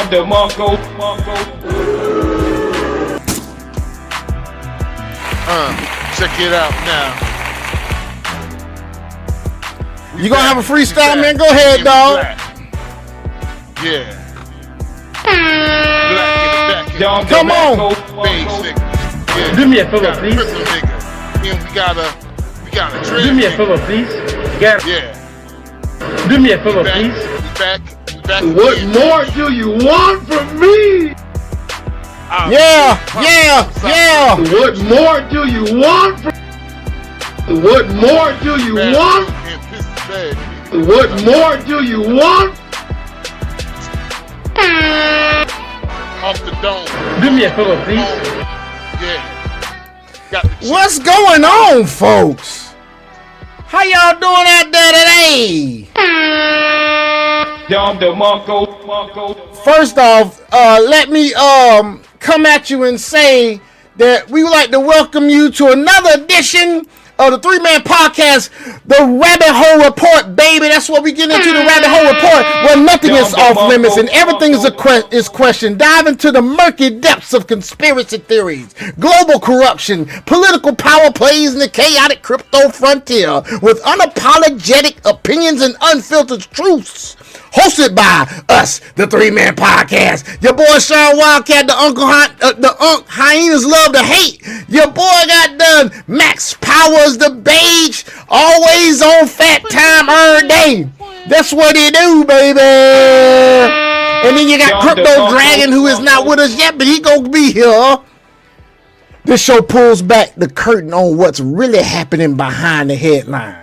the Mongo. Check it out now. You gonna have a freestyle, man? Go ahead, dog. Yeah. Black in the back. Come on. Beige nigga. Yeah. Do me a favor, please. Crystal nigga. And we got a trend. Do me a favor, please. Yeah. Do me a favor, please. We back. What more do you want from me? Yeah. What more do you want from What more do you want? What more do you want? Off the dome. Do me a favor, please. Yeah. What's going on, folks? How y'all doing out there today? First off, let me come at you and say that we would like to welcome you to another edition of the 3-Man Podcast, the Rabbit Hole Report, baby. That's what we get into, the Rabbit Hole Report, where nothing is off limits and everything is questioned. Dive into the murky depths of conspiracy theories, global corruption, political power plays, and the chaotic crypto frontier with unapologetic opinions and unfiltered truths. Hosted by us, the 3-Man Podcast. Your boy Sean Wildcat, the Unk Hyenas love to hate. Your boy got done. Max Powers, the beige, always on fat time every day. That's what he do, baby. And then you got Crypto Dragon, who is not with us yet, but he gonna be here. This show pulls back the curtain on what's really happening behind the headlines.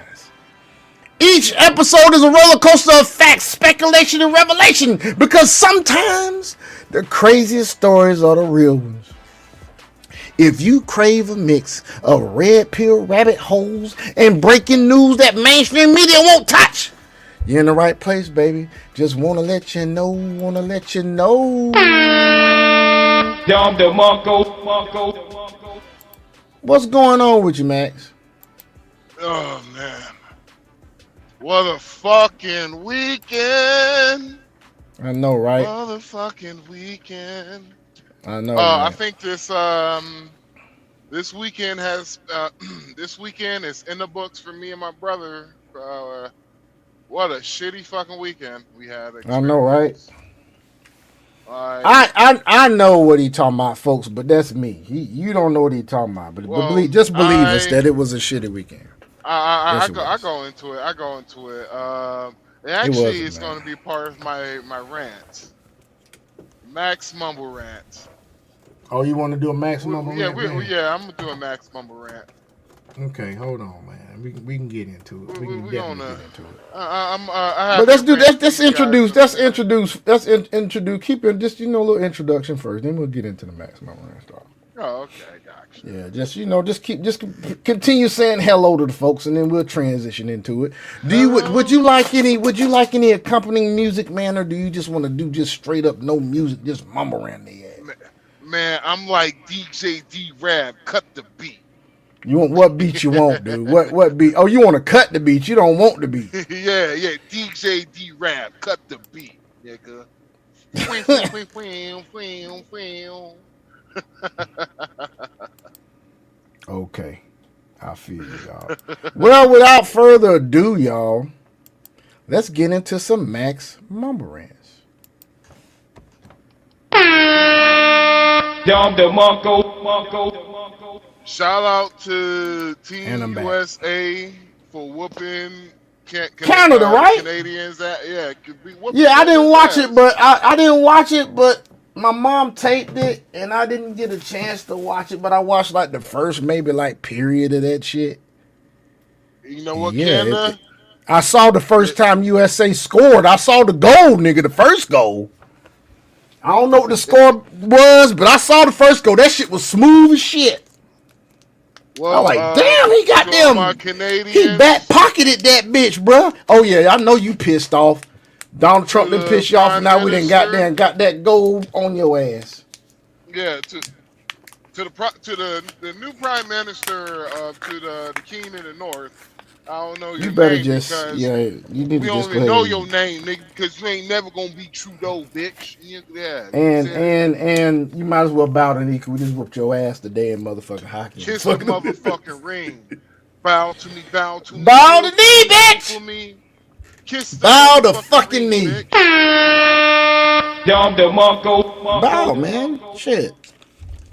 Each episode is a roller coaster of facts, speculation, and revelation, because sometimes the craziest stories are the real ones. If you crave a mix of red pill rabbit holes and breaking news that mainstream media won't touch, you're in the right place, baby. Just want to let you know, What's going on with you, Max? Oh, man. What a fucking weekend. I know, right? Motherfucking weekend. I know. I think this weekend has this weekend is in the books for me and my brother. What a shitty fucking weekend we had. I know, right? I know what he talking about, folks, but that's me. You don't know what he talking about, but believe us that it was a shitty weekend. I go into it. Actually, it's going to be part of my rant. Max Mumble rant. Oh, you want to do a Max Mumble rant? I'm going to do a Max Mumble rant. Okay, hold on, man. We can get into it. We can definitely get into it. But let's introduce. Keep it just a little introduction first. Then we'll get into the Max Mumble rant stuff. Oh, okay, gotcha. Yeah, just continue saying hello to the folks, and then we'll transition into it. Would you like any accompanying music, man, or do you just want to do just straight up no music, just mumble around the ass? Man, I'm like DJ D-Rab, cut the beat. You want what beat you want, dude? What beat? Oh, you want to cut the beat? You don't want the beat? yeah, DJ D-Rab, cut the beat, nigga. Okay, I feel you, y'all. Well, without further ado, y'all, let's get into some Max Mumble Rants. Shout out to Team USA for whooping Canada, right? Canadians. Yeah, I didn't watch it, but I didn't watch it, but my mom taped it, and I didn't get a chance to watch it, but I watched like the first period of that shit. You know what, Canada? I saw the first time USA scored. I saw the goal, nigga, the first goal. I don't know what the score was, but I saw the first goal. That shit was smooth as shit. Well, I was like, damn, he got them. He back pocketed that bitch, bruh. Oh yeah, I know you pissed off. Donald Trump done pissed you off, and now we done got that gold on your ass. Yeah, to the new prime minister, to the king in the north. I don't know You your better name just, because yeah, you need we to don't just go even ahead know and, your name, nigga, because you ain't never gonna be Trudeau, bitch. Yeah, you know what I'm and saying? and and you might as well bow the knee. 'Cause we just whooped your ass today in motherfucking hockey. Kiss the motherfucking ring. Bow to me, Bow the kneel to knee, me, kneel bitch. for me. Kiss the Bow the motherfucking fucking ring, knee. bitch. Bow, man. Shit.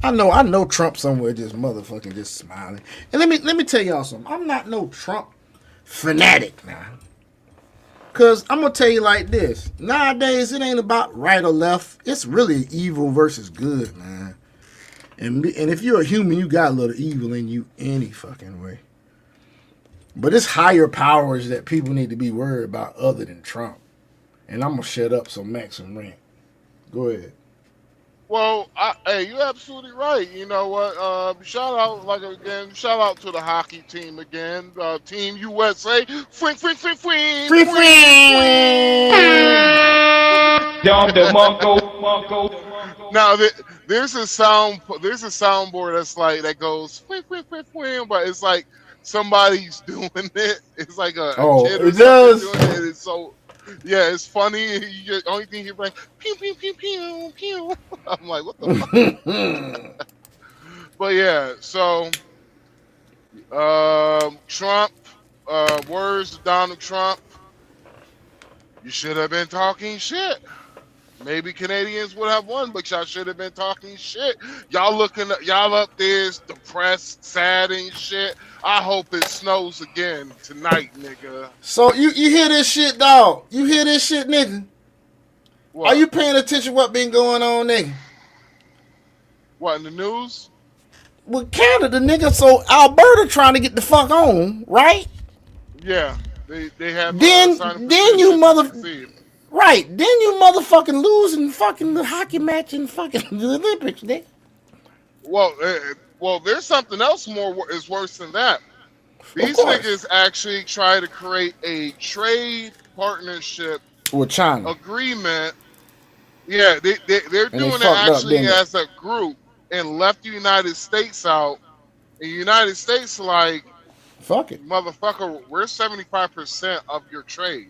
I know Trump somewhere just motherfucking just smiling. And let me tell y'all something. I'm not no Trump fanatic now. Cause I'm gonna tell you like this. Nowadays it ain't about right or left. It's really evil versus good, man. And if you're a human, you got a little evil in you any fucking way. But it's higher powers that people need to be worried about other than Trump. And I'm gonna shut up so Max can rant. Go ahead. Well, hey, you're absolutely right. You know what? Shout out, like again, shout out to the hockey team again. Team USA. Fwing, fwing, fwing, fwing, Free fwing, friend. fwing. Now there's a soundboard that's like that goes fwing, fwing, fwing, fwing, but it's like somebody's doing it. It's like a Oh, kid or it something does. doing it. And it's so yeah, it's funny. Only thing you're like pew pew pew pew pew. I'm like, what the fuck? But yeah, so Trump, words to Donald Trump. You should have been talking shit. Maybe Canadians would have won, but y'all should have been talking shit. Y'all up there is depressed, sad and shit. I hope it snows again tonight, nigga. So you hear this shit, dog? You hear this shit, nigga? Are What? you paying attention what been going on, nigga? What in the news? With Canada, nigga. So Alberta trying to get the fuck on, right? Yeah, they have Then signed a then you petition to mother secede. right. Then you motherfucking losing fucking the hockey match and fucking the Olympics, nigga. Well, there's something else is worse than that. Of These course. niggas actually try to create a trade partnership With China. agreement. Yeah, they're And they doing it fucked up, actually didn't they? as a group and left the United States out. And the United States, like, Fuck it. motherfucker, we're 75% of your trade.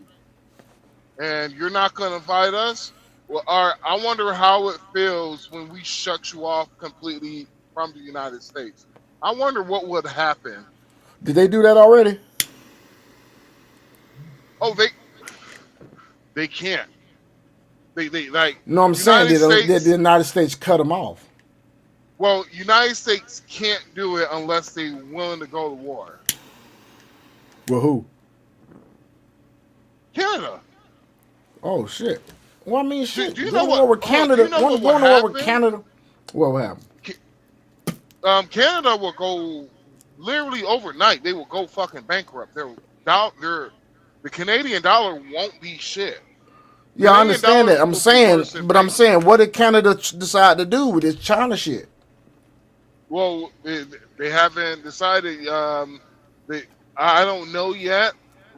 And you're not going to fight us? Well, I wonder how it feels when we shut you off completely from the United States. I wonder what would happen. Did they do that already? Oh, they can't. They like No, I'm saying United did the States. United States cut them off? Well, United States can't do it unless they're willing to go to war. Well, who? Canada. Oh shit. Well, I mean, Do shit. you know Going to what? war with Hold on, do Canada. you know Going what would to war with happen? Canada. What happened? Canada will go literally overnight. They will go fucking bankrupt. The Canadian dollar won't be shit. Yeah, I Canadian understand that. dollars I'm will be worse saying, than but I'm bank. saying, what did Canada decide to do with this China shit? Well, they haven't decided. I don't know yet.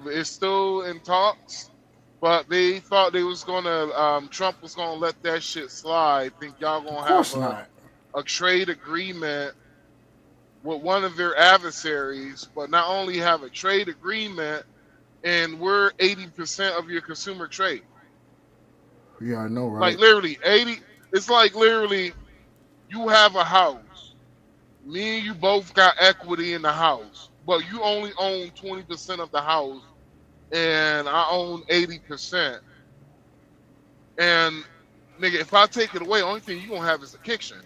It's still in talks. But they thought they was gonna. Trump was gonna let that shit slide. Think y'all Of gonna have course not. a trade agreement with one of their adversaries, but not only have a trade agreement, and we're 80% of your consumer trade. Yeah, I know, Like right? literally 80. It's like literally you have a house. Me and you both got equity in the house, but you only own 20% of the house, and I own 80%. And nigga, if I take it away, only thing you gonna have is a kitchen.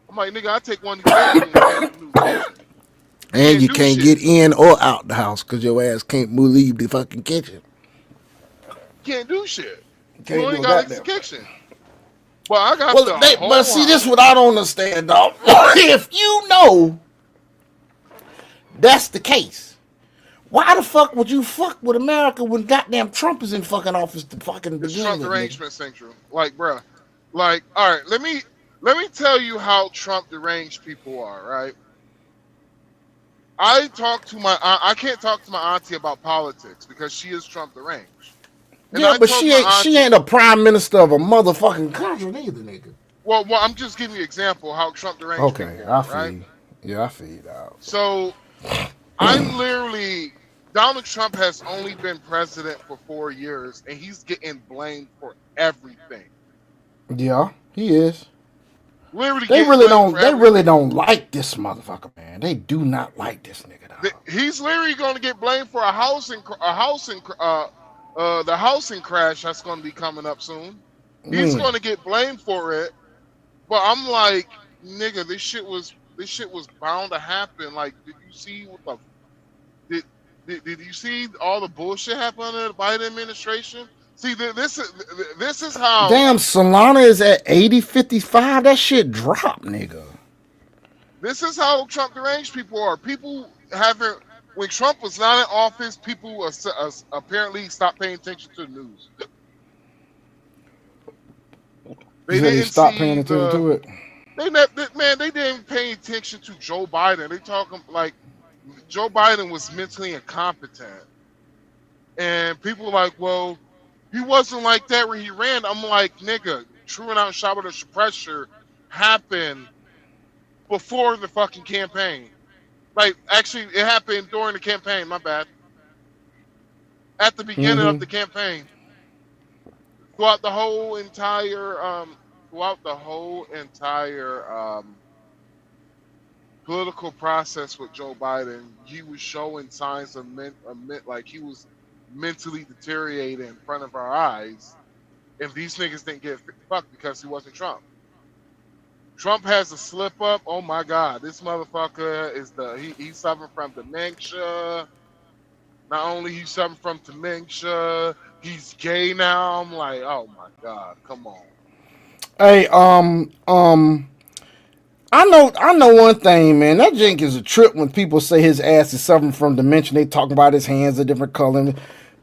I'm like, nigga, I take one of these bedrooms, get a new kitchen. You And can't you do can't shit. get in or out the house because your ass can't leave the fucking kitchen. You can't do shit. You You can't only do a got a goddamn thing. kitchen. But I got Well, the but whole see, this is house. what I don't understand, dog. If you know that's the case, why the fuck would you fuck with America when goddamn Trump is in fucking office to fucking It's begin Trump with, nigga? derangement syndrome. Like, bruh. Like, all right, let me tell you how Trump deranged people are, right? I can't talk to my auntie about politics because she is Trump deranged. And Yeah, I but told my she auntie, ain't a prime minister of a motherfucking country neither, nigga. well, I'm just giving you an example how Trump deranged Okay, people I are, feel right? you. Yeah, I feel you, dog. So I'm literally Donald Trump has only been president for 4 years, and he's getting blamed for everything. Yeah, he is. Literally They getting really blamed for don't. They really everything. don't like this motherfucker, man. They do not like this nigga, dog. He's literally going to get blamed for the housing crash that's going to be coming up soon. He's Mm. going to get blamed for it. But I'm like, nigga, this shit was bound to happen. Like, did you see what the did you see all the bullshit happen under the Biden administration? See, this is how. Damn, Solana is at 80.55. That shit dropped, nigga. This is how Trump deranged people are. People haven't. When Trump was not in office, people apparently stopped paying attention to the news. They They didn't stopped see paying attention to it. they didn't pay attention to Joe Biden. They talking like Joe Biden was mentally incompetent, and people were like, well, he wasn't like that when he ran. I'm like, nigga, truing out shot with a suppressor happened before the fucking campaign. Like, actually, it happened during the campaign. My bad. At the beginning of the campaign, throughout the whole entire political process with Joe Biden, he was showing signs of like he was mentally deteriorating in front of our eyes. And these niggas didn't get fucked because he wasn't Trump. Trump has a slip up. Oh my God, this motherfucker is he's suffering from dementia. Not only he's suffering from dementia, he's gay now. I'm like, oh my God, come on. Hey, I know one thing, man. That Jink is a trip when people say his ass is suffering from dementia. They talking about his hands a different color.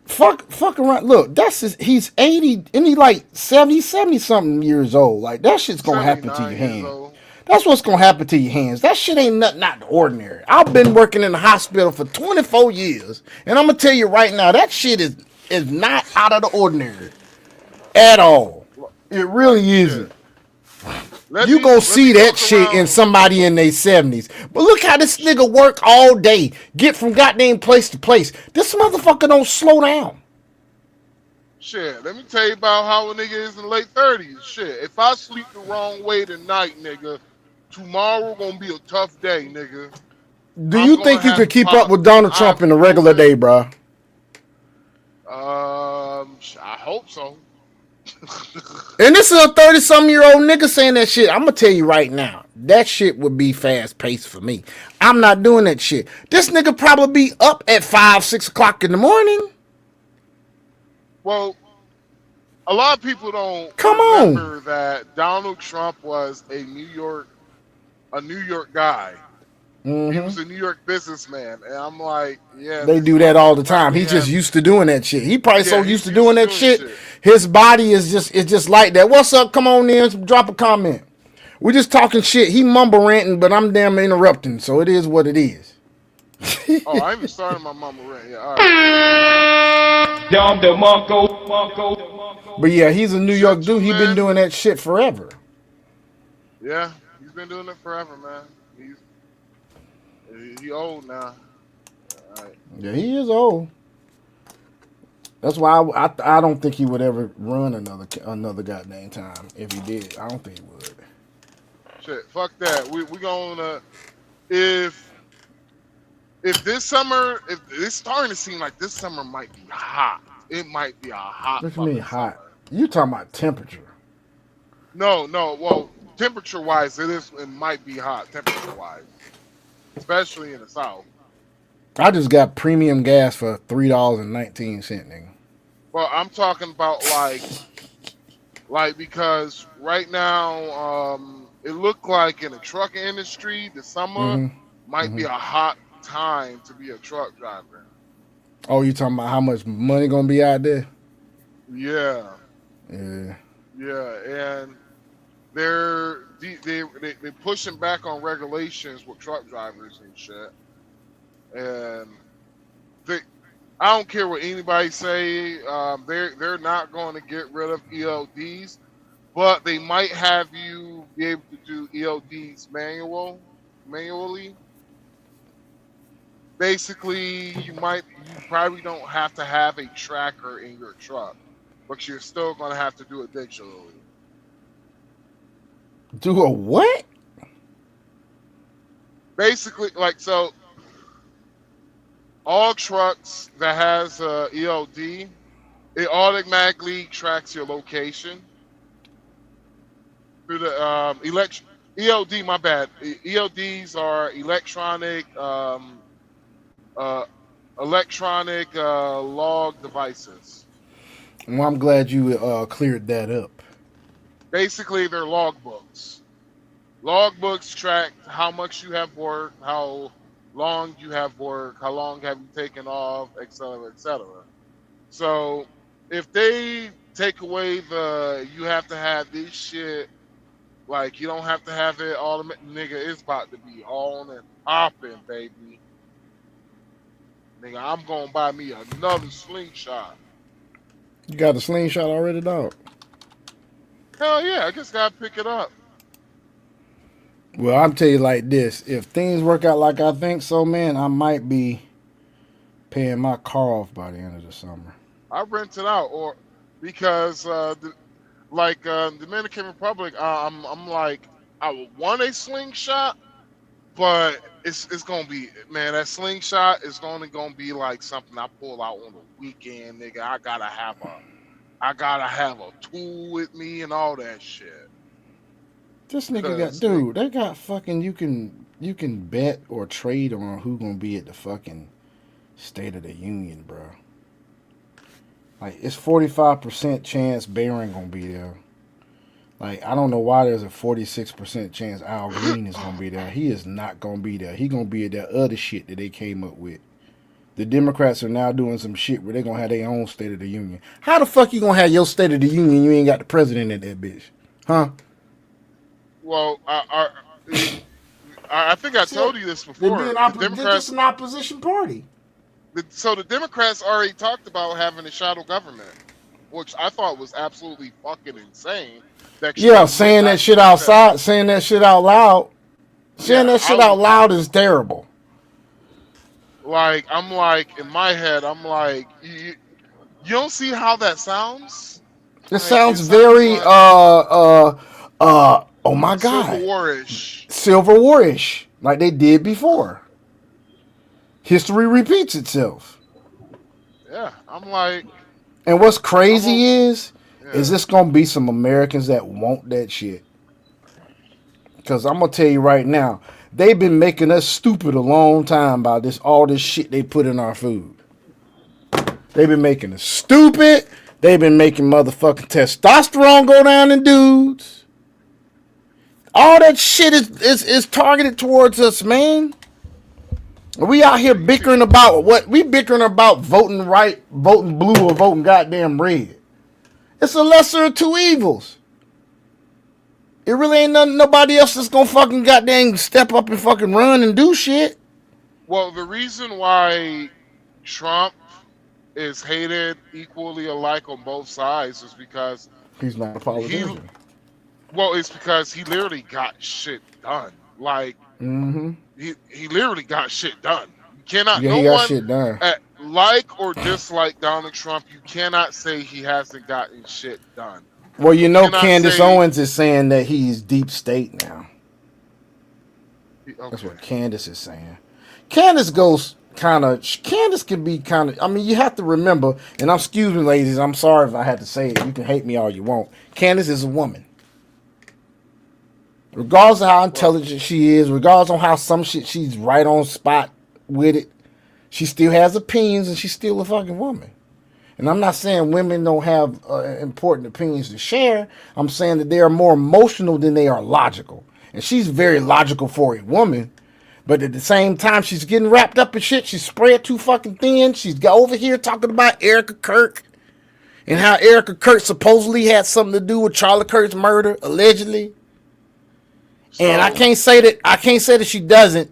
Fuck around. Look, he's 80 and he like 70 something years old. Like that shit's gonna happen to your hands. That's what's gonna happen to your hands. That shit ain't nothing out the ordinary. I've been working in the hospital for 24 years, and I'm gonna tell you right now, that shit is not out of the ordinary at all. It really isn't. You gonna see that shit in somebody in their 70s. But look how this nigga work all day, get from goddamn place to place. This motherfucker don't slow down. Shit, let me tell you about how a nigga is in the late 30s. Shit, if I sleep the wrong way tonight, nigga, tomorrow gonna be a tough day, nigga. Do you think you could keep up with Donald Trump in a regular day, bro? I hope so. And this is a 30-something-year-old nigga saying that shit. I'm gonna tell you right now, that shit would be fast paced for me. I'm not doing that shit. This nigga probably be up at 5, 6 o'clock in the morning. Well, a lot of people don't remember that Donald Trump was a New York guy. He was a New York businessman, and I'm like, yeah. They do that all the time. He's just used to doing that shit. He probably so used to doing that shit. His body is just like that. What's up? Come on in. Drop a comment. We're just talking shit. He mumble ranting, but I'm damn interrupting. So it is what it is. Oh, I even started my mumble rant. Yeah, all right. But yeah, he's a New York dude. He been doing that shit forever. Yeah, he's been doing it forever, man. He old now. All right. Yeah, he is old. That's why I don't think he would ever run another goddamn time. If he did, I don't think he would. Shit, fuck that. We gonna if this summer, if it's starting to seem like this summer might be hot. It might be a hot. What do you mean hot? Summer. You talking about temperature? No. Well, temperature wise, it might be hot temperature wise, especially in the South. I just got premium gas for $3.19, nigga. Well, I'm talking about like because right now, it looked like in the trucking industry, the summer might be a hot time to be a truck driver. Oh, you talking about how much money gonna be out there? Yeah. Yeah. Yeah, and they're pushing back on regulations with truck drivers and shit. And I don't care what anybody say. They're not going to get rid of ELDs, but they might have you be able to do ELDs manually. basically you probably don't have to have a tracker in your truck, but you're still gonna have to do it digitally. Do a what? Basically, like so, all trucks that has ELD, it automatically tracks your location through the ELD. My bad. ELDs are uh, electronic log devices. Well, I'm glad you cleared that up. Basically, they're logbooks. Logbooks track how much you have worked, how long you have worked, how long have you taken off, etc., etc. So if they take away you have to have this shit, like you don't have to have it automatic, nigga, it's about to be on and popping, baby. Nigga, I'm gonna buy me another slingshot. You got a slingshot already, dog? Hell yeah, I just gotta pick it up. Well, I'm tell you like this: if things work out like I think so, man, I might be paying my car off by the end of the summer. I rent it out, or because Dominican Republic, I'm like I would want a slingshot, but it's gonna be, man, that slingshot is gonna be like something I pull out on the weekend, nigga. I gotta have a tool with me and all that shit. This nigga got, dude, they got fucking, you can bet or trade on who gonna be at the fucking State of the Union, bro. Like, it's 45% chance Barron gonna be there. Like, I don't know why there's a 46% chance Al Green is gonna be there. He is not gonna be there. He gonna be at that other shit that they came up with. The Democrats are now doing some shit where they're gonna have their own State of the Union. How the fuck you gonna have your State of the Union? You ain't got the president in that bitch, huh? Well, I think I told you this before. They're just an opposition party. So the Democrats already talked about having a shadow government, which I thought was absolutely fucking insane. Yeah, saying that shit outside, saying that shit out loud. Saying that shit out loud is terrible. Like, I'm like, in my head, I'm like, you don't see how that sounds? It sounds very, oh my God. Civil War-ish, like they did before. History repeats itself. Yeah, I'm like. And what's crazy is this going to be some Americans that want that shit. Because I'm going to tell you right now, they've been making us stupid a long time by all this shit they put in our food. They've been making us stupid. They've been making motherfucking testosterone go down in dudes. All that shit is targeted towards us, man. We out here bickering about what? We bickering about voting right, voting blue, or voting goddamn red. It's a lesser of two evils. It really ain't nobody else that's gonna fucking goddamn step up and fucking run and do shit. Well, the reason why Trump is hated equally alike on both sides is because he's not a politician. It's because he literally got shit done. Like, he literally got shit done. You cannot. Yeah, he got shit done. Like or dislike Donald Trump, you cannot say he hasn't gotten shit done. Well, you know, Candace Owens is saying that he's deep state now. Okay. That's what Candace is saying. Candace can be kind of, I mean, you have to remember, and excuse me, ladies, I'm sorry if I had to say it. You can hate me all you want. Candace is a woman. Regardless of how intelligent she is, regardless of how some shit she's right on spot with it, she still has opinions and she's still a fucking woman. And I'm not saying women don't have important opinions to share. I'm saying that they are more emotional than they are logical. And she's very logical for a woman. But at the same time, she's getting wrapped up in shit. She's spread too fucking thin. She's got over here talking about Erica Kirk and how Erica Kirk supposedly had something to do with Charlie Kirk's murder, allegedly. And I can't say that she doesn't.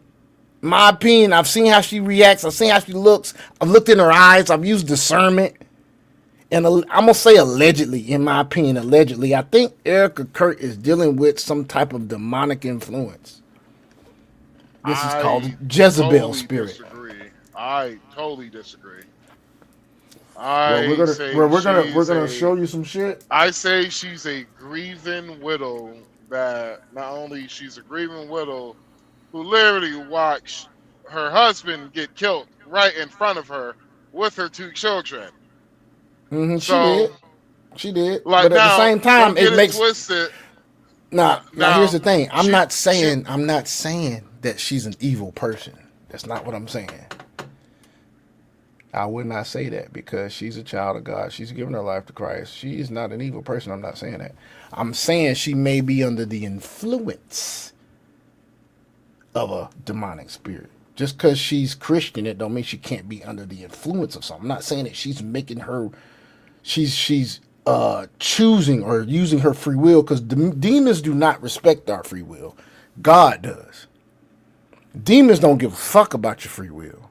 My opinion, I've seen how she reacts. I've seen how she looks. I've looked in her eyes. I've used discernment. And I'm going to say allegedly, in my opinion, allegedly. I think Erica Kirk is dealing with some type of demonic influence. This is called Jezebel spirit. I totally disagree. Well, I say we're she's gonna a show you some shit. I say she's a grieving widow that not only she's a grieving widow who literally watched her husband get killed right in front of her with her 2 children. She So did. She did. like But at the now, same time, don't it get it makes twisted. now here's Now the thing. she I'm not saying that she's an evil person. That's not what I'm saying. I would not say that because she's a child of God. She's given her life to Christ. She is not an evil person. I'm not saying that. I'm saying she may be under the influence of a demonic spirit. Just because she's Christian, it don't mean she can't be under the influence of something. I'm not saying that she's making her, she's choosing or using her free will, because demons do not respect our free will. God does. Demons don't give a fuck about your free will.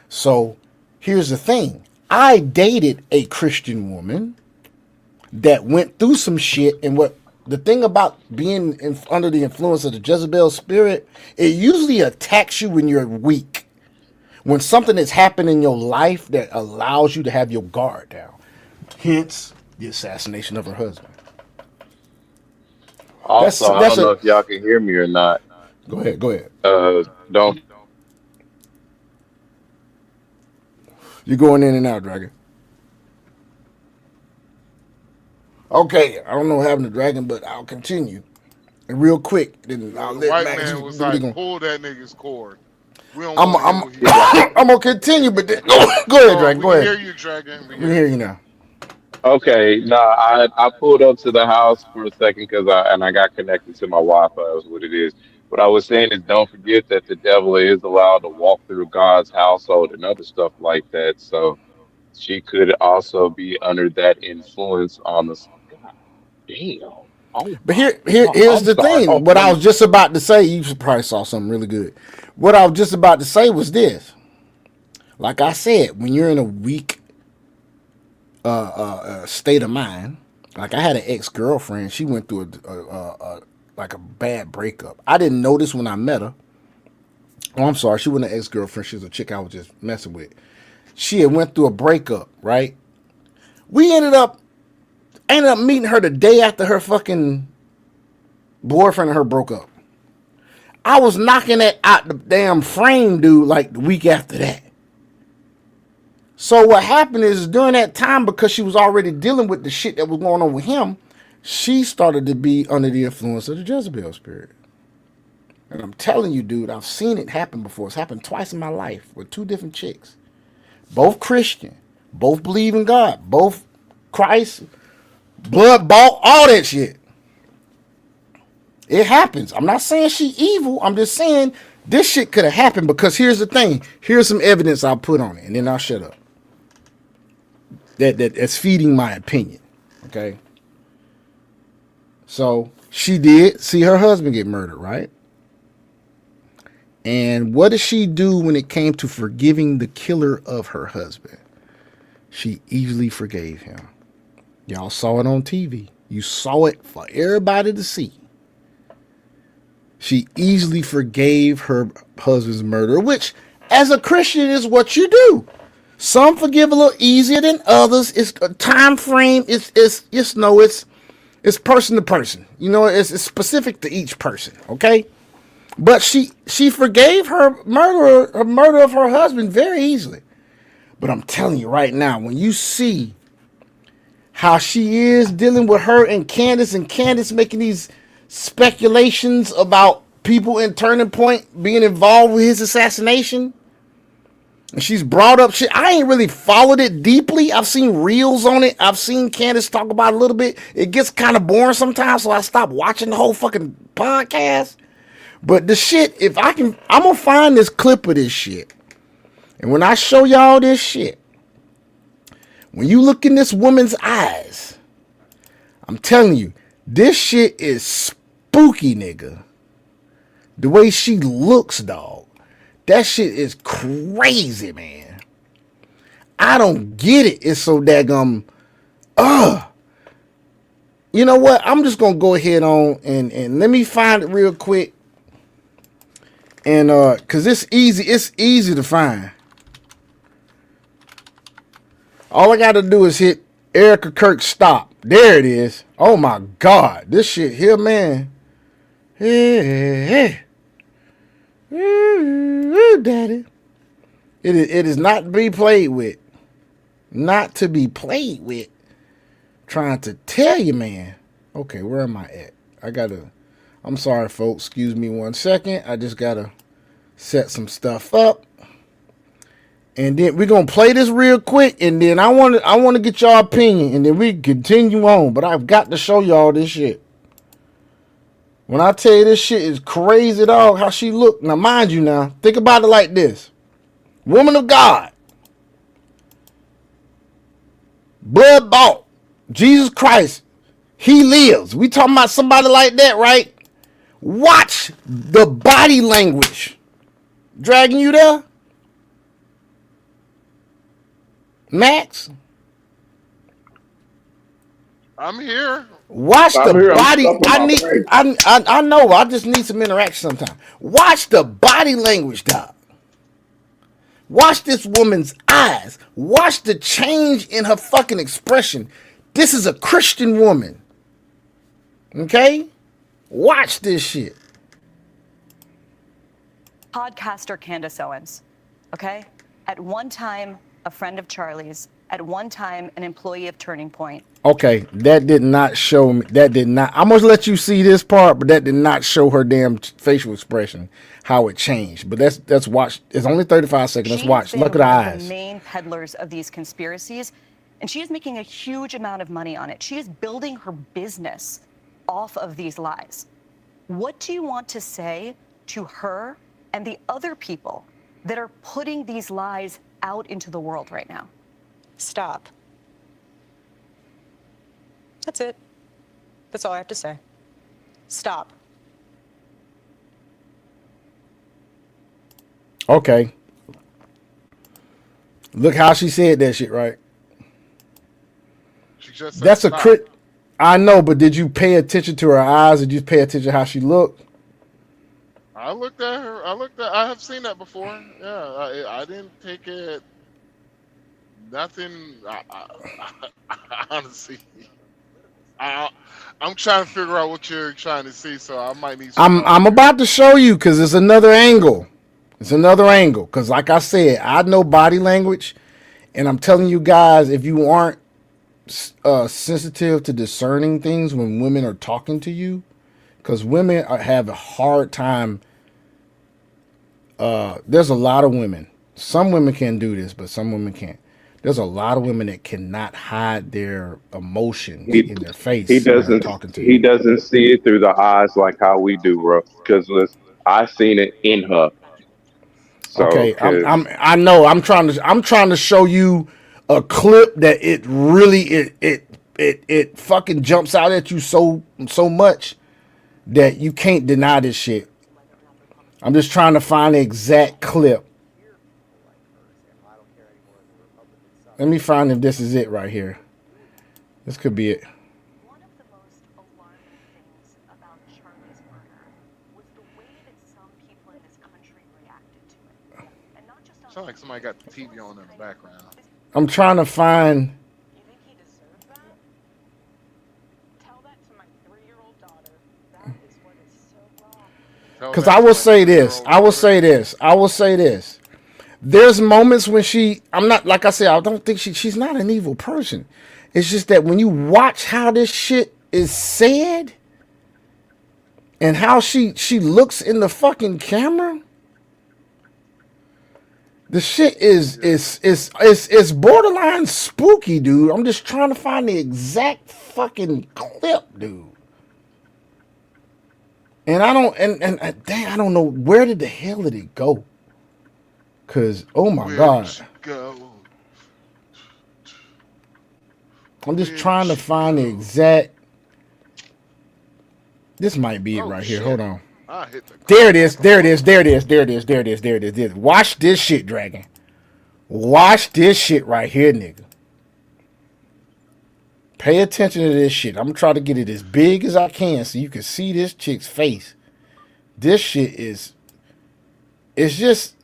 So here's the thing. I dated a Christian woman that went through some shit, and what the thing about being under the influence of the Jezebel spirit, it usually attacks you when you're weak. When something has happened in your life that allows you to have your guard down. Hence the assassination of her husband. Also, I don't know if y'all can hear me or not. Go ahead, go ahead. Don't. You're going in and out, Dragon. Okay, I don't know what happened to Dragon, but I'll continue. And real quick, then I'll the let white Max man was do what he like, gonna. pull that nigga's cord. We don't I'm want to hear what he I'm, I'm gonna continue, but then, go ahead, Dragon. Go we ahead. hear you, Dragon. We hear you now. Okay, no, I pulled up to the house for a second because I got connected to my Wi-Fi. That's what it is. What I was saying is, don't forget that the devil is allowed to walk through God's household and other stuff like that. So she could also be under that influence on the. God damn. Oh But my here's I'm the sorry. thing. Oh, What I was just about to say, you probably saw something really good. What I was just about to say was this. Like I said, when you're in a weak state of mind, like I had an ex-girlfriend, she went through like a bad breakup. I didn't notice when I met her. Oh, I'm sorry, she wasn't an ex-girlfriend. She was a chick I was just messing with. She had went through a breakup, right? We I ended up meeting her the day after her fucking boyfriend and her broke up. I was knocking that out the damn frame, dude, like the week after that. So what happened is during that time, because she was already dealing with the shit that was going on with him, she started to be under the influence of the Jezebel spirit. And I'm telling you, dude, I've seen it happen before. It's happened twice in my life with 2 different chicks. Both Christian, both believe in God, both Christ, blood bought, all that shit. It happens. I'm not saying she evil. I'm just saying this shit could have happened, because here's the thing. Here's some evidence I'll put on it, and then I'll shut up. That's feeding my opinion. Okay? So she did see her husband get murdered, right? And what did she do when it came to forgiving the killer of her husband? She easily forgave him. Y'all saw it on TV. You saw it for everybody to see. She easily forgave her husband's murder, which, as a Christian, is what you do. Some forgive a little easier than others. It's a time frame. It's person to person. You know, it's specific to each person. Okay, but she forgave her murder of her husband very easily. But I'm telling you right now, when you see how she is dealing with her and Candace making these speculations about people in Turning Point being involved with his assassination. And she's brought up shit. I ain't really followed it deeply. I've seen reels on it. I've seen Candace talk about it a little bit. It gets kind of boring sometimes, so I stopped watching the whole fucking podcast. But the shit, I'm gonna find this clip of this shit. And when I show y'all this shit, when you look in this woman's eyes, I'm telling you, this shit is spooky, nigga. The way she looks, dog. That shit is crazy, man. I don't get it. It's so daggum. You know what? I'm just gonna go ahead on and let me find it real quick. And cause it's easy to find. All I got to do is hit Erica Kirk stop. There it is. Oh my God, this shit here, man. Hey, ooh, daddy. It is not to be played with. Not to be played with. Trying to tell you, man. Okay, where am I at? I'm sorry, folks. Excuse me 1 second. I just gotta set some stuff up. And then we're gonna play this real quick, and then I wanna get y'all opinion, and then we continue on. But I've got to show y'all this shit. When I tell you this shit is crazy, dog, how she look. Now, mind you, now think about it like this: woman of God, blood bought, Jesus Christ, He lives. We talking about somebody like that, right? Watch the body language. Dragging you there? Max? I'm here. Watch I'm the here. I'm body. stuffing my face. I know. I just need some interaction sometime. Watch the body language, dog. Watch this woman's eyes. Watch the change in her fucking expression. This is a Christian woman. Okay? Watch this shit. Podcaster Candace Owens, okay? At one time, a friend of Charlie's. At one time, an employee of Turning Point. Okay, that did not show me. That did not. I'm gonna let you see this part, but that did not show her damn facial expression, how it changed. But let's watch. It's only 35 seconds. Let's watch. Look at her eyes. The main peddlers of these conspiracies, and she is making a huge amount of money on it. She is building her business off of these lies. What do you want to say to her and the other people that are putting these lies out into the world right now? Stop. That's it. That's all I have to say. Stop. Okay. Look how she said that shit, right? She just said That's a stop. crit. I know, but did you pay attention to her eyes? Did you pay attention to how she looked? I looked at her. I have seen that before. Yeah, I didn't take it. Nothing. Honestly, I'm trying to figure out what you're trying to see, so I might need. I'm about to show you because it's another angle. It's another angle because, like I said, I know body language, and I'm telling you guys, if you aren't sensitive to discerning things when women are talking to you, because women have a hard time. There's a lot of women. Some women can do this, but some women can't. There's a lot of women that cannot hide their emotions in their face. He doesn't. Talking to He you. doesn't see it through the eyes like how we do, bro. Because I seen it in her. So, Okay, I know. I'm trying to show you a clip that it really it fucking jumps out at you so much that you can't deny this shit. I'm just trying to find the exact clip. Let me find if this is it right here. This could be it. One of the most alarming things about Charlie's murder was the way that some people in this country reacted to it. And not just on Sounds like somebody got the TV on in the background. I'm trying to find. You think he deserved that? Tell that to my 3-year-old daughter. That is what is so wrong. Because I will say this. I will say this. There's moments when I'm not, like I said, I don't think she's not an evil person. It's just that when you watch how this shit is said and how she looks in the fucking camera, the shit is borderline spooky, dude. I'm just trying to find the exact fucking clip, dude. And I don't, and dang, I don't know, where did the hell did it go? Cause oh my God, I'm just trying to find the exact. This might be it right here. Hold on. There it is. There it is. There it is. There it is. There it is. There it is. There it is. Watch this shit, Dragon. Watch this shit right here, nigga. Pay attention to this shit. I'm gonna try to get it as big as I can so you can see this chick's face. This shit is. It's just.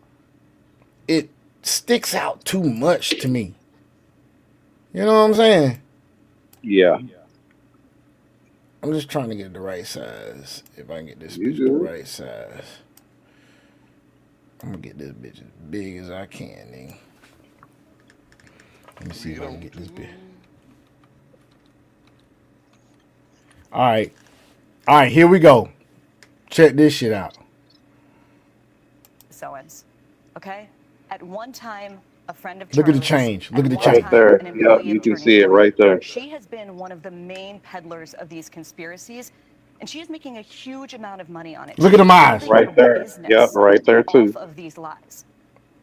It sticks out too much to me. You know what I'm saying? Yeah, I'm just trying to get the right size. If I can get this you bitch the good. right size, I'm gonna get this bitch as big as I can. Nigga. Let me see We if I can don't get do. this bitch. All right, all right. Here we go. Check this shit out. Owens, okay? At one time, a friend of Look at the Charlie's. change. Look At at the one change. Right time, there. an Yep, employee you of can Attorney see it George. right there. She has been one of the main peddlers of these conspiracies, and she is making a huge amount of money on it. Look at them eyes. Building Right her there. Yep, business right there off too. of these lies.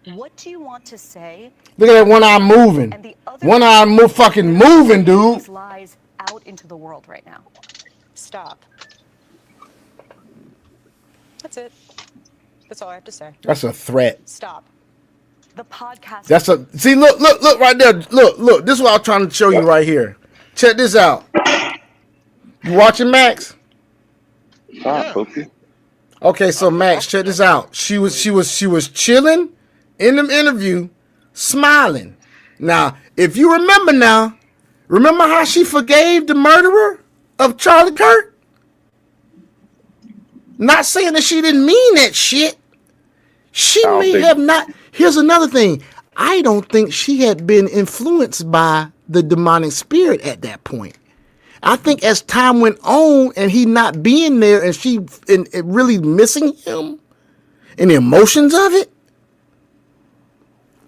What do you want to say? Look at that one eye moving. And the other One eye people fucking that are moving, putting dude. these lies out into the world right now? Stop. That's it. That's all I have to say. That's a threat. Stop. The podcast. That's a see. Look right there. Look. This is what I'm trying to show you right here. Check this out. You watching Max? Stop, Yeah. Pookie. Okay, so Max, check this out. She was chilling in the interview, smiling. Now, if you remember remember how she forgave the murderer of Charlie Kirk? Not saying that she didn't mean that shit. She I don't may think. have not. Here's another thing. I don't think she had been influenced by the demonic spirit at that point. I think as time went on and he not being there and she and really missing him and the emotions of it,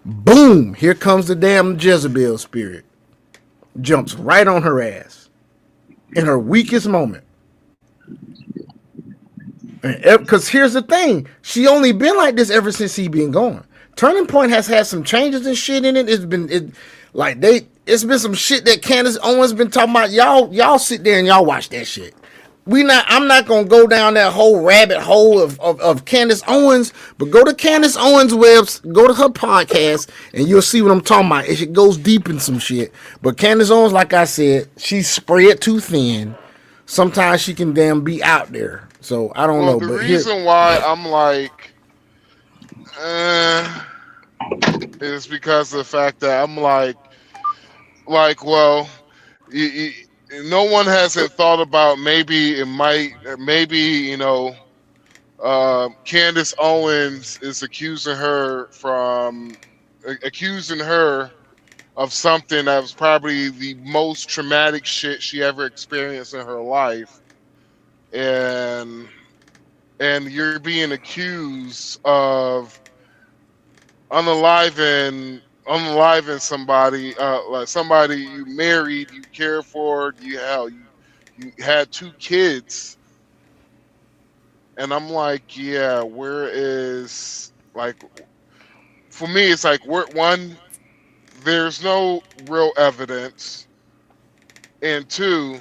boom, here comes the damn Jezebel spirit. Jumps right on her ass in her weakest moment. Because here's the thing, she only been like this ever since he been gone. Turning Point has had some changes and shit in it. It's been some shit that Candace Owens been talking about. Y'all sit there and y'all watch that shit. I'm not gonna go down that whole rabbit hole of Candace Owens, but go to Candace Owens' go to her podcast, and you'll see what I'm talking about. It goes deep in some shit. But Candace Owens, like I said, she's spread too thin. Sometimes she can damn be out there. So I don't Well, know, the but here, reason why I'm eh, is because of the fact that I'm well, you, no one hasn't thought about maybe Candace Owens is accusing her of something that was probably the most traumatic shit she ever experienced in her life, and you're being accused of unaliving somebody, like somebody you married, you cared for, you had 2 kids, and I'm like, yeah, where is, like, for me, it's like, one, there's no real evidence, and two,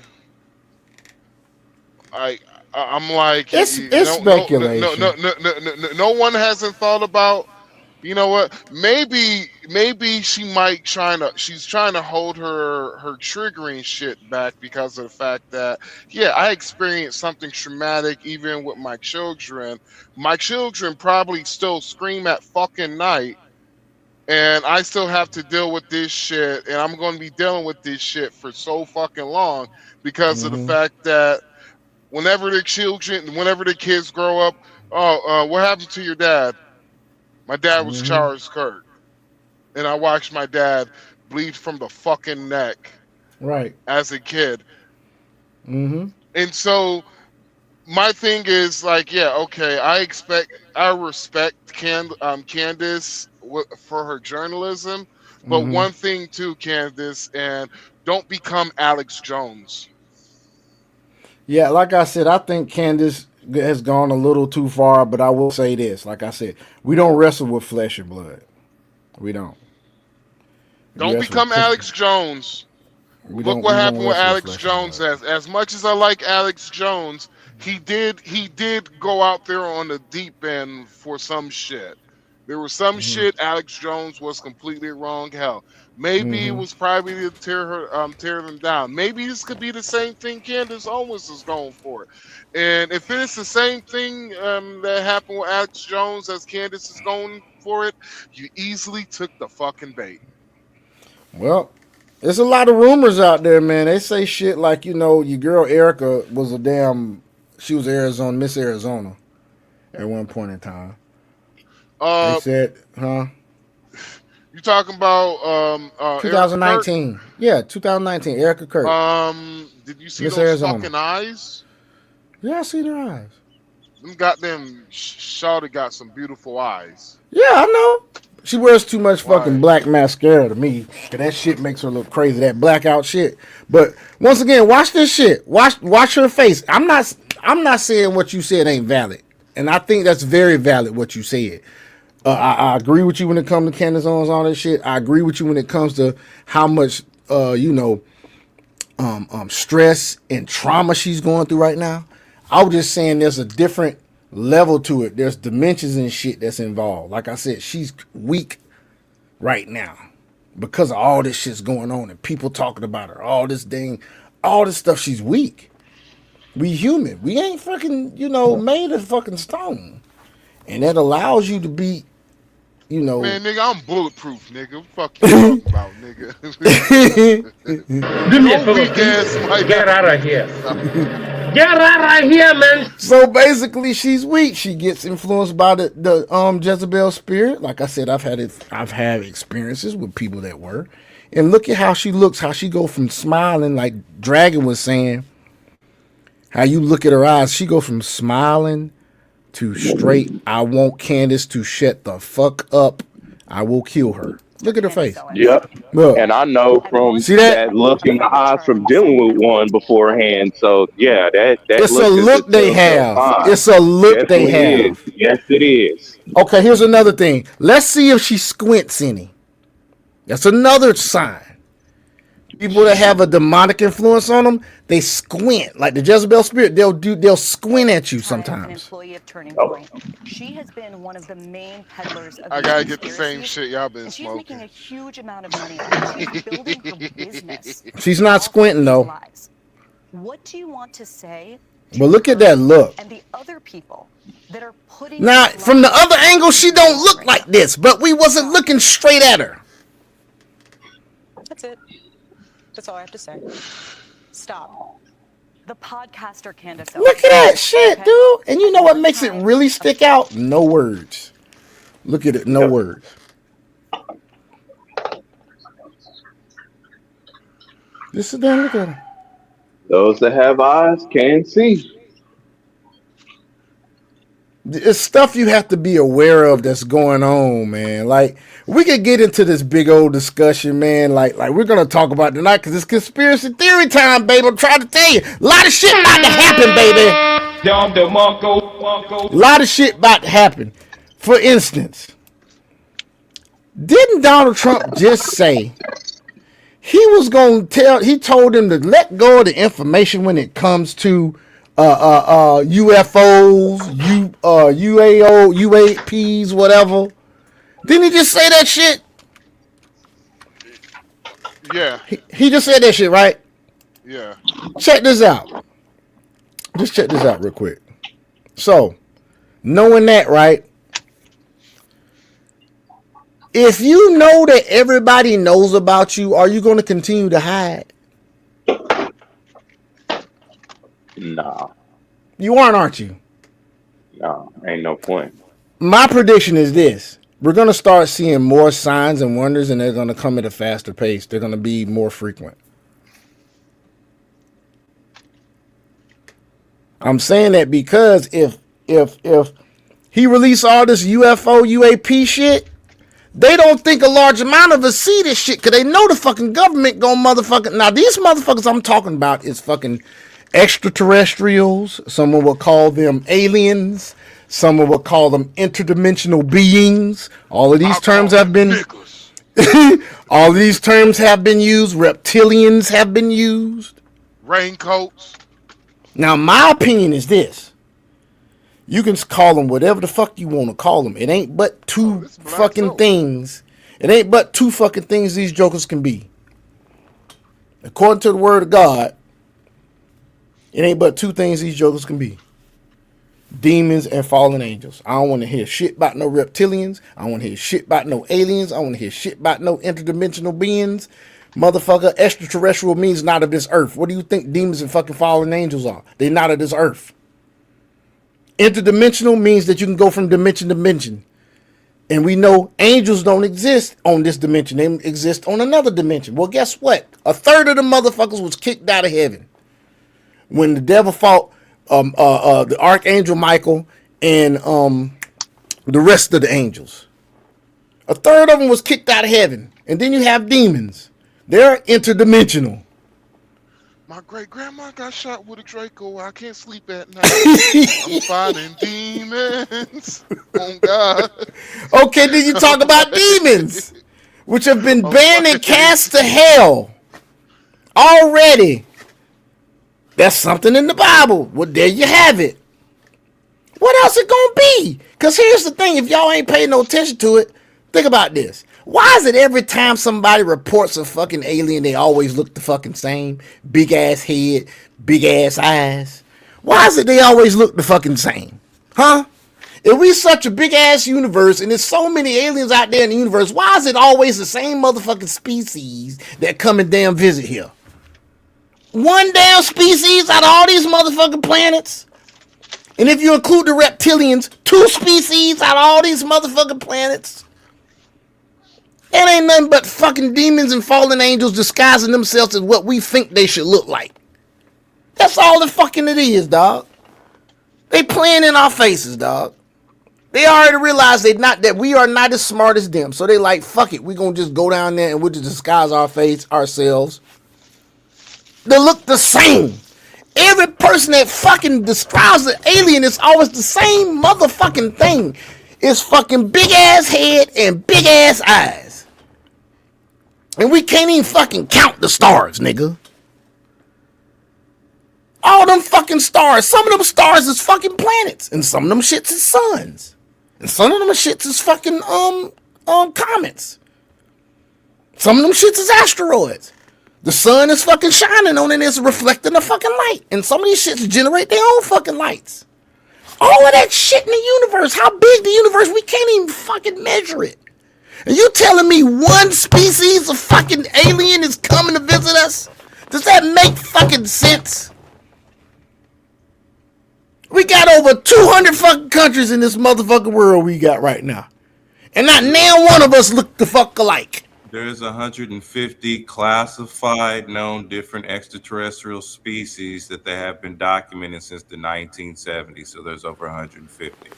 I I'm like, it's speculation. no one hasn't thought about. You know what? Maybe she's trying to hold her triggering shit back because of the fact that, yeah, I experienced something traumatic even with my children. My children probably still scream at fucking night, and I still have to deal with this shit, and I'm going to be dealing with this shit for so fucking long because of the fact that whenever the kids grow up, oh, what happened to your dad? My dad was Charles Kirk, and I watched my dad bleed from the fucking neck Right. as a kid. Mm-hmm. And so my thing is like, yeah, okay, I respect Candace for her journalism, but Mm-hmm. one thing too, Candace, and don't become Alex Jones. Yeah, like I said, I think Candace has gone a little too far, but I will say this. Like I said, we don't wrestle with flesh and blood. We don't. We Don't wrestle with become Alex Jones. we Look don't what we won't happened with wrestle with Alex flesh and Jones. blood. As much as I like Alex Jones, he did go out there on the deep end for some shit. There was some shit Alex Jones was completely wrong. Hell, maybe it was probably to tear them down. Maybe this could be the same thing Candace Owens is going for. And if it is the same thing that happened with Alex Jones as Candace is going for it, you easily took the fucking bait. Well, There's a lot of rumors out there, man. They say shit like, your girl Erica was she was Miss Arizona at one point in time. They Uh, said, huh? you talking about Erica Kirk? 2019. Yeah, 2019. Erica Kirk, Did you see Miss those Arizona. fucking eyes? Yeah, I seen her eyes. Them goddamn shawty got some beautiful eyes. Yeah, I know. She wears too much fucking Why? black mascara to me. 'Cause that shit makes her look crazy. That blackout shit. But once again, watch this shit. Watch her face. I'm not saying what you said ain't valid, and I think that's very valid what you said. I agree with you when it comes to Candace Owens, all that shit. I agree with you when it comes to how much stress and trauma she's going through right now. I was just saying there's a different level to it. There's dimensions and shit that's involved. Like I said, she's weak right now because of all this shit's going on and people talking about her. All this stuff. She's weak. We human. We ain't fucking, made of fucking stone. And that allows you to be, Man, nigga, I'm bulletproof, nigga. What the fuck you talking about, nigga? Do me a Your favor, weak ass please. might Get out of here. Get out of here, man. So basically, she's weak. She gets influenced by the Jezebel spirit. Like I said, I've had experiences with people that were, and look at how she looks. How she go from smiling, like Dragon was saying. How you look at her eyes, she go from smiling to straight. I want Candace to shut the fuck up. I will kill her. Look at her face. Yep. Look. And I know from See that? that look in the eyes from dealing with one beforehand. So yeah, that It's look a is look they telltale have. sign. It's a look they Definitely have. is. Yes, it is. Okay, here's another thing. Let's see if she squints any. That's another sign. People that have a demonic influence on them, they squint. Like the Jezebel spirit, they'll squint at you An sometimes. employee of Turning Point. She has been one of the main peddlers of I these gotta get the same conspiracies, shit y'all been and she's making smoking. a huge amount of money on it. She's building her business. She's not squinting though. Lies. What do you want to say? But look at that look. And the other people that are putting Now, from the other angle, she don't look like this, but we wasn't looking straight at her. That's it. That's all I have to say. Stop. the podcaster Candace. Look at that shit, dude. And you know what makes it really stick out? No words. Look at it, no words. Just sit down, look at her. Those that have eyes can see. It's stuff you have to be aware of that's going on, man. Like, we could get into this big old discussion, man. Like we're gonna talk about tonight because it's conspiracy theory time, baby. I'm trying to tell you, a lot of shit about to happen, baby. A lot of shit about to happen. For instance, didn't Donald Trump just say he was gonna he told him to let go of the information when it comes to UFOs, UAO, UAPs, whatever. Didn't he just say that shit? Yeah. He just said that shit, right? Yeah. Check this out. Just check this out real quick. So, knowing that, right? If you know that everybody knows about you, are you going to continue to hide? Nah. You aren't you? No, ain't no point. My prediction is this. We're going to start seeing more signs and wonders, and they're going to come at a faster pace. They're going to be more frequent. I'm saying that because if he released all this UFO, UAP shit, they don't think a large amount of us see this shit because they know the fucking government gonna motherfucking... Now, these motherfuckers I'm talking about is fucking extraterrestrials. Someone will call them aliens. Someone will call them interdimensional beings. All of these terms have been... all of these terms have been used. Reptilians have been used. Raincoats. Now, my opinion is this. You can call them whatever the fuck you want to call them. It ain't but two fucking things. It ain't but two fucking things these jokers can be. According to the word of God, it ain't but two things these jokers can be. Demons and fallen angels. I don't want to hear shit about no reptilians. I don't want to hear shit about no aliens. I don't want to hear shit about no interdimensional beings. Motherfucker, extraterrestrial means not of this earth. What do you think demons and fucking fallen angels are? They're not of this earth. Interdimensional means that you can go from dimension to dimension. And we know angels don't exist on this dimension. They exist on another dimension. Well, guess what? A third of the motherfuckers was kicked out of heaven when the devil fought the archangel Michael and the rest of the angels. A third of them was kicked out of heaven. And then you have demons. They're interdimensional. My great grandma got shot with a Draco. I can't sleep at night. I'm fighting demons. Oh God. Okay, then you talk about demons, which have been banned and cast to hell already. That's something in the Bible. Well, there you have it. What else it gonna be? Because here's the thing, if y'all ain't paying no attention to it, think about this. Why is it every time somebody reports a fucking alien, they always look the fucking same? Big ass head, big ass eyes. Why is it they always look the fucking same? Huh? If we such a big ass universe and there's so many aliens out there in the universe, why is it always the same motherfucking species that come and damn visit here? One damn species out of all these motherfucking planets? And if you include the reptilians, 2 species out of all these motherfucking planets? It ain't nothing but fucking demons and fallen angels disguising themselves as what we think they should look like. That's all the fucking it is, dog. They playing in our faces, dog. They already realize that we are not as smart as them. So they like, fuck it, we gonna just go down there and we'll just disguise our face ourselves. They look the same. Every person that fucking describes an alien is always the same motherfucking thing. It's fucking big ass head and big ass eyes. And we can't even fucking count the stars, nigga. All them fucking stars. Some of them stars is fucking planets. And some of them shits is suns. And some of them shits is fucking comets. Some of them shits is asteroids. The sun is fucking shining on it and it's reflecting the fucking light. And some of these shits generate their own fucking lights. All of that shit in the universe. How big the universe, we can't even fucking measure it. And you telling me one species of fucking alien is coming to visit us? Does that make fucking sense? We got over 200 fucking countries in this motherfucking world we got right now. And not now one of us look the fuck alike. There's 150 classified known different extraterrestrial species that they have been documented since the 1970s. So there's over 150.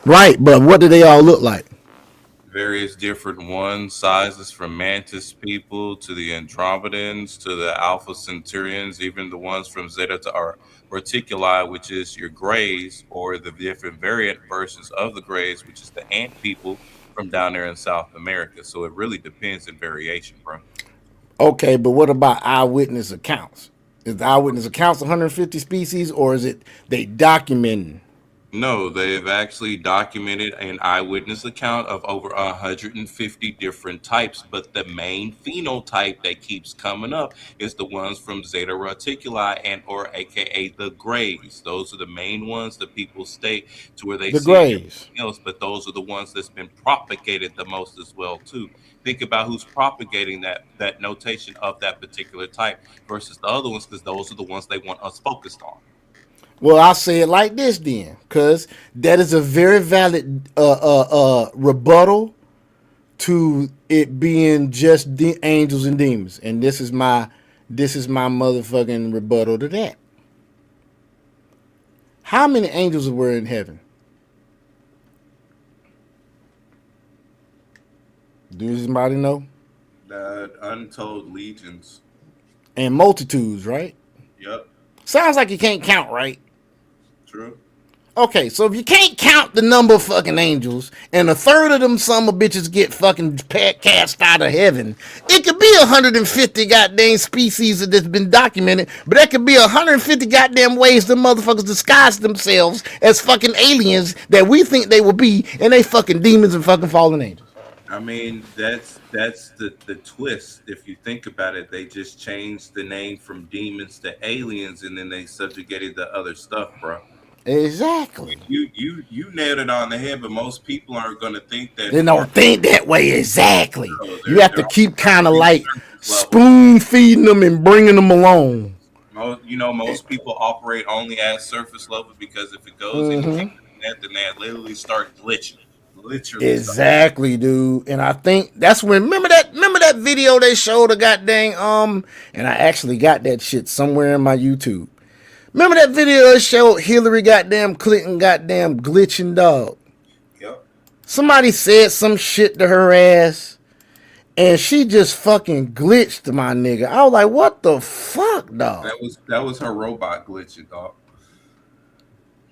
Right, but what do they all look like? Various different ones, sizes from mantis people to the Andromedans to the Alpha Centaurians, even the ones from Zeta or Reticuli, which is your grays, or the different variant versions of the grays, which is the ant people from down there in South America. So it really depends in variation, bro. Okay, but what about eyewitness accounts? Is the eyewitness accounts 150 species, or is it they documenting? No, they've actually documented an eyewitness account of over 150 different types, but the main phenotype that keeps coming up is the ones from Zeta Reticuli and or aka the grays. Those are the main ones that people state to where they The see grays. everything else, but those are the ones that's been propagated the most as well too. Think about who's propagating that notation of that particular type versus the other ones, because those are the ones they want us focused on. Well, I'll say it like this then, because that is a very valid rebuttal to it being just the angels and demons, and this is my motherfucking rebuttal to that. How many angels were in heaven? Does anybody know? Untold legions. And multitudes, right? Yep. Sounds like you can't count, right? True. Okay, so if you can't count the number of fucking angels, and a third of them some of bitches get fucking cast out of heaven, it could be 150 goddamn species that's been documented, but that could be 150 goddamn ways the motherfuckers disguise themselves as fucking aliens that we think they will be, and they fucking demons and fucking fallen angels. I mean, that's the twist. If you think about it, they just changed the name from demons to aliens, and then they subjugated the other stuff, bro. Exactly. You nailed it on the head, but most people aren't going to think that. They don't think that way exactly. No, you have to keep kind of like surface level. spoon feeding them and bringing them along. Most people operate only at surface level because if it goes any deeper than that, then they literally start glitching. Literally start. Exactly, dude. And I think that's when remember that video they showed a goddamn and I actually got that shit somewhere in my YouTube. Remember that video that showed Hillary goddamn Clinton goddamn glitching, dog. Yep. Somebody said some shit to her ass and she just fucking glitched, my nigga. I was like, what the fuck, dog? That was her robot glitching, dog.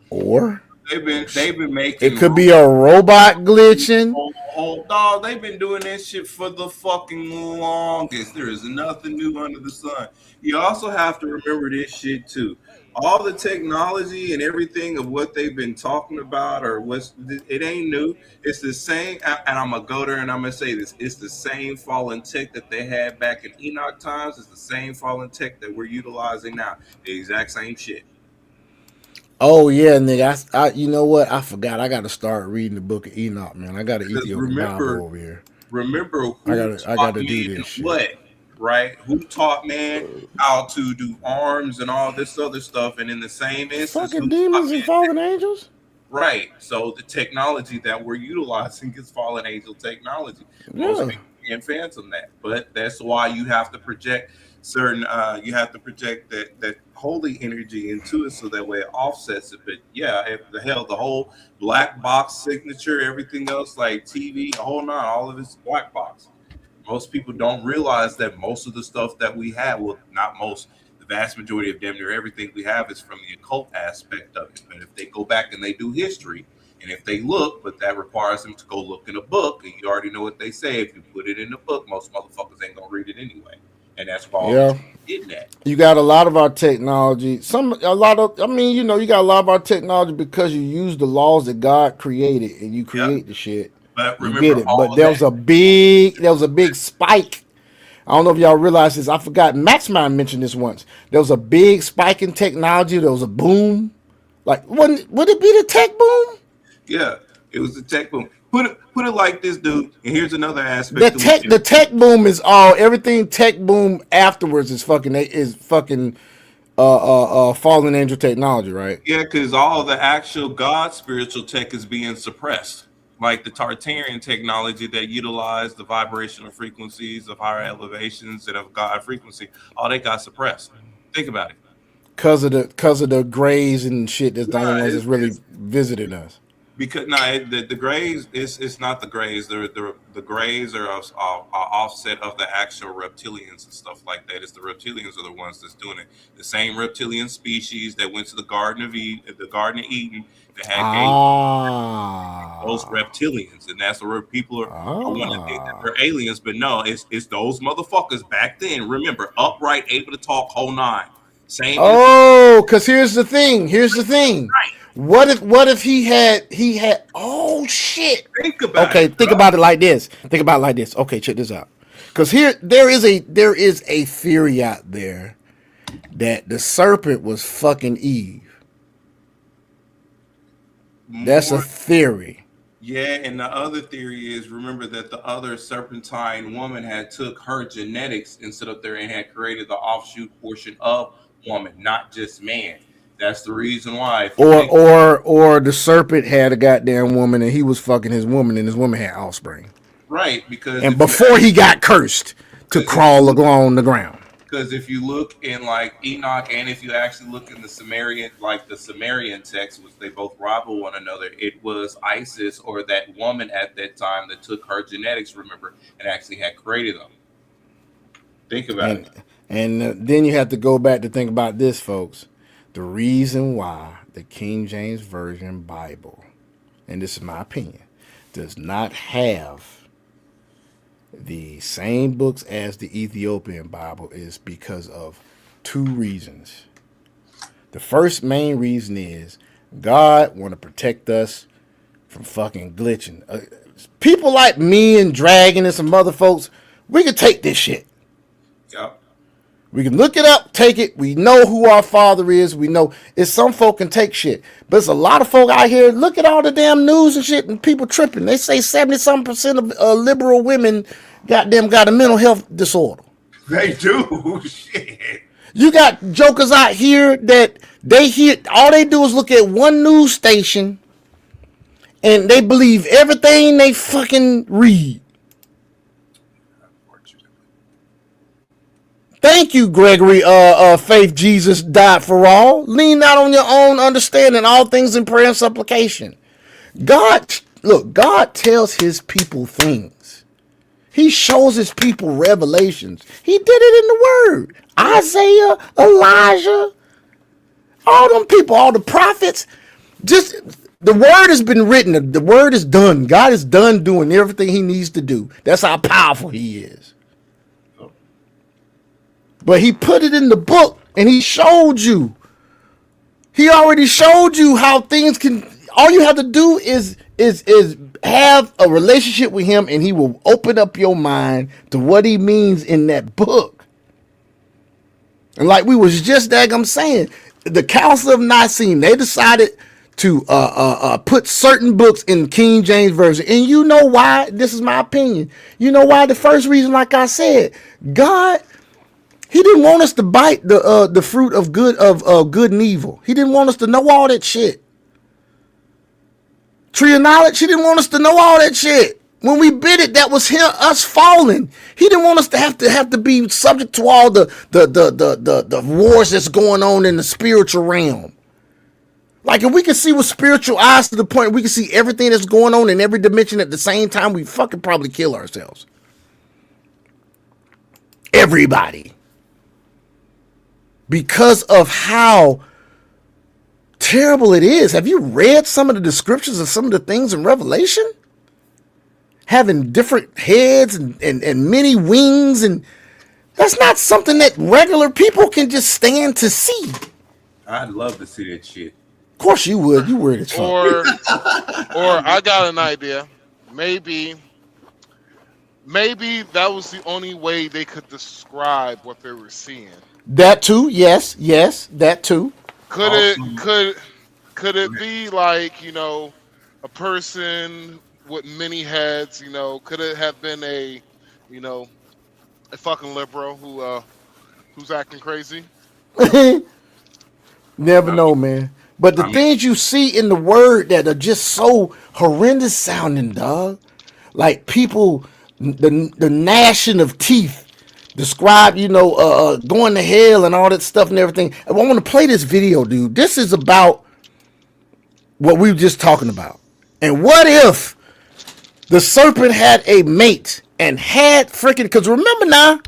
Or They've been making. it could be a robot glitching. Oh, dog, they've been doing that shit for the fucking longest. There is nothing new under the sun. You also have to remember this shit too. All the technology and everything of what they've been talking about, it ain't new. It's the same. And I'm gonna go there and I'm gonna say this: it's the same fallen tech that they had back in Enoch times. It's the same fallen tech that we're utilizing now. The exact same shit. Oh yeah, nigga. I you know what? I forgot. I got to start reading the Book of Enoch, man. I got to Ethiopian Bible over here. Remember who I got to do this shit. What, right? Who taught man how to do arms and all this other stuff, and in the same instance, Fucking demons and fallen angels. Right. So the technology that we're utilizing is fallen angel technology. Yeah. Most people can't fathom that, but that's why you have to project certain. You have to project that holy energy into it, so that way it offsets it. But yeah, if the whole black box signature, everything else like TV, the whole nine, all of it's black box. Most people don't realize that most of the stuff that we have, well, not most, the vast majority of damn near everything we have is from the occult aspect of it. But if they go back and they do history, and if they look, but that requires them to go look in a book, and you already know what they say. If you put it in the book, most motherfuckers ain't gonna read it anyway. And that's why did that. You got a lot of our technology. You got a lot of our technology because you use the laws that God created and you create the shit. But you remember, get it. But there was a big spike. I don't know if y'all realize this. I forgot. Maximind mentioned this once. There was a big spike in technology. There was a boom. Like, would it be the tech boom? Yeah, it was the tech boom. Put it like this, dude. And here's another aspect. The tech boom is everything tech boom afterwards is fucking fallen angel technology, right? Yeah, because all the actual God spiritual tech is being suppressed. Like the Tartarian technology that utilized the vibrational frequencies of higher elevations and of God frequency, all they got suppressed. Think about it. Cause of the grays and shit that's the only ones that's really visited us. Because the grays, it's not the grays. The grays are offset of the actual reptilians and stuff like that. It's the reptilians are the ones that's doing it. The same reptilian species that went to the Garden of Eden, that had those reptilians, and that's where people are want to think that they're aliens, but no, it's those motherfuckers back then. Remember, upright, able to talk, whole nine. Same. Because here's the thing. Right. What if he had oh shit. Think about it like this. Okay, check this out. Because there is a theory out there that the serpent was fucking Eve. That's a theory. Yeah, and the other theory is, remember that the other serpentine woman had took her genetics and set up there and had created the offshoot portion of woman, not just man. That's the reason why. Or the serpent had a goddamn woman and he was fucking his woman and his woman had offspring. Right, because before he got cursed to crawl along the ground. Because if you look in like Enoch, and if you actually look in the Sumerian text, which they both rival one another, it was Isis or that woman at that time that took her genetics, remember, and actually had created them. Think about it. And then you have to go back to think about this, folks. The reason why the King James Version Bible, and this is my opinion, does not have the same books as the Ethiopian Bible is because of two reasons. The first main reason is God want to protect us from fucking glitching. People like me and Dragon and some other folks, we can take this shit. Yep. We can look it up, take it. We know who our father is. We know it's some folk can take shit. But there's a lot of folk out here, look at all the damn news and shit, and people tripping. They say 70-something% of liberal women goddamn got a mental health disorder. They do. Shit. You got jokers out here that they hear, all they do is look at one news station and they believe everything they fucking read. Thank you, Gregory. Faith Jesus died for all. Lean not on your own understanding, all things in prayer and supplication. God tells his people things. He shows his people revelations. He did it in the word. Isaiah, Elijah, all them people, all the prophets. Just the word has been written. The word is done. God is done doing everything he needs to do. That's how powerful he is. But he put it in the book and he showed you. He already showed you how things can. All you have to do is have a relationship with him, and he will open up your mind to what he means in that book. And like we was just saying, the Council of Nicene, they decided to put certain books in King James Version. And you know why? This is my opinion. You know why? The first reason, like I said, God, he didn't want us to bite the fruit of good and evil. He didn't want us to know all that shit. Tree of knowledge, he didn't want us to know all that shit. When we bit it, that was us falling. He didn't want us to have to be subject to all the wars that's going on in the spiritual realm. Like if we can see with spiritual eyes to the point we can see everything that's going on in every dimension at the same time, we fucking probably kill ourselves. Everybody. Because of how terrible it is. Have you read some of the descriptions of some of the things in Revelation? Having different heads and many wings, and that's not something that regular people can just stand to see. I'd love to see that shit. Of course you would. You weird as fuck. Or I got an idea. Maybe that was the only way they could describe what they were seeing. That too, yes, that too. Could it be like, a person with many heads, could it have been a fucking liberal who's acting crazy? Never know, man. But the things you see in the word that are just so horrendous sounding, dog. Like people, the gnashing of teeth. Describe, going to hell and all that stuff and everything. I want to play this video, dude. This is about what we were just talking about. And what if the serpent had a mate and had freaking, because remember now,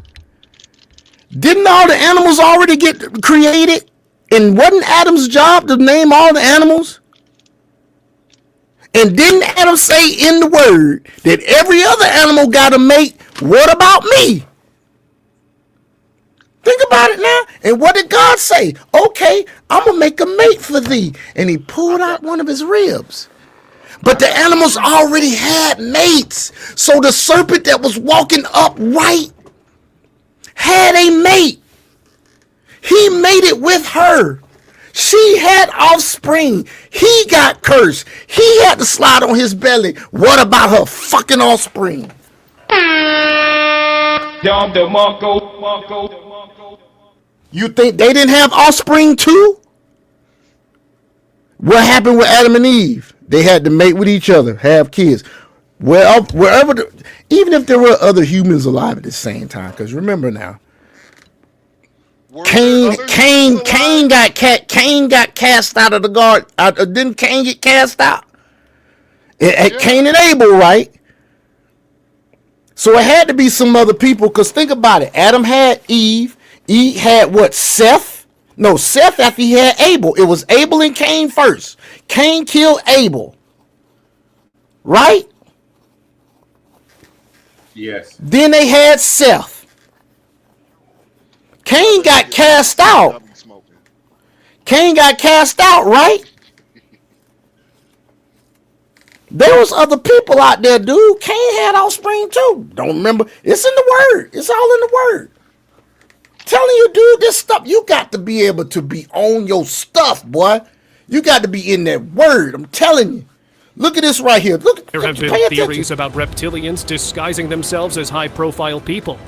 didn't all the animals already get created? And wasn't Adam's job to name all the animals? And didn't Adam say in the word that every other animal got a mate? What about me? Think about it now. And what did God say? Okay, I'm going to make a mate for thee. And he pulled out one of his ribs. But the animals already had mates. So the serpent that was walking upright had a mate. He mated with her. She had offspring. He got cursed. He had to slide on his belly. What about her fucking offspring? You think they didn't have offspring too? What happened with Adam and Eve? They had to mate with each other, have kids. Even if there were other humans alive at the same time, because remember now, Cain got cast out of the garden. Didn't Cain get cast out? Cain and Abel, right? So it had to be some other people, because think about it. Adam had Eve. Eve had what? Seth? No, Seth after he had Abel. It was Abel and Cain first. Cain killed Abel. Right? Yes. Then they had Seth. Cain got cast out. Cain got cast out, right? There was other people out there, dude. Cain had offspring too. Don't remember. It's in the word. It's all in the word. Telling you, dude, this stuff, you got to be able to be on your stuff, boy. You got to be in that word. I'm telling you. Look at this right here. Look. There have been pay theories attention. about reptilians disguising themselves as high-profile people.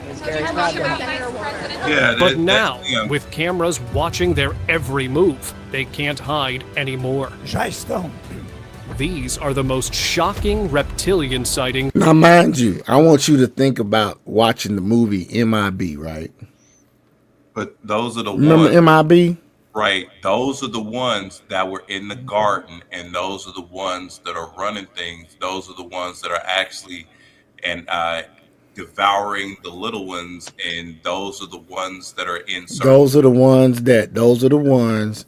Yeah, But now, with cameras watching their every move, they can't hide anymore. These are the most shocking reptilian sightings. Now, mind you, I want you to think about watching the movie MIB, right? but those are the Remember ones, MIB? right? Those are the ones that were in the garden, and those are the ones that are running things. Those are the ones that are actually devouring the little ones, and those are the ones that are in. Those are the ones allegedly. Those are the ones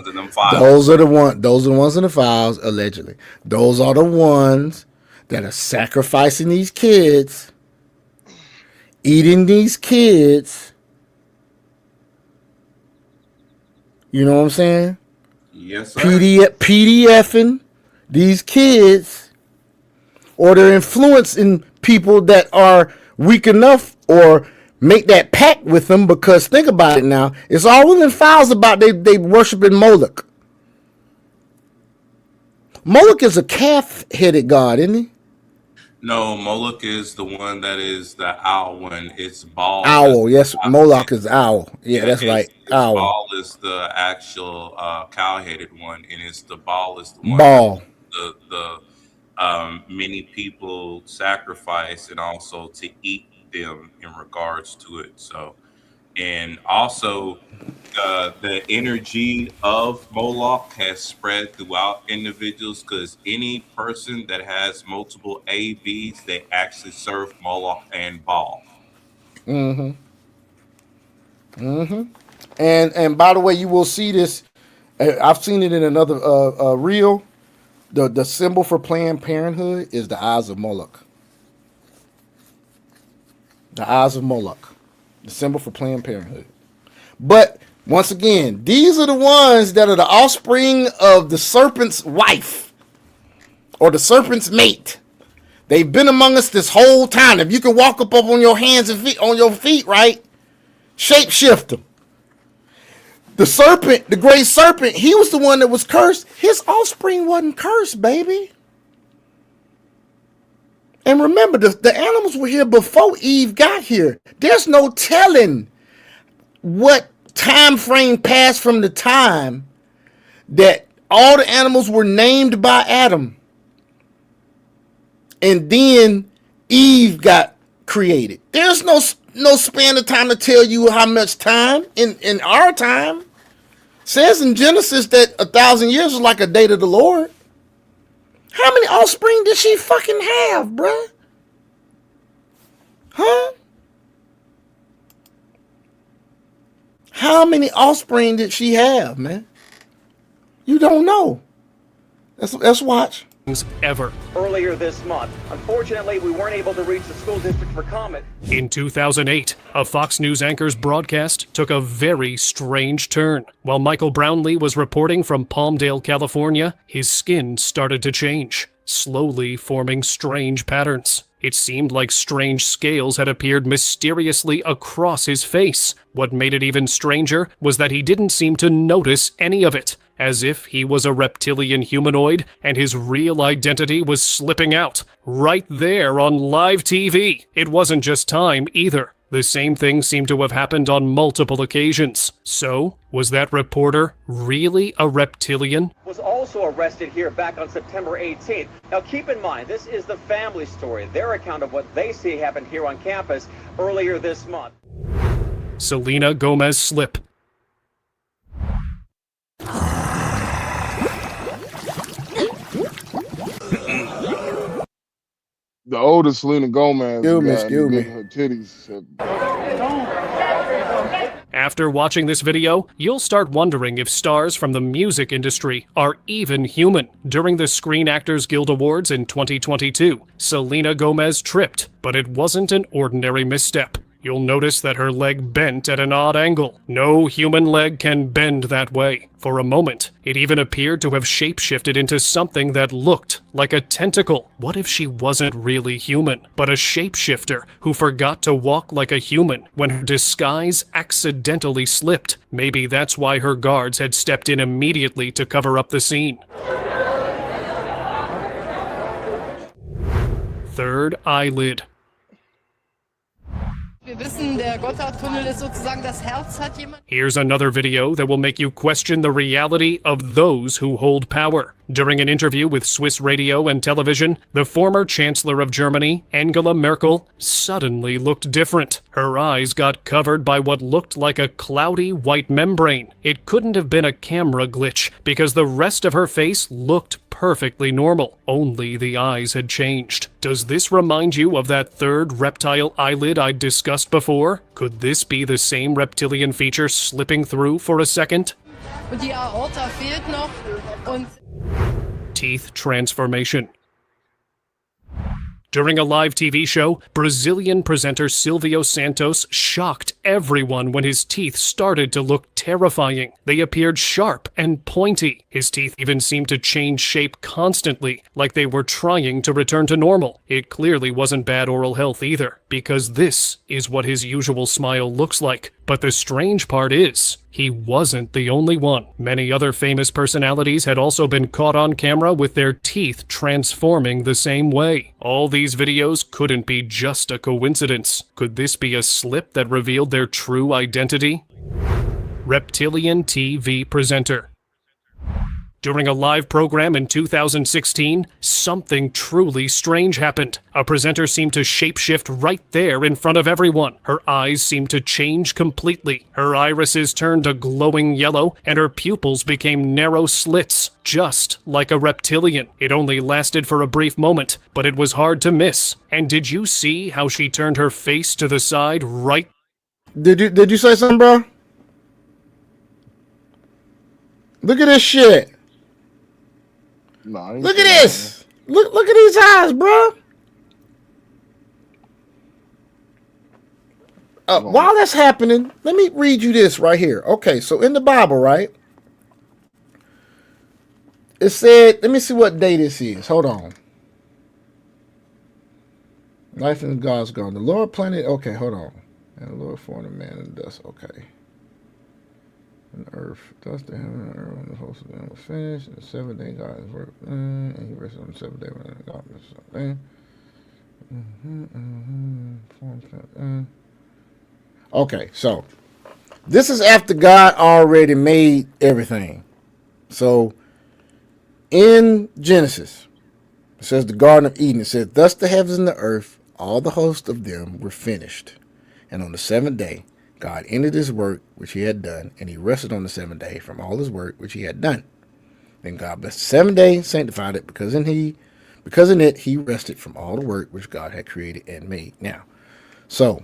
in them files. Those are the ones in the files allegedly. Those are the ones that are sacrificing these kids, eating these kids. You know what I'm saying? Yes, sir. PDFing these kids, or they're influencing people that are weak enough or make that pact with them, because think about it now. It's all in files about they worshiping Moloch. Moloch is a calf-headed god, isn't he? No, Moloch is the one that is the owl one. It's Baal. Owl, yes. Moloch is owl. Yeah, that's right. Owl. Baal is the actual cow-headed one, and it's the Baal is the one. Baal. The many people sacrifice, and also to eat them in regards to it. So, and also the energy of Moloch has spread throughout individuals, because any person that has multiple ABs, they actually serve Moloch and Baal. And by the way, you will see this. I've seen it in another reel. The symbol for Planned Parenthood is the eyes of Moloch. The eyes of Moloch. The symbol for Planned Parenthood. But once again, these are the ones that are the offspring of the serpent's wife or the serpent's mate. They've been among us this whole time. If you can walk up on your hands and feet, on your feet, right? Shapeshift them. The serpent, the great serpent, he was the one that was cursed. His offspring wasn't cursed, baby. And remember, the animals were here before Eve got here. There's no telling what time frame passed from the time that all the animals were named by Adam, and then Eve got created. There's no span of time to tell you how much time in our time. Says in Genesis that 1,000 years is like a day to the Lord. How many offspring did she fucking have, bruh? Huh? How many offspring did she have, man? You don't know. Let's watch. Ever. Earlier this month, unfortunately, we weren't able to reach the school district for comment. In 2008, a Fox News anchor's broadcast took a very strange turn. While Michael Brownlee was reporting from Palmdale, California, his skin started to change, slowly forming strange patterns. It seemed like strange scales had appeared mysteriously across his face. What made it even stranger was that he didn't seem to notice any of it, as if he was a reptilian humanoid and his real identity was slipping out, right there on live TV. It wasn't just time either. The same thing seemed to have happened on multiple occasions. So, was that reporter really a reptilian? Was also arrested here back on September 18th. Now keep in mind, this is the family story, their account of what they see happened here on campus earlier this month. Selena Gomez slip. The older Selena Gomez, Excuse me. her titties. After watching this video, you'll start wondering if stars from the music industry are even human. During the Screen Actors Guild Awards in 2022, Selena Gomez tripped, but it wasn't an ordinary misstep. You'll notice that her leg bent at an odd angle. No human leg can bend that way. For a moment, it even appeared to have shapeshifted into something that looked like a tentacle. What if she wasn't really human, but a shapeshifter who forgot to walk like a human when her disguise accidentally slipped? Maybe that's why her guards had stepped in immediately to cover up the scene. third eyelid. Here's another video that will make you question the reality of those who hold power. During an interview with Swiss radio and television, the former Chancellor of Germany, Angela Merkel, suddenly looked different. Her eyes got covered by what looked like a cloudy white membrane. It couldn't have been a camera glitch because the rest of her face looked perfectly normal. Only the eyes had changed. Does this remind you of that third reptile eyelid I discussed before? Could this be the same reptilian feature slipping through for a second? Teeth transformation. During a live TV show, Brazilian presenter Silvio Santos shocked everyone when his teeth started to look terrifying. They appeared sharp and pointy. His teeth even seemed to change shape constantly, like they were trying to return to normal. It clearly wasn't bad oral health either, because this is what his usual smile looks like. But the strange part is, he wasn't the only one. Many other famous personalities had also been caught on camera with their teeth transforming the same way. All these videos couldn't be just a coincidence. Could this be a slip that revealed their true identity? Reptilian TV presenter. During a live program in 2016, something truly strange happened. A presenter seemed to shapeshift right there in front of everyone. Her eyes seemed to change completely. Her irises turned a glowing yellow, and her pupils became narrow slits, just like a reptilian. It only lasted for a brief moment, but it was hard to miss. And did you see how she turned her face to the side right? Did you say something, bro? Look at this shit. No, look at this. Look at these eyes, bro. While that's happening, let me read you this right here. Okay, so in the Bible, right? It said, let me see what day this is. Hold on. Life in God's gone. The Lord planted. Okay, hold on. And the Lord formed a man in the dust. Okay. And the earth, dust the heaven and the earth, and the host of them was finished. And the seventh day God has worked, and he rested on the seventh day when God rested on. Okay, so this is after God already made everything. So in Genesis, it says the Garden of Eden. It says, "Thus the heavens and the earth, all the host of them, were finished. And on the seventh day, God ended his work which he had done, and he rested on the seventh day from all his work which he had done. Then God blessed the seventh day, sanctified it, because in it he rested from all the work which God had created and made." Now, so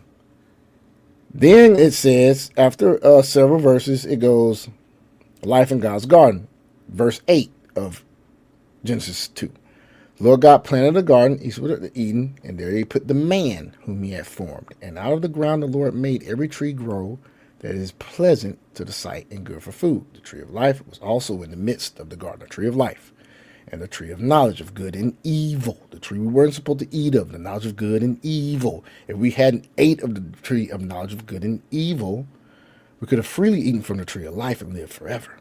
then it says, after several verses, it goes, life in God's garden, verse 8 of Genesis 2. Lord God planted a garden eastward of Eden, and there he put the man whom he had formed. And out of the ground the Lord made every tree grow that is pleasant to the sight and good for food. The tree of life was also in the midst of the garden, the tree of life, and the tree of knowledge of good and evil. The tree we weren't supposed to eat of, the knowledge of good and evil. If we hadn't ate of the tree of knowledge of good and evil, we could have freely eaten from the tree of life and lived forever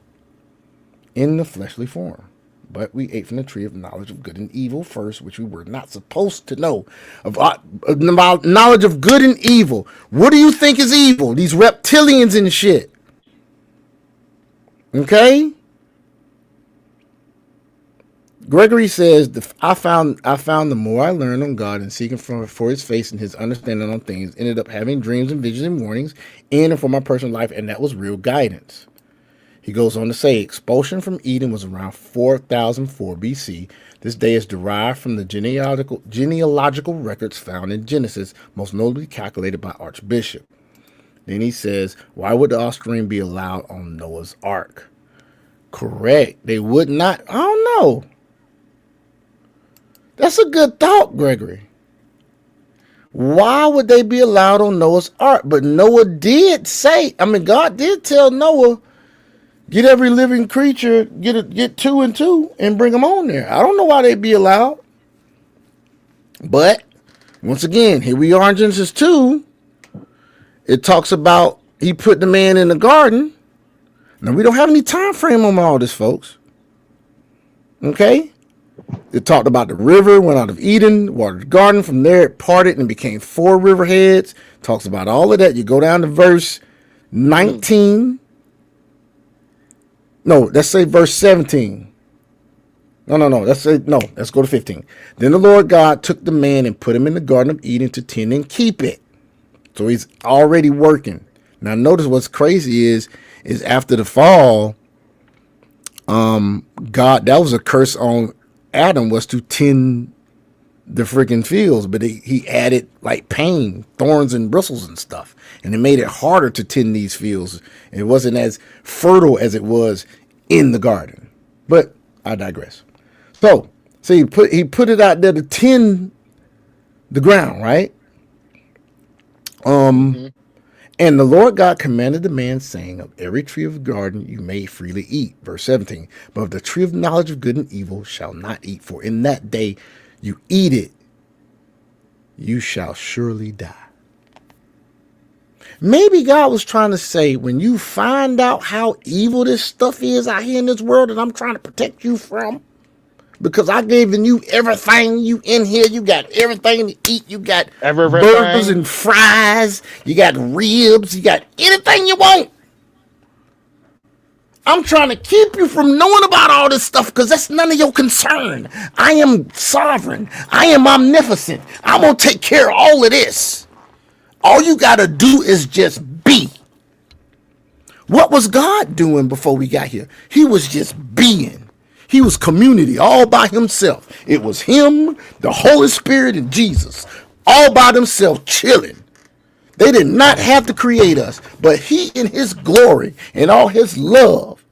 in the fleshly form. But we ate from the tree of knowledge of good and evil first, which we were not supposed to know. About knowledge of good and evil. What do you think is evil? These reptilians and shit. Okay? Gregory says, I found the more I learned on God and seeking for his face and his understanding on things, ended up having dreams and visions and warnings in and for my personal life, and that was real guidance. He goes on to say, expulsion from Eden was around 4004 BC. This day is derived from the genealogical records found in Genesis, most notably calculated by Archbishop. Then he says, why would the offspring be allowed on Noah's Ark? Correct. They would not. I don't know. That's a good thought, Gregory. Why would they be allowed on Noah's Ark? But Noah did say, God did tell Noah, get every living creature, get 2 and 2 and bring them on there. I don't know why they'd be allowed. But once again, here we are in Genesis 2. It talks about he put the man in the garden. Now we don't have any time frame on all this, folks. Okay? It talked about the river went out of Eden, watered the garden. From there, it parted and became 4 riverheads. Talks about all of that. You go down to verse 19. No, let's say verse 17. No. Let's go to 15. Then the Lord God took the man and put him in the Garden of Eden to tend and keep it. So he's already working. Now notice what's crazy is after the fall, God, that was a curse on Adam, was to tend the freaking fields, but he added like pain, thorns and bristles and stuff, and it made it harder to tend these fields. It wasn't as fertile as it was in the garden. But I digress. So he put it out there to tend the ground, right? And the Lord God commanded the man, saying, of every tree of the garden you may freely eat. Verse 17. But of the tree of knowledge of good and evil shall not eat, for in that day you eat it, you shall surely die. Maybe God was trying to say, when you find out how evil this stuff is out here in this world that I'm trying to protect you from, because I given you everything, you in here, you got everything to eat, you got burgers and fries, you got ribs, you got anything you want. I'm trying to keep you from knowing about all this stuff because that's none of your concern. I am sovereign. I am omnipotent. I'm going to take care of all of this. All you got to do is just be. What was God doing before we got here? He was just being. He was community all by himself. It was him, the Holy Spirit, and Jesus all by themselves chilling. They did not have to create us, but he in his glory and all his love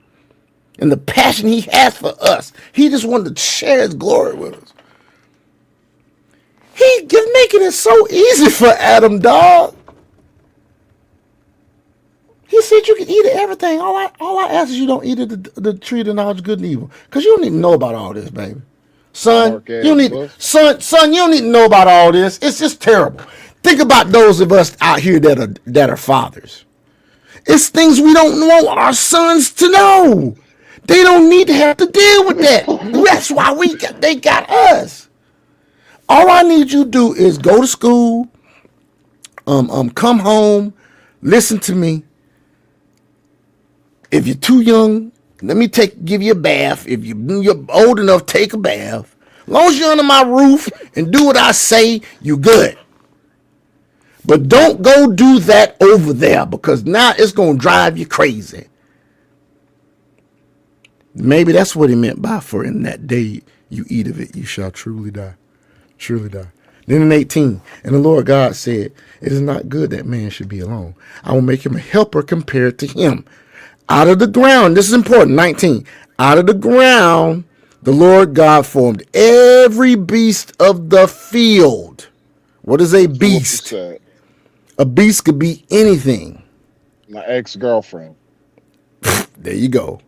and the passion he has for us, he just wanted to share his glory with us. He just making it so easy for Adam, dog. He said you can eat of everything. All I ask is you don't eat of the tree of the knowledge of good and evil. Because you don't need to know about all this, baby. Son, you don't need to know about all this. It's just terrible. Think about those of us out here that are fathers. It's things we don't want our sons to know. They don't need to have to deal with that. That's why they got us. All I need you to do is go to school, come home, listen to me. If you're too young, let me give you a bath. If you're old enough, take a bath. As long as you're under my roof and do what I say, you good. But don't go do that over there because now it's going to drive you crazy. Maybe that's what he meant by for in that day you eat of it, you shall truly die. Surely die. Then in 18, and the Lord God said, it is not good that man should be alone. I will make him a helper compared to him. Out of the ground, this is important, 19. Out of the ground, the Lord God formed every beast of the field. What is a beast? A beast could be anything. My ex-girlfriend. There you go.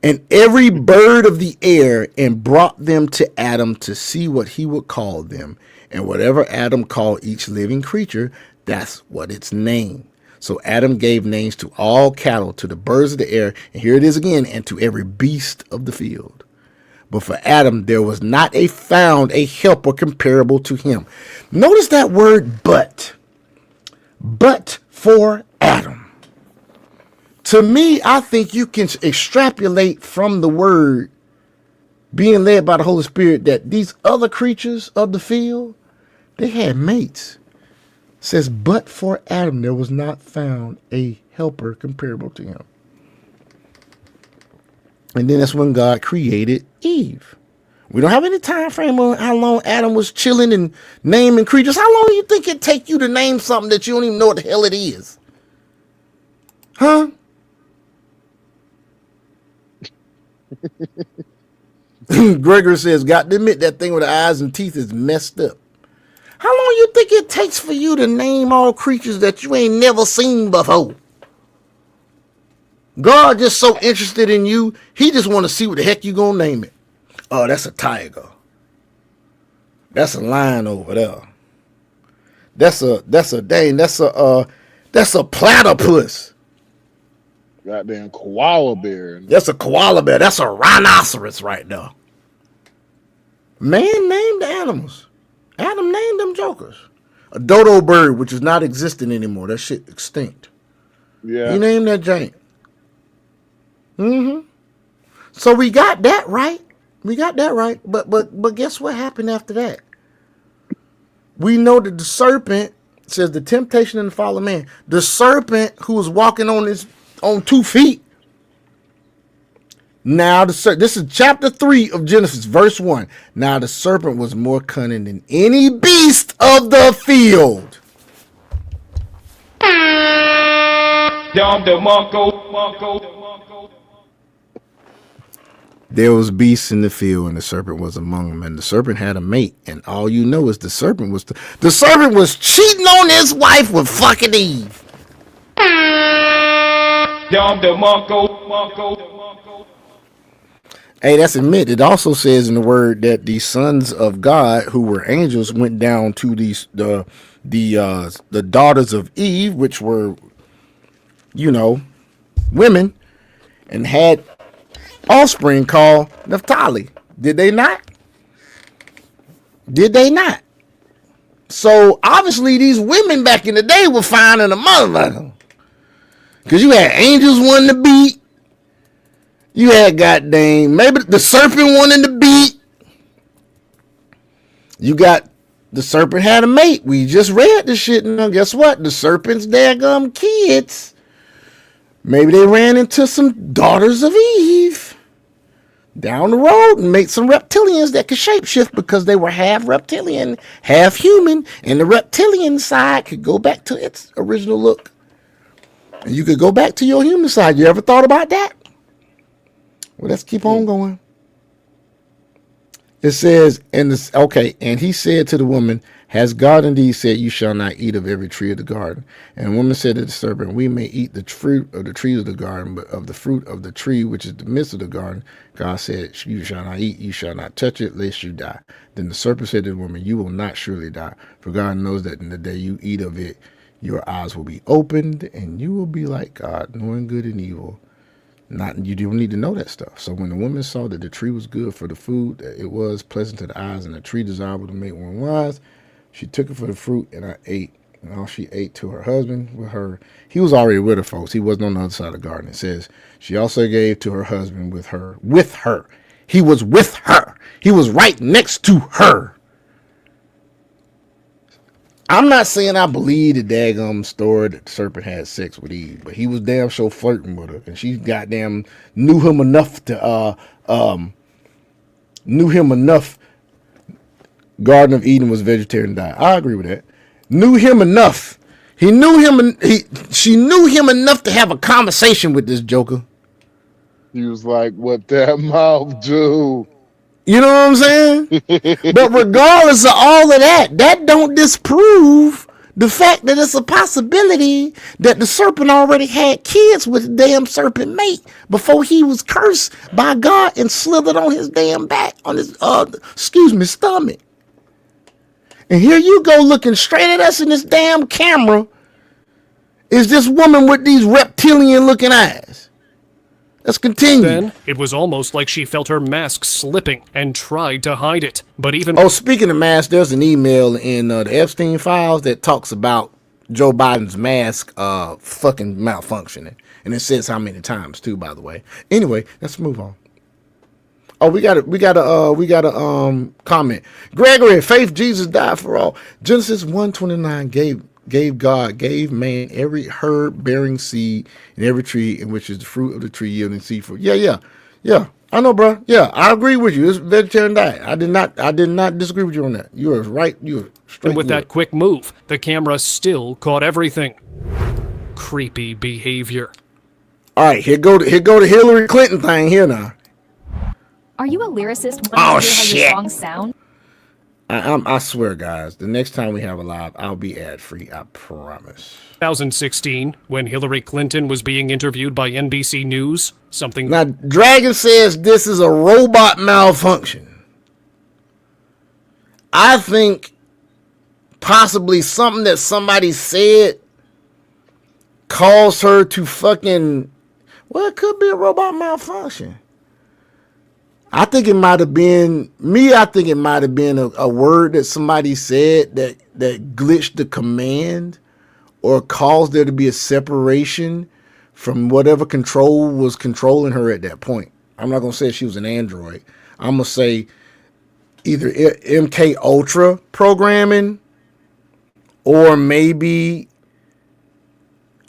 And every bird of the air, and brought them to Adam to see what he would call them. And whatever Adam called each living creature, that's what its name. So Adam gave names to all cattle, to the birds of the air, and here it is again, and to every beast of the field. But for Adam, there was not found a helper comparable to him. Notice that word but. But for Adam. To me, I think you can extrapolate from the word being led by the Holy Spirit that these other creatures of the field, they had mates. It says, but for Adam, there was not found a helper comparable to him. And then that's when God created Eve. We don't have any time frame on how long Adam was chilling and naming creatures. How long do you think it take you to name something that you don't even know what the hell it is? Huh? Gregory says, got to admit that thing with the eyes and teeth is messed up. How long you think it takes for you to name all creatures that you ain't never seen before? God just so interested in you, he just want to see what the heck you gonna name it. Oh, that's a tiger. That's a lion over there. That's a platypus. Goddamn koala bear. That's a koala bear. That's a rhinoceros right now. Man named the animals. Adam named them jokers. A dodo bird, which is not existing anymore. That shit extinct. Yeah. He named that giant. Mm-hmm. So we got that right. But guess what happened after that? We know that the serpent says the temptation and the fall of man. The serpent who was walking on 2 feet. Now this is chapter 3 of Genesis, verse 1. Now the serpent was more cunning than any beast of the field. There was beasts in the field, and the serpent was among them. And the serpent had a mate, and all you know is the serpent was cheating on his wife with fucking Eve. Hey, that's admit. It also says in the word that the sons of God, who were angels, went down to the daughters of Eve, which were, women, and had offspring called Naphtali. Did they not? So obviously these women back in the day were finding a motherfucker, because you had angels wanting to beat. You had goddamn, maybe the serpent wanting to beat. You got the serpent had a mate. We just read this shit. Now guess what? The serpent's daggum kids, maybe they ran into some daughters of Eve down the road and made some reptilians that could shapeshift, because they were half reptilian, half human, and the reptilian side could go back to its original look. And you could go back to your human side. You ever thought about that? Well, let's keep on going. It says, and he said to the woman, has God indeed said, you shall not eat of every tree of the garden? And the woman said to the serpent, we may eat the fruit of the trees of the garden, but of the fruit of the tree which is the midst of the garden, God said, you shall not eat, you shall not touch it, lest you die. Then the serpent said to the woman, you will not surely die, for God knows that in the day you eat of it, your eyes will be opened, and you will be like God, knowing good and evil. You don't need to know that stuff. So when the woman saw that the tree was good for the food, that it was pleasant to the eyes, and the tree desirable to make one wise, she took it for the fruit, and I ate. And all she ate to her husband with her. He was already with her, folks. He wasn't on the other side of the garden. It says she also gave to her husband with her. He was with her. He was right next to her. I'm not saying I believe the daggum story that the serpent had sex with Eve, but he was damn sure flirting with her, and she goddamn knew him enough. Garden of Eden was vegetarian diet. I agree with that. Knew him enough. She knew him enough to have a conversation with this joker. He was like, what that mouth do? You know what I'm saying? But regardless of all of that, that don't disprove the fact that it's a possibility that the serpent already had kids with the damn serpent mate before he was cursed by God and slithered on his damn back, on his stomach. And here you go looking straight at us in this damn camera is this woman with these reptilian looking eyes. Let's continue. Then it was almost like she felt her mask slipping and tried to hide it. But even... Oh, speaking of mask, there's an email in the Epstein files that talks about Joe Biden's mask fucking malfunctioning. And it says how many times too, by the way. Anyway, let's move on. Oh, we got a comment. Gregory, faith Jesus died for all. Genesis 1:29 gave man every herb bearing seed and every tree in which is the fruit of the tree yielding seed for. Yeah. I know, bro. Yeah, I agree with you. It's vegetarian diet. I did not disagree with you on that. You are right. You are straight. And with that quick move, the camera still caught everything. Creepy behavior. All right, here go the Hillary Clinton thing here now. Are you a lyricist? Oh, to hear shit. how your songs sound? I swear, guys, the next time we have a live, I'll be ad-free. I promise. 2016, when Hillary Clinton was being interviewed by NBC News, something... Now, Dragon says this is a robot malfunction. I think possibly something that somebody said caused her to fucking... Well, it could be a robot malfunction. I think it might have been me. I think it might have been a word that somebody said that glitched the command or caused there to be a separation from whatever control was controlling her at that point. I'm not going to say she was an android. I'm going to say either MK Ultra programming or maybe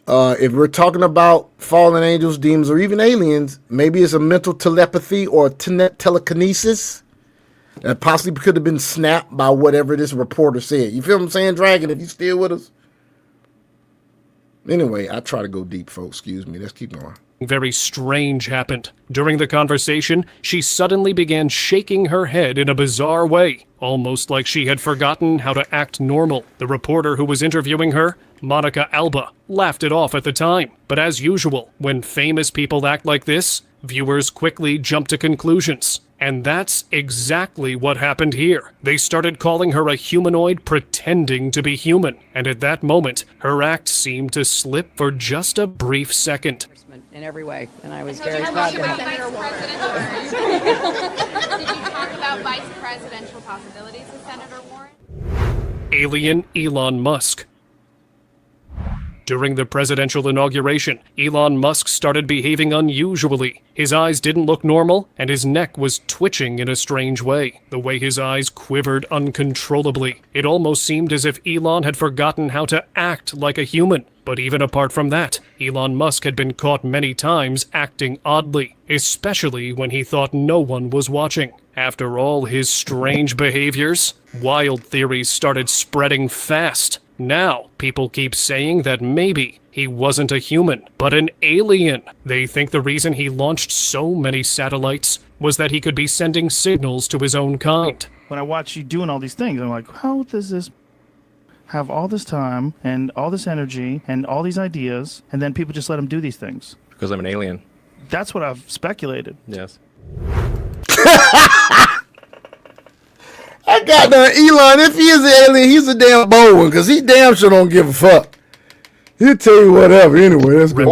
if we're talking about fallen angels, demons, or even aliens, maybe it's a mental telepathy or telekinesis that possibly could have been snapped by whatever this reporter said. You feel what I'm saying, Dragon, if you still with us? Anyway, I try to go deep, folks. Excuse me. Let's keep going. Very strange happened. During the conversation, she suddenly began shaking her head in a bizarre way, almost like she had forgotten how to act normal. The reporter who was interviewing her, Monica Alba, laughed it off at the time. But as usual, when famous people act like this, viewers quickly jump to conclusions. And that's exactly what happened here. They started calling her a humanoid pretending to be human. And at that moment, her act seemed to slip for just a brief second. In every way, and I was very proud to have Did you talk about vice presidential possibilities with Senator Warren? Alien Elon Musk. During the presidential inauguration, Elon Musk started behaving unusually. His eyes didn't look normal, and his neck was twitching in a strange way. The way his eyes quivered uncontrollably. It almost seemed as if Elon had forgotten how to act like a human. But even apart from that, Elon Musk had been caught many times acting oddly, especially when he thought no one was watching. After all his strange behaviors, wild theories started spreading fast. Now, people keep saying that maybe he wasn't a human, but an alien. They think the reason he launched so many satellites was that he could be sending signals to his own kind. When I watch you doing all these things, I'm like, how does this have all this time and all this energy and all these ideas, and then people just let him do these things? Because I'm an alien. That's what I've speculated. Yes. I got Elon. If he is an alien, he's a damn bold one because he damn sure don't give a fuck. He'll tell you whatever anyway. That's good.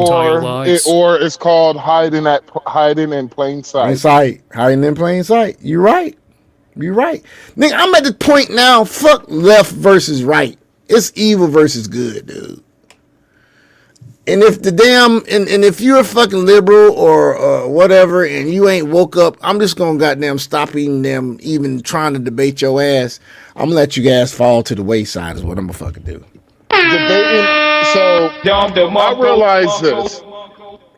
Or it's called hiding in plain sight. Hiding in plain sight. You're right. You're right. Nigga, I'm at the point now. Fuck left versus right. It's evil versus good, dude. And if the damn and if you're a fucking liberal or whatever and you ain't woke up, I'm just gonna goddamn stop eating them, even trying to debate your ass. I'm gonna let you guys fall to the wayside is what I'm gonna fucking do. Debating, so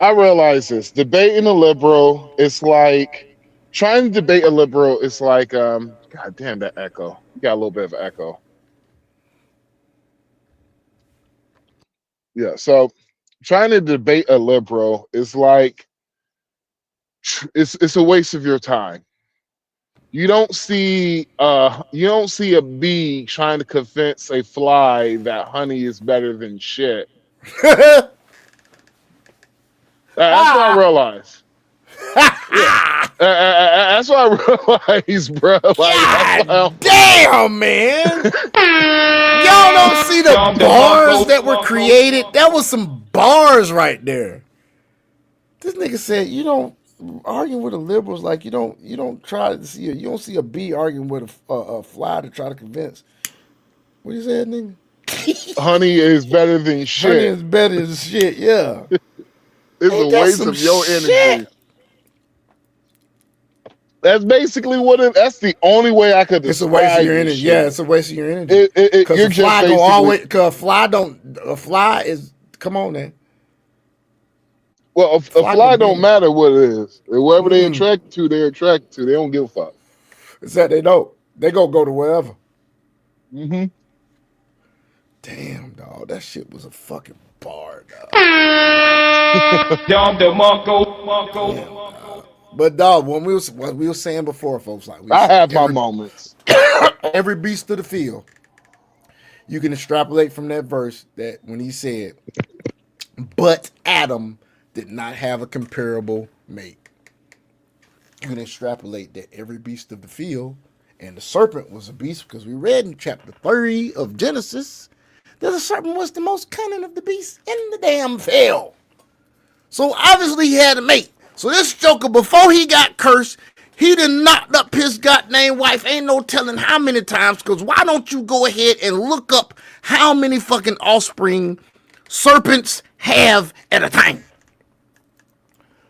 I realize this. Debating a liberal is like trying to debate a liberal is like god damn that echo. You got a little bit of echo. Yeah, so trying to debate a liberal is like it's a waste of your time. You don't see a bee trying to convince a fly that honey is better than shit. That's what I realized. That's what I realized, bro. Like, damn, man. Y'all don't see the bars that were created? That was some bars right there. This nigga said you don't argue with the liberals like you don't try to see you don't see a bee arguing with a fly to try to convince. What you said, nigga? Honey is better than shit. Honey is better than shit. Yeah. It's a waste of your energy. That's basically what it. That's the only way I could describe. It's a waste of your energy. Shit. Yeah, it's a waste of your energy. Because a fly go always. Because a fly is. Come on, man. Well, a fly don't matter what it is. Wherever they attract to, they're attracted to. They don't give a fuck. It's that they don't. They go to wherever. Mm-hmm. Damn, dog. That shit was a fucking bar, dog. But dog, what we were saying before, folks, like I have my moments. Every beast of the field, you can extrapolate from that verse that when he said, "But Adam did not have a comparable mate." You can extrapolate that every beast of the field, and the serpent was a beast because we read in chapter 3 of Genesis that the serpent was the most cunning of the beasts in the damn field. So obviously he had a mate. So this Joker, before he got cursed, He done knocked up his goddamn wife. Ain't no telling how many times. Because why don't you go ahead and look up how many fucking offspring serpents have at a time?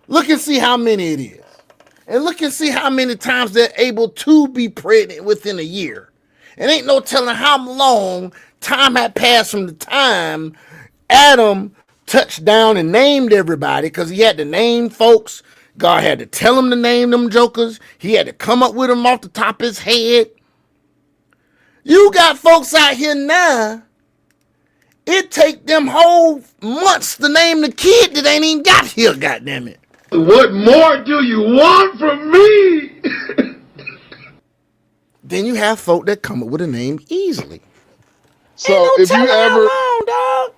Look and see how many it is. And look and see how many times they're able to be pregnant within a year. And ain't no telling how long time had passed from the time Adam touched down and named everybody, because he had to name folks. God had to tell him to name them jokers. He had to come up with them off the top of his head. You got folks out here now, it take them whole months to name the kid that ain't even got here, goddammit. What more do you want from me? Then you have folk that come up with a name easily. So ain't no if you telling how ever long, dog.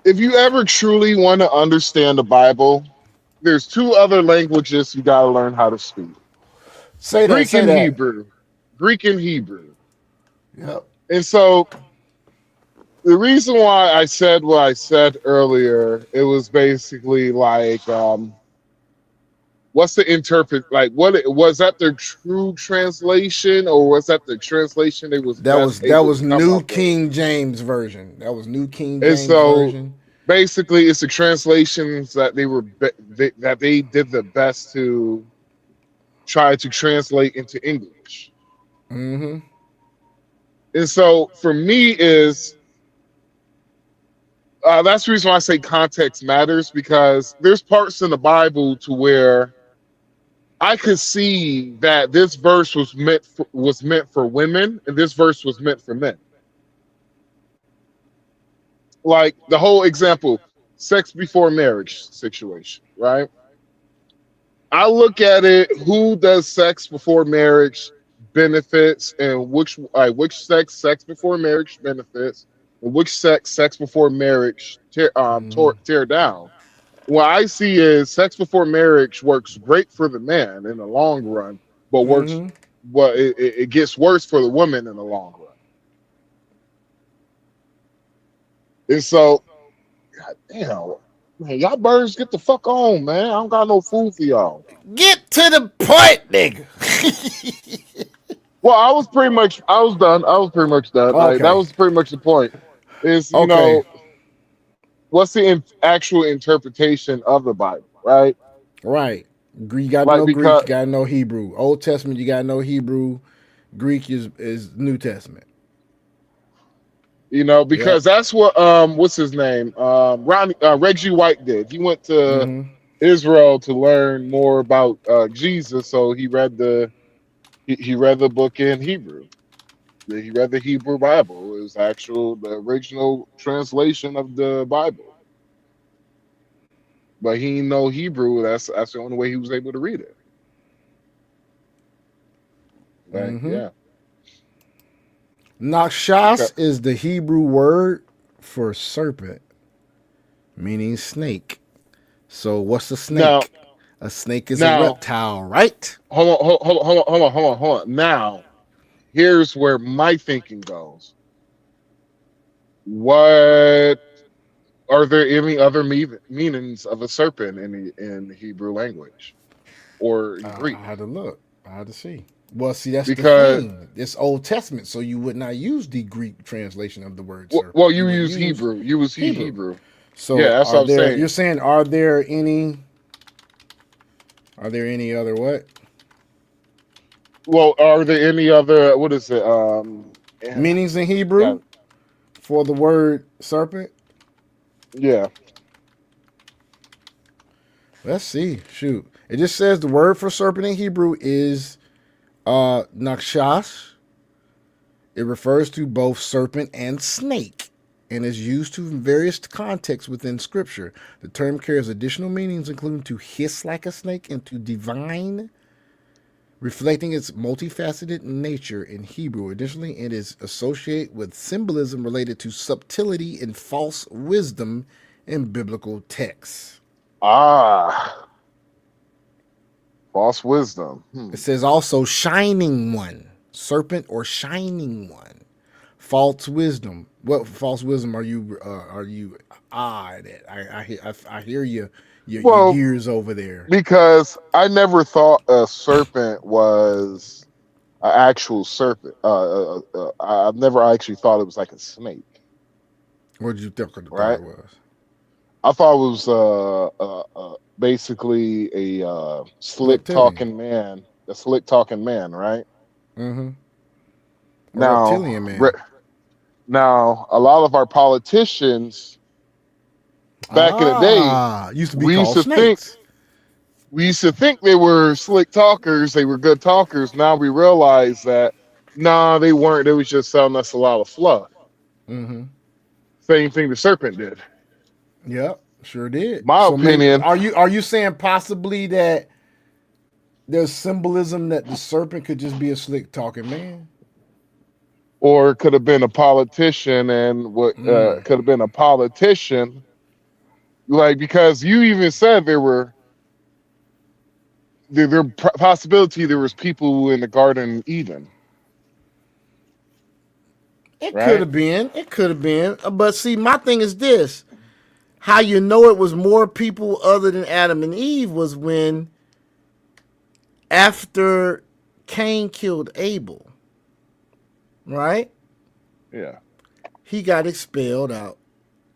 if you ever truly want to understand the Bible, there's two other languages you gotta learn how to speak. Say that, Greek say and that. Hebrew. Greek and Hebrew. Yep. And so the reason why I said what I said earlier, it was basically like, what's the interpret? Like, what was that their true translation, or was that the translation they was That best was able to come New up with? King James version. That was New King And James so version. basically, it's the translations that that they did the best to try to translate into English. Mm-hmm. And so for me is that's the reason why I say context matters, because there's parts in the Bible to where I could see that this verse was meant for women, and this verse was meant for men. Like the whole example, sex before marriage situation, right? I look at it, who does sex before marriage benefits, and which sex before marriage benefits, and which sex before marriage tear down. What I see is sex before marriage works great for the man in the long run, but it gets worse for the woman in the long run. And so, God damn, man, y'all birds get the fuck on, man. I don't got no food for y'all. Get to the point, nigga. Well, I was pretty much done. Like, that Okay. was pretty much the point. Is Okay. What's the actual interpretation of the Bible, right? Right. You got to Like, know Greek. because You got to know Hebrew. Old Testament, you got to know Hebrew. Greek is New Testament. because that's what what's his name? Reggie White did. He went to Israel to learn more about Jesus, so he read the book in Hebrew. He read the Hebrew Bible. It was the original translation of the Bible. But he didn't know Hebrew. That's the only way he was able to read it. Right? Yeah. Nakshas is the Hebrew word for serpent, meaning snake. So what's a snake? Now, a snake is a reptile, right? Hold on. Now, here's where my thinking goes. What are there any other meanings of a serpent in the Hebrew language or in Greek? I had to look. I had to see. Well, see, that's Because, the thing. It's Old Testament, so you would not use the Greek translation of the word serpent. well, you use Hebrew. You use Hebrew. So yeah, that's what I'm saying. You're saying, are there any other what? Well, are there any other, what is it? Meanings in Hebrew for the word serpent? Yeah. Let's see. Shoot. It just says the word for serpent in Hebrew is nakshas. It refers to both serpent and snake and is used to in various contexts within Scripture. The term carries additional meanings, including to hiss like a snake and to divine, reflecting its multifaceted nature in Hebrew. Additionally, it is associated with symbolism related to subtlety and false wisdom in biblical texts. False wisdom. It says also shining one, serpent or shining one. False wisdom. What false wisdom are you? I hear you your Well, years over there. because I never thought a serpent was an actual serpent. I've never actually thought it was like a snake. What did you think the Right? thought was? I thought it was basically a slick Reptilian. talking man. A slick talking man, right? Mm-hmm. A Now, reptilian man. now, a lot of our politicians back in the day Used to be called snakes. we used to think they were slick talkers, they were good talkers. Now we realize that they weren't. They was just selling us a lot of fluff. Mm-hmm. Same thing the serpent did. Yep, sure did. My opinion. Maybe, are you saying possibly that there's symbolism that the serpent could just be a slick talking man? Or it could have been a politician, and what could have been a politician, like, because you even said there possibility there was people in the Garden of Eden. It right? could have been. It could have been. But see, my thing is this: how you know it was more people other than Adam and Eve was when, after Cain killed Abel, right? Yeah. He got expelled out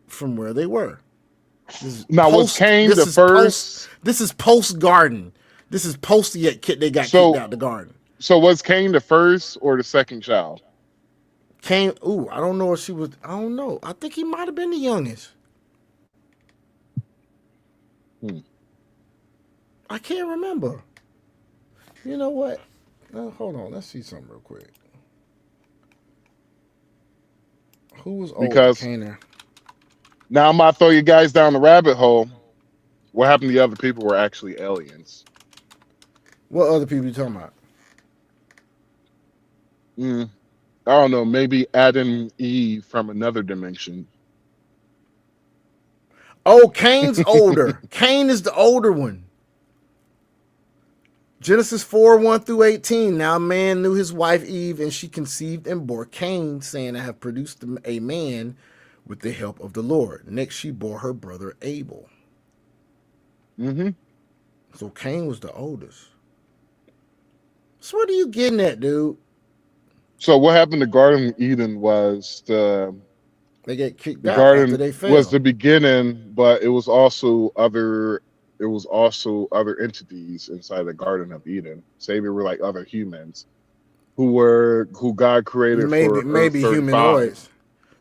from where they were. Now, was Cain the first? This is post garden. This is post they got kicked out the garden. So was Cain the first or the second child? Cain. Ooh, I don't know if she was. I don't know. I think he might have been the youngest. I can't remember. You know what? Hold on. Let's see something real quick. Who was older? Because now I'm about to throw you guys down the rabbit hole. What happened to the other people were actually aliens. What other people you talking about? I don't know. Maybe Adam and Eve from another dimension. Oh, Cain's older. Cain is the older one. Genesis 4:1-18. Now a man knew his wife Eve, and she conceived and bore Cain, saying, I have produced a man with the help of the Lord. Next she bore her brother Abel. So Cain was the oldest. So what are you getting at, dude? So what happened to Garden of Eden was they get kicked the out garden after they fell. was the beginning, but it was also other entities inside the Garden of Eden. Say they were like other humans who God created maybe for humanoids.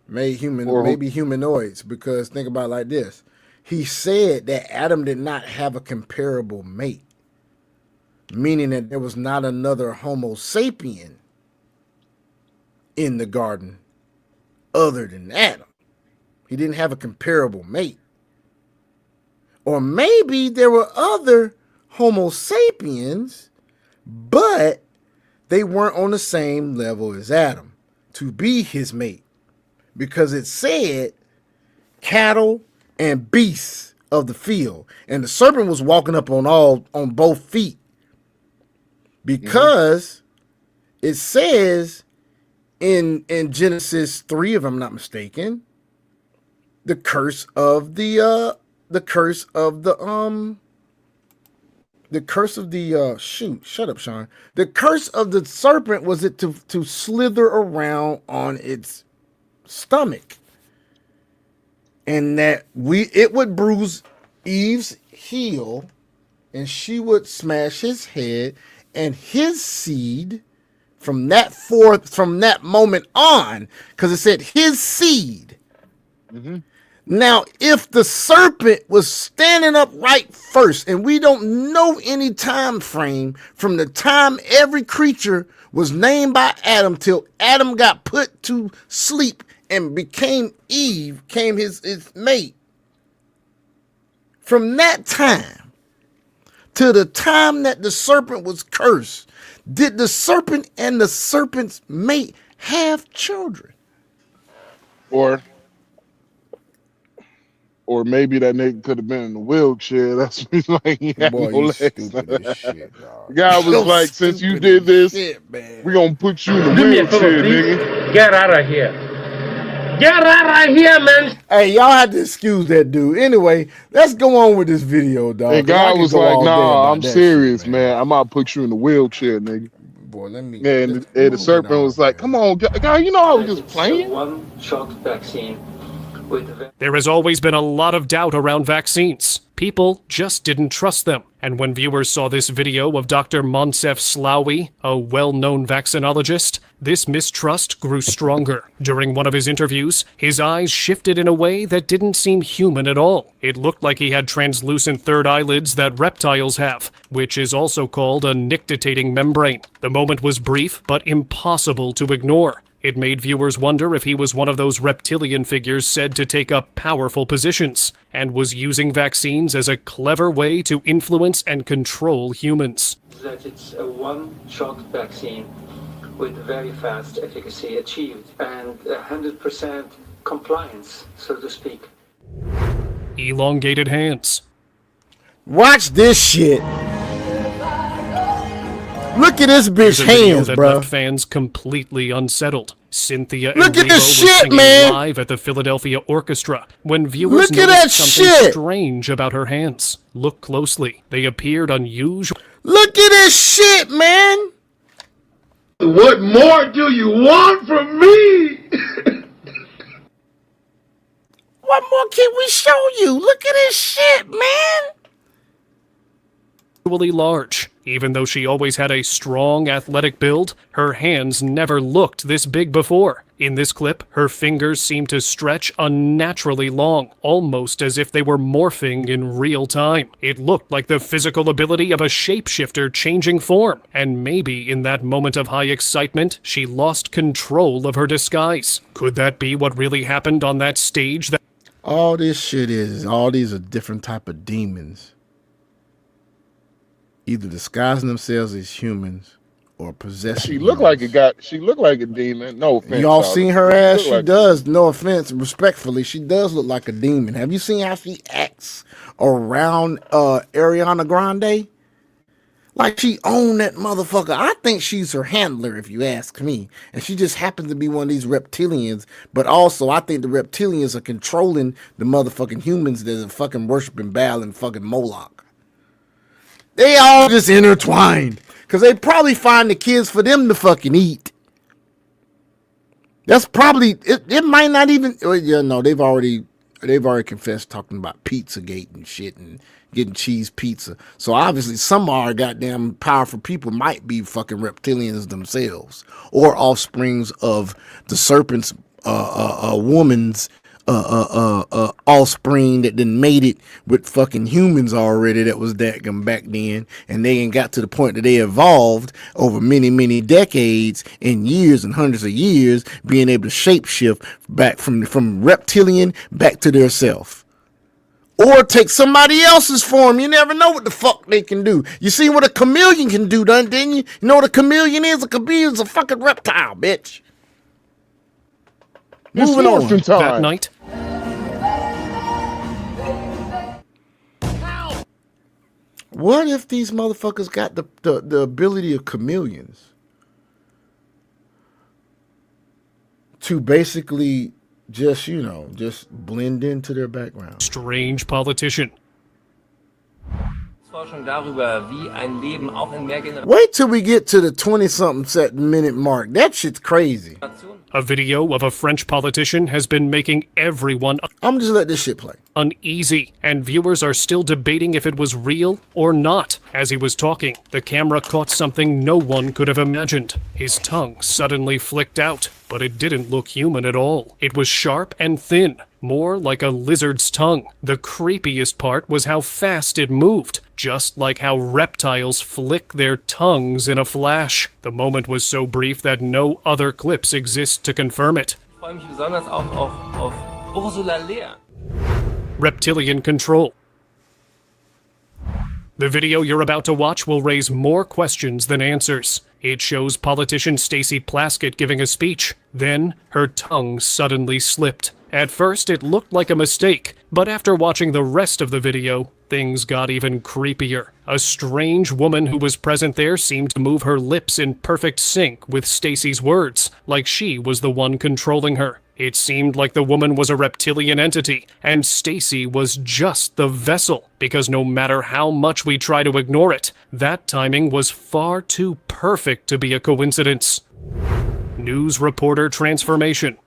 Maybe humanoids, because think about it like this. He said that Adam did not have a comparable mate, meaning that there was not another Homo sapien in the garden other than Adam. He didn't have a comparable mate. Or maybe there were other Homo sapiens, but they weren't on the same level as Adam to be his mate. Because it said cattle and beasts of the field. And the serpent was walking up on both feet. Because it says in Genesis 3, if I'm not mistaken, the curse of the shut up, Sean. The curse of the serpent was it to slither around on its stomach, and that it would bruise Eve's heel, and she would smash his head, and his seed from that moment on, because it said his seed. Now, if the serpent was standing up right first, and we don't know any time frame from the time every creature was named by Adam till Adam got put to sleep and became his mate. From that time to the time that the serpent was cursed, did the serpent and the serpent's mate have children? Or maybe that nigga could have been in a wheelchair. That's like he had Boy, no you legs. stupid as shit, dog. The guy was like, since you did this, we're gonna put you in a wheelchair, nigga. Get out of here. Get out of here, man. Hey, y'all had to excuse that dude. Anyway, let's go on with this video, dog. And 'cause I God could was go like, all day "Nah, about I'm that serious, shit, man. I'm about to put you in the wheelchair, nigga." Boy, let me. And the serpent was like, "Come on, God, you know I was just playing." One-shot vaccine with There has always been a lot of doubt around vaccines. People just didn't trust them. And when viewers saw this video of Dr. Monsef Slaoui, a well-known vaccinologist, this mistrust grew stronger. During one of his interviews, his eyes shifted in a way that didn't seem human at all. It looked like he had translucent third eyelids that reptiles have, which is also called a nictitating membrane. The moment was brief, but impossible to ignore. It made viewers wonder if he was one of those reptilian figures said to take up powerful positions, and was using vaccines as a clever way to influence and control humans. that it's a one-shot vaccine with very fast efficacy achieved and 100% compliance, so to speak. Elongated hands. Watch this shit. Look at this bitch Here's a video hands, that bro. left fans completely unsettled. Cynthia Look at Erivo this was shit, singing man. live at the Philadelphia Orchestra when viewers Look at noticed that something shit. strange about her hands. Look closely. They appeared unusual. Look at this shit, man. What more do you want from me? What more can we show you? Look at this shit, man. Large. Even though she always had a strong athletic build, her hands never looked this big before. In this clip, her fingers seemed to stretch unnaturally long, almost as if they were morphing in real time. It looked like the physical ability of a shapeshifter changing form, and maybe in that moment of high excitement, she lost control of her disguise. Could that be what really happened on that stage? All this shit is, all these are different type of demons. Either disguising themselves as humans or possessing. She looked like she looked like a demon. No offense. Y'all dog. seen her ass? She She looked like- does. No offense, respectfully, she does look like a demon. Have you seen how she acts around Ariana Grande? Like she owned that motherfucker. I think she's her handler, if you ask me. And she just happens to be one of these reptilians. But also, I think the reptilians are controlling the motherfucking humans that are fucking worshiping Baal and fucking Moloch. They all just intertwined. Because they probably find the kids for them to fucking eat. That's probably, it might not even, yeah, no, they've already confessed talking about Pizzagate and shit and getting cheese pizza. So obviously some of our goddamn powerful people might be fucking reptilians themselves. Or offsprings of the serpent's woman's offspring that then made it with fucking humans already that was that back then, and they ain't got to the point that they evolved over many decades and years and hundreds of years, being able to shapeshift back from reptilian back to their self. Or take somebody else's form. You never know what the fuck they can do. You see what a chameleon can do, didn't you? You know what a chameleon is? A chameleon is a fucking reptile, bitch. Moving on. That night, what if these motherfuckers got the ability of chameleons to basically just, just blend into their background? strange politician. Wait till we get to the 20-something minute mark. That shit's crazy. A video of a French politician has been making everyone I'm just let this shit play. Uneasy, and viewers are still debating if it was real or not. As he was talking, the camera caught something no one could have imagined. His tongue suddenly flicked out, but it didn't look human at all. It was sharp and thin, more like a lizard's tongue. The creepiest part was how fast it moved, just like how reptiles flick their tongues in a flash. The moment was so brief that no other clips exist to confirm it. Reptilian control. The video you're about to watch will raise more questions than answers. It shows politician Stacey Plaskett giving a speech. Then, her tongue suddenly slipped. At first, it looked like a mistake, but after watching the rest of the video, things got even creepier. A strange woman who was present there seemed to move her lips in perfect sync with Stacey's words, like she was the one controlling her. It seemed like the woman was a reptilian entity, and Stacy was just the vessel, because no matter how much we try to ignore it, that timing was far too perfect to be a coincidence. News reporter transformation.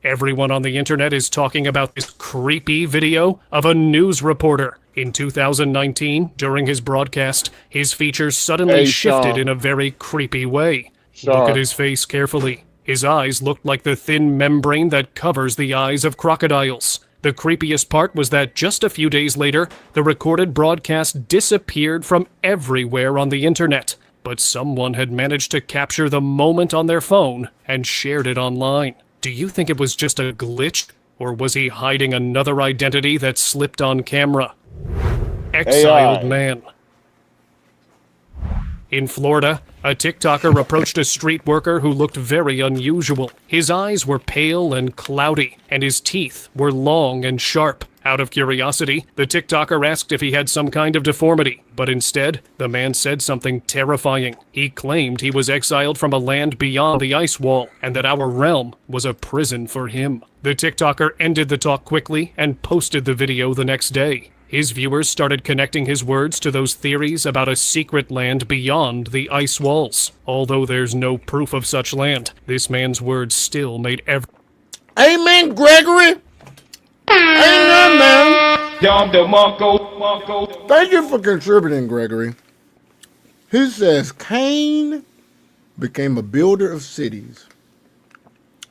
Everyone on the internet is talking about this creepy video of a news reporter. In 2019, during his broadcast, his features suddenly shifted in a very creepy way. Look at his face carefully. His eyes looked like the thin membrane that covers the eyes of crocodiles. The creepiest part was that just a few days later, the recorded broadcast disappeared from everywhere on the internet. But someone had managed to capture the moment on their phone and shared it online. Do you think it was just a glitch, or was he hiding another identity that slipped on camera? Exiled man. In Florida, a TikToker approached a street worker who looked very unusual. His eyes were pale and cloudy, and his teeth were long and sharp. Out of curiosity, the TikToker asked if he had some kind of deformity, but instead, the man said something terrifying. He claimed he was exiled from a land beyond the ice wall, and that our realm was a prison for him. The TikToker ended the talk quickly and posted the video the next day. His viewers started connecting his words to those theories about a secret land beyond the ice walls. Although there's no proof of such land, this man's words still made Amen, Gregory. Amen, man. Thank you for contributing, Gregory. He says Cain became a builder of cities.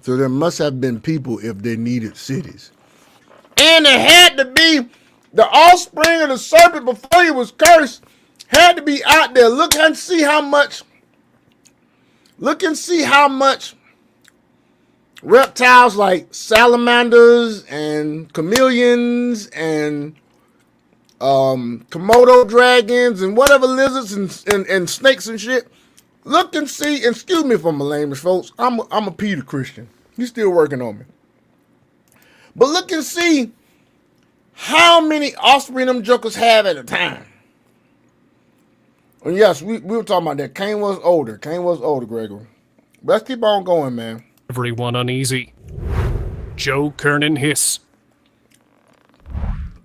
So there must have been people if they needed cities. And it had to be the offspring of the serpent before he was cursed. Had to be out there. Look and see how much. Reptiles like salamanders and chameleons and Komodo dragons and whatever lizards and snakes and shit. Look and see, and excuse me for my language, folks. I'm a Peter Christian. He's still working on me. But look and see how many offspring them jokers have at a time. And yes, we were talking about that. Cain was older, Gregory. But let's keep on going, man. Everyone uneasy. Joe Kernan hiss.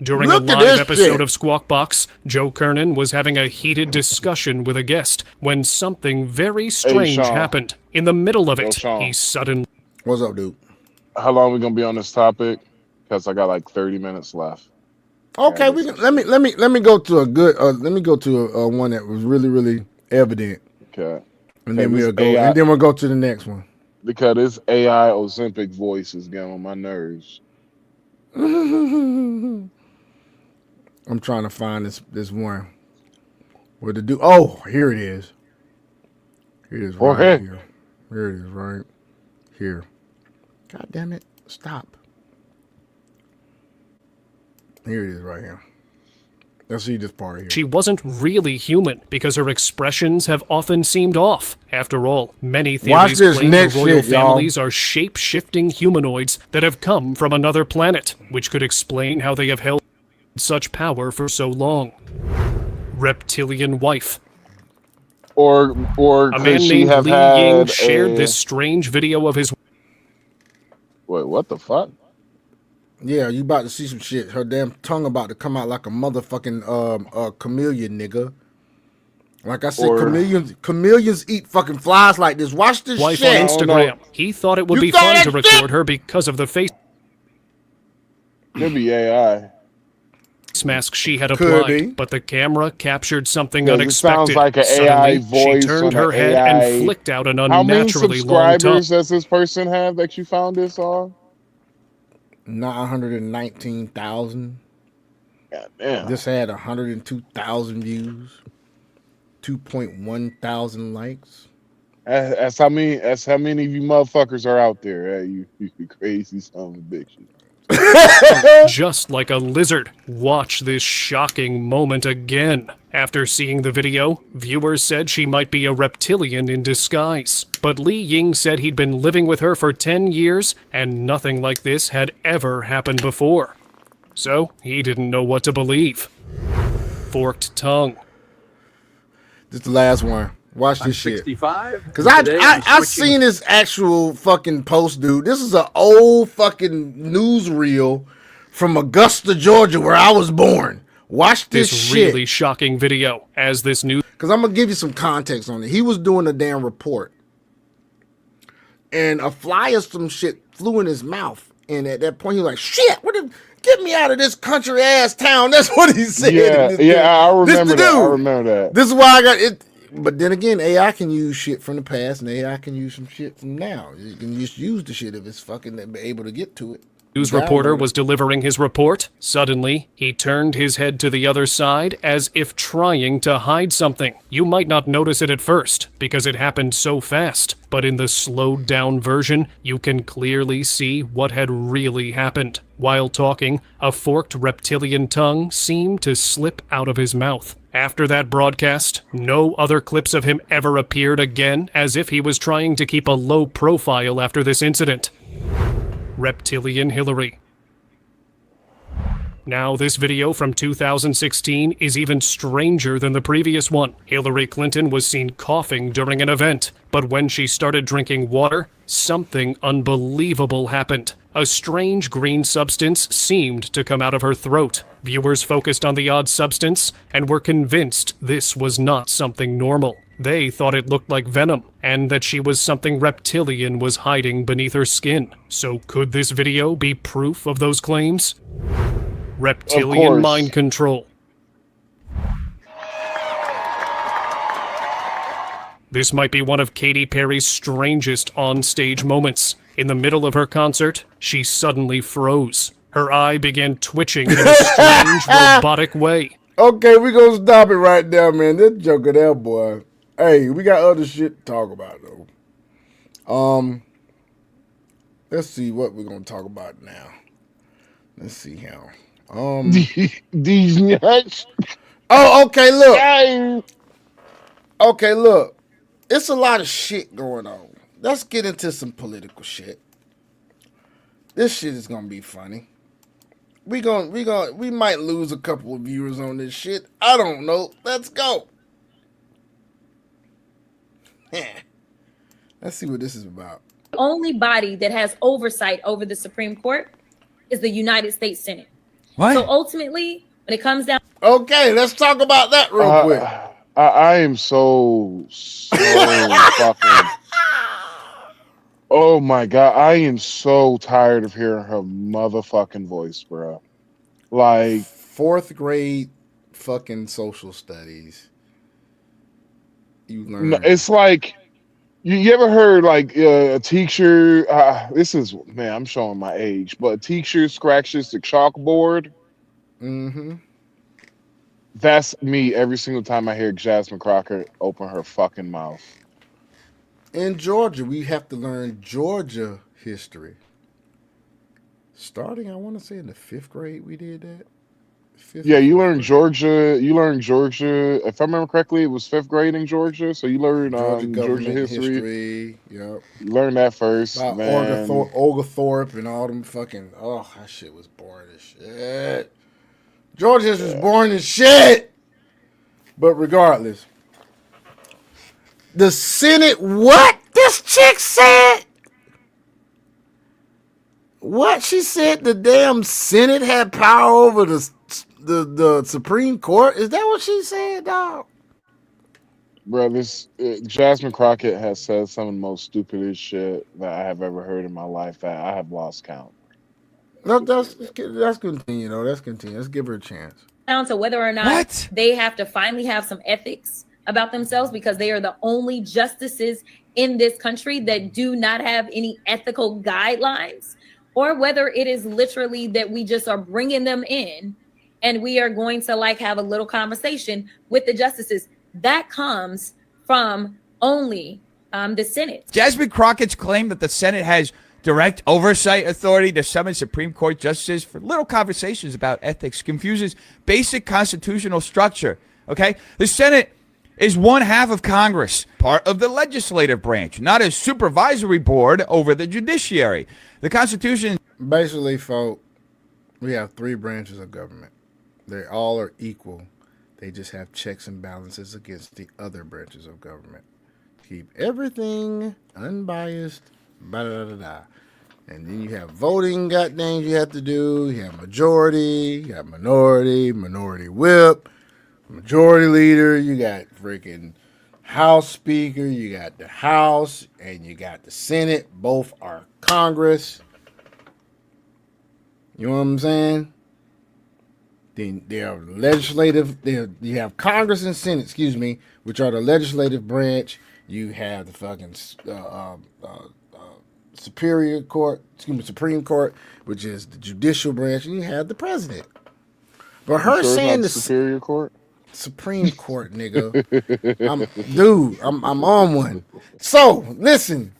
During a live episode of Squawk Box, Joe Kernan was having a heated discussion with a guest when something very strange happened. In the middle of it, he suddenly... What's up, dude? How long we gonna be on this topic? Because I got like 30 minutes left. Okay, we can, let me go to a good one that was really evident. Okay. And then we'll go to the next one. Because this AI Ozempic voice is getting on my nerves. I'm trying to find this one. Where the dude? Oh, here it is. Here it is right here. Here it is right here. God damn it! Stop. Here it is right here. Let's see this part here. She wasn't really human because her expressions have often seemed off. After all, many theories claim the royal families are shape-shifting humanoids that have come from another planet, which could explain how they have held such power for so long. Reptilian wife. Or a man named Li Ying shared this strange video of his... Wait, what the fuck? Yeah, you about to see some shit. Her damn tongue about to come out like a motherfucking chameleon, nigga. Like I said, chameleons eat fucking flies like this. Watch this wife shit. on Instagram. He thought it would be fun to record her because of the face Could be AI. mask she had applied, but the camera captured something unexpected. It sounds like an Suddenly, AI voice. she turned her head and flicked out an unnaturally long tongue. How many subscribers does this person have that you found this on? 919,000. God damn. This had 102,000 views, 2.1 thousand likes. That's how many of you motherfuckers are out there. You crazy son of a bitch. Just like a lizard. Watch this shocking moment again. After seeing the video, viewers said she might be a reptilian in disguise. But Li Ying said he'd been living with her for 10 years, and nothing like this had ever happened before. So, he didn't know what to believe. Forked tongue. This is the last one. Watch I'm this shit. 65. Because Today I'm I switching- seen this actual fucking post, dude. This is an old fucking newsreel from Augusta, Georgia, where I was born. Watch this shit. Really shocking video as this news. Because I'm going to give you some context on it. He was doing a damn report. And a fly or some shit flew in his mouth. And at that point, he was like, shit, get me out of this country ass town. That's what he said. I remember that. I remember that. This is why I got it. But then again, AI can use shit from the past, and AI can use some shit from now. You can just use the shit if it's fucking able to get to it. News reporter was delivering his report. Suddenly, he turned his head to the other side as if trying to hide something. You might not notice it at first because it happened so fast, but in the slowed down version, you can clearly see what had really happened. While talking, a forked reptilian tongue seemed to slip out of his mouth. After that broadcast, no other clips of him ever appeared again, as if he was trying to keep a low profile after this incident. Reptilian Hillary. Now, this video from 2016 is even stranger than the previous one. Hillary Clinton was seen coughing during an event, but when she started drinking water, something unbelievable happened. A strange green substance seemed to come out of her throat. Viewers focused on the odd substance and were convinced this was not something normal. They thought it looked like venom, and that she was something reptilian was hiding beneath her skin. So could this video be proof of those claims? Reptilian mind control. This might be one of Katy Perry's strangest on-stage moments. In the middle of her concert, she suddenly froze. Her eye began twitching in a strange, robotic way. Okay, we gonna stop it right there, man. This joker there, boy. Hey, we got other shit to talk about, though. Let's see what we're gonna talk about now. Let's see how. These nuts. Oh, okay, look. Okay, look. It's a lot of shit going on. Let's get into some political shit. This shit is gonna be funny. We might lose a couple of viewers on this shit. I don't know. Let's go. Let's see what this is about. The only body that has oversight over the Supreme Court is the United States Senate. What? So ultimately, when it comes down... Okay, let's talk about that real quick. I am so fucking... Oh my God, I am so tired of hearing her motherfucking voice, bro. Like... 4th grade fucking social studies. You learn. No, it's like... You ever heard like a teacher? This is, man, I'm showing my age, but a teacher scratches the chalkboard. Mm-hmm. That's me every single time I hear Jasmine Crockett open her fucking mouth. In Georgia, we have to learn Georgia history. Starting, I want to say in the 5th grade, we did that. Yeah, you learn Georgia. You learn Georgia. If I remember correctly, it was 5th grade in Georgia. So you learn Georgia history. Yep. You learn that first. About man. Oglethorpe and all them fucking. Oh, that shit was boring as shit. Georgia history was boring as shit. But regardless, the Senate. What this chick said? What she said? The damn Senate had power over the Supreme Court? Is that what she said, dog? Bro, Jasmine Crockett has said some of the most stupidest shit that I have ever heard in my life that I have lost count. No, that's continue, though. Let's continue. Let's give her a chance. Down to whether or not they have to finally have some ethics about themselves, because they are the only justices in this country that do not have any ethical guidelines, or whether it is literally that we just are bringing them in and we are going to like have a little conversation with the justices. That comes from only the Senate. Jasmine Crockett's claim that the Senate has direct oversight authority to summon Supreme Court justices for little conversations about ethics confuses basic constitutional structure. Okay? The Senate is one half of Congress, part of the legislative branch, not a supervisory board over the judiciary. The Constitution... Basically, folks, we have 3 branches of government. They all are equal They just have checks and balances against the other branches of government. Keep everything unbiased. Da-da-da-da-da. And then you have voting goddamn you have to do. You have majority, you have minority, minority whip, majority leader, you got freaking House Speaker, you got the House, and you got the Senate. Both are Congress. You know what I'm saying? Then there are legislative. You have Congress and Senate, which are the legislative branch. You have the fucking Supreme Court, which is the judicial branch, and you have the president. But her saying the Superior Court. Supreme Court, nigga. I'm on one. So, listen.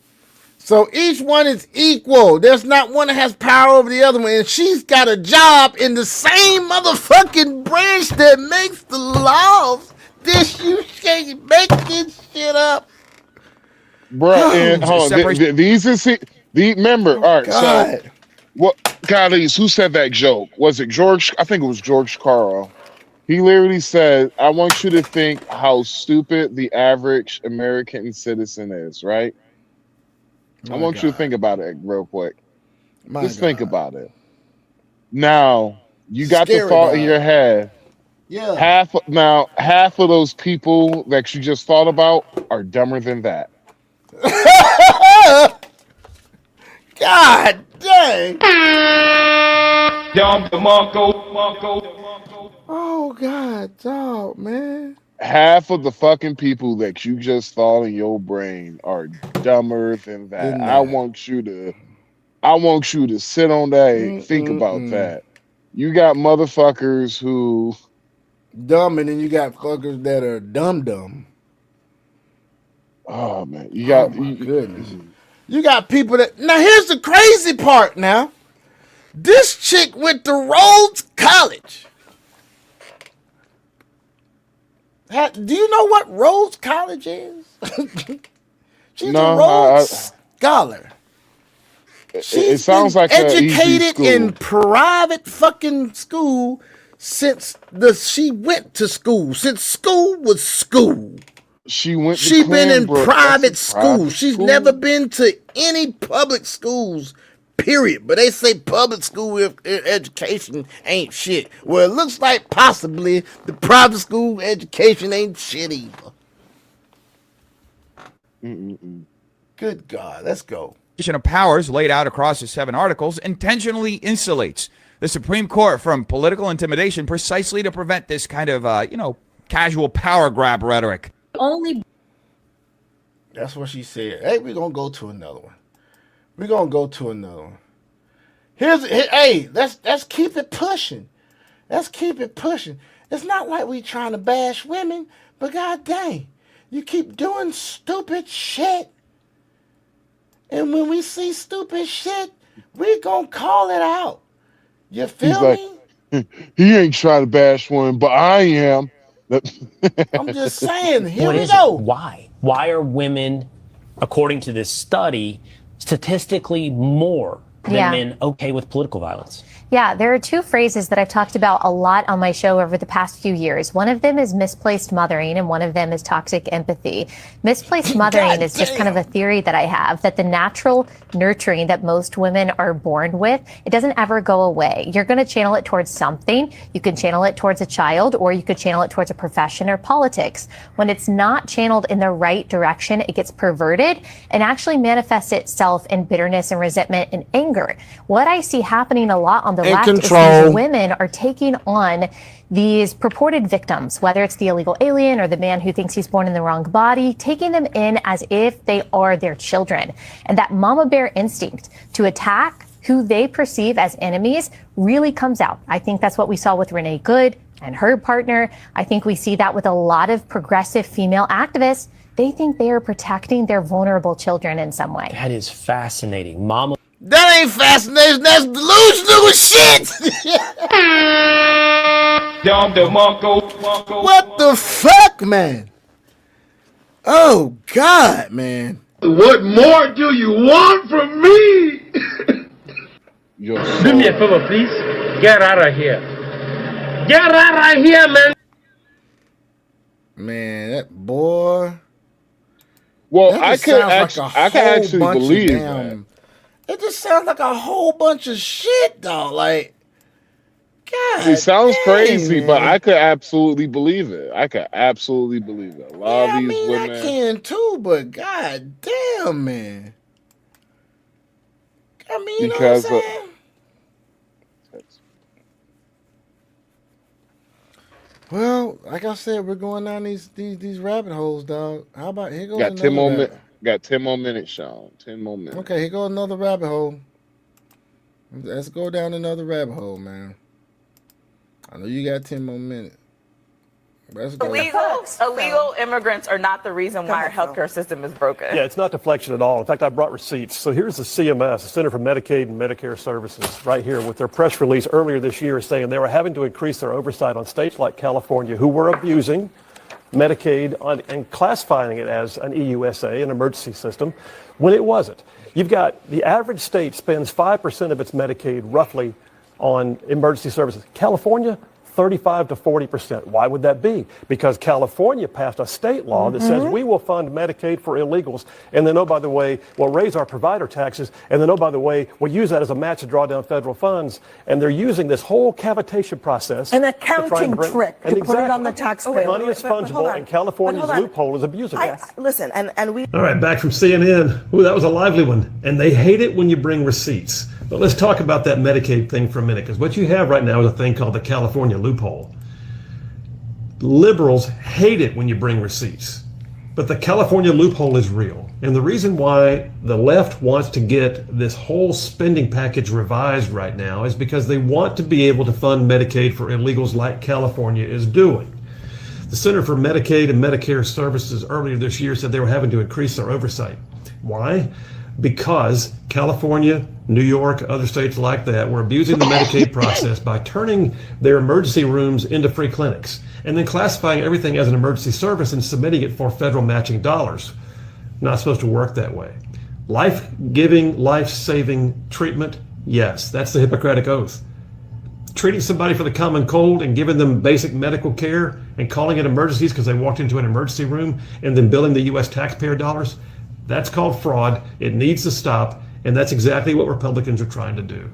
So each one is equal. There's not one that has power over the other one. And she's got a job in the same motherfucking branch that makes the laws. You can't make this shit up. Bro, and hold on. Remember, all right, God. so what guys, who said that joke? Was it George? I think it was George Carl. He literally said, I want you to think how stupid the average American citizen is, right? I want you to think about it real quick. Just think about it. Now, you got the thought in your head. Yeah. Half of those people that you just thought about are dumber than that. God dang. Oh, God, dog, man. Half of the fucking people that you just thought in your brain are dumber than that. I want you to sit on that and think about that. You got motherfuckers who dumb, and then you got fuckers that are dumb. Oh man, you got goodness. You got people that now here's the crazy part now. This chick went to Rhodes College. Do you know what Rhodes College is? She's a Rhodes scholar. It sounds like educated in private fucking school since she went to school. Since school was school. She been in private school. She's never been to any public schools. Period. But they say public school education ain't shit. Well, it looks like possibly the private school education ain't shit either. Good God, let's go. Of powers laid out across the 7 articles intentionally insulates the Supreme Court from political intimidation precisely to prevent this kind of, casual power grab rhetoric. That's what she said. Hey, we're going to go to another one. Hey, let's keep it pushing. It's not like we trying to bash women, but god dang, you keep doing stupid shit. And when we see stupid shit, we gonna call it out. You feel me? He ain't trying to bash women, but I am. I'm just saying, here we go. Why? Why are women, according to this study, statistically more than men okay with political violence? Yeah, there are 2 phrases that I've talked about a lot on my show over the past few years. One of them is misplaced mothering, and one of them is toxic empathy. Misplaced mothering is just kind of a theory that I have, that the natural nurturing that most women are born with, it doesn't ever go away. You're going to channel it towards something. You can channel it towards a child, or you could channel it towards a profession or politics. When it's not channeled in the right direction, it gets perverted and actually manifests itself in bitterness and resentment and anger. What I see happening a lot on the left is these women are taking on these purported victims, whether it's the illegal alien or the man who thinks he's born in the wrong body, taking them in as if they are their children. And that mama bear instinct to attack who they perceive as enemies really comes out. I think that's what we saw with Renee Good and her partner. I think we see that with a lot of progressive female activists. They think they are protecting their vulnerable children in some way. That is fascinating. Mama. That ain't fascinating. That's delusional as shit. What the fuck, man? Oh, God, man. What more do you want from me? Do me a favor, please. Get out of here. Get out of here, man. Man, that boy. Well, That I just could sounds like a actually whole bunch of believe damn. It just sounds like a whole bunch of shit, though. Like, that. It God sounds dang, crazy, but I man. could absolutely believe it. I could absolutely believe it. A lot of Yeah, I these mean, I women, can too, but god damn, man. I mean, you know what I'm because saying? Well, like I said, we're going down these rabbit holes, dog. How about here goes got 10 another more rabbit? got 10 more minutes, Sean. 10 more minutes. Okay, here goes another rabbit hole. Let's go down another rabbit hole, man. I know you got 10 more minutes. Let's go. Illegal immigrants are not the reason why our healthcare system is broken. Yeah, it's not deflection at all. In fact, I brought receipts. So here's the CMS, the Center for Medicaid and Medicare Services, right here with their press release earlier this year saying they were having to increase their oversight on states like California who were abusing Medicaid and classifying it as an EUSA, an emergency system, when it wasn't. You've got the average state spends 5% of its Medicaid roughly on emergency services. California, 35 to 40%. Why would that be? Because California passed a state law that says we will fund Medicaid for illegals, and then, oh, by the way, we'll raise our provider taxes, and then, oh, by the way, we'll use that as a match to draw down federal funds. And they're using this whole cavitation process. An accounting trick to put it on the taxpayer. Money is fungible, and California's loophole is abusing it. Listen, and we... All right, back from CNN. Ooh, that was a lively one. And they hate it when you bring receipts. But let's talk about that Medicaid thing for a minute, because what you have right now is a thing called the California loophole. Liberals hate it when you bring receipts, but the California loophole is real. And the reason why the left wants to get this whole spending package revised right now is because they want to be able to fund Medicaid for illegals like California is doing. The Center for Medicaid and Medicare Services earlier this year said they were having to increase their oversight. Why? Because California, New York, other states like that were abusing the Medicaid process by turning their emergency rooms into free clinics and then classifying everything as an emergency service and submitting it for federal matching dollars. Not supposed to work that way. Life-giving, life-saving treatment, yes, that's the Hippocratic Oath. Treating somebody for the common cold and giving them basic medical care and calling it emergencies because they walked into an emergency room and then billing the U.S. taxpayer dollars, that's called fraud. It needs to stop, and that's exactly what Republicans are trying to do.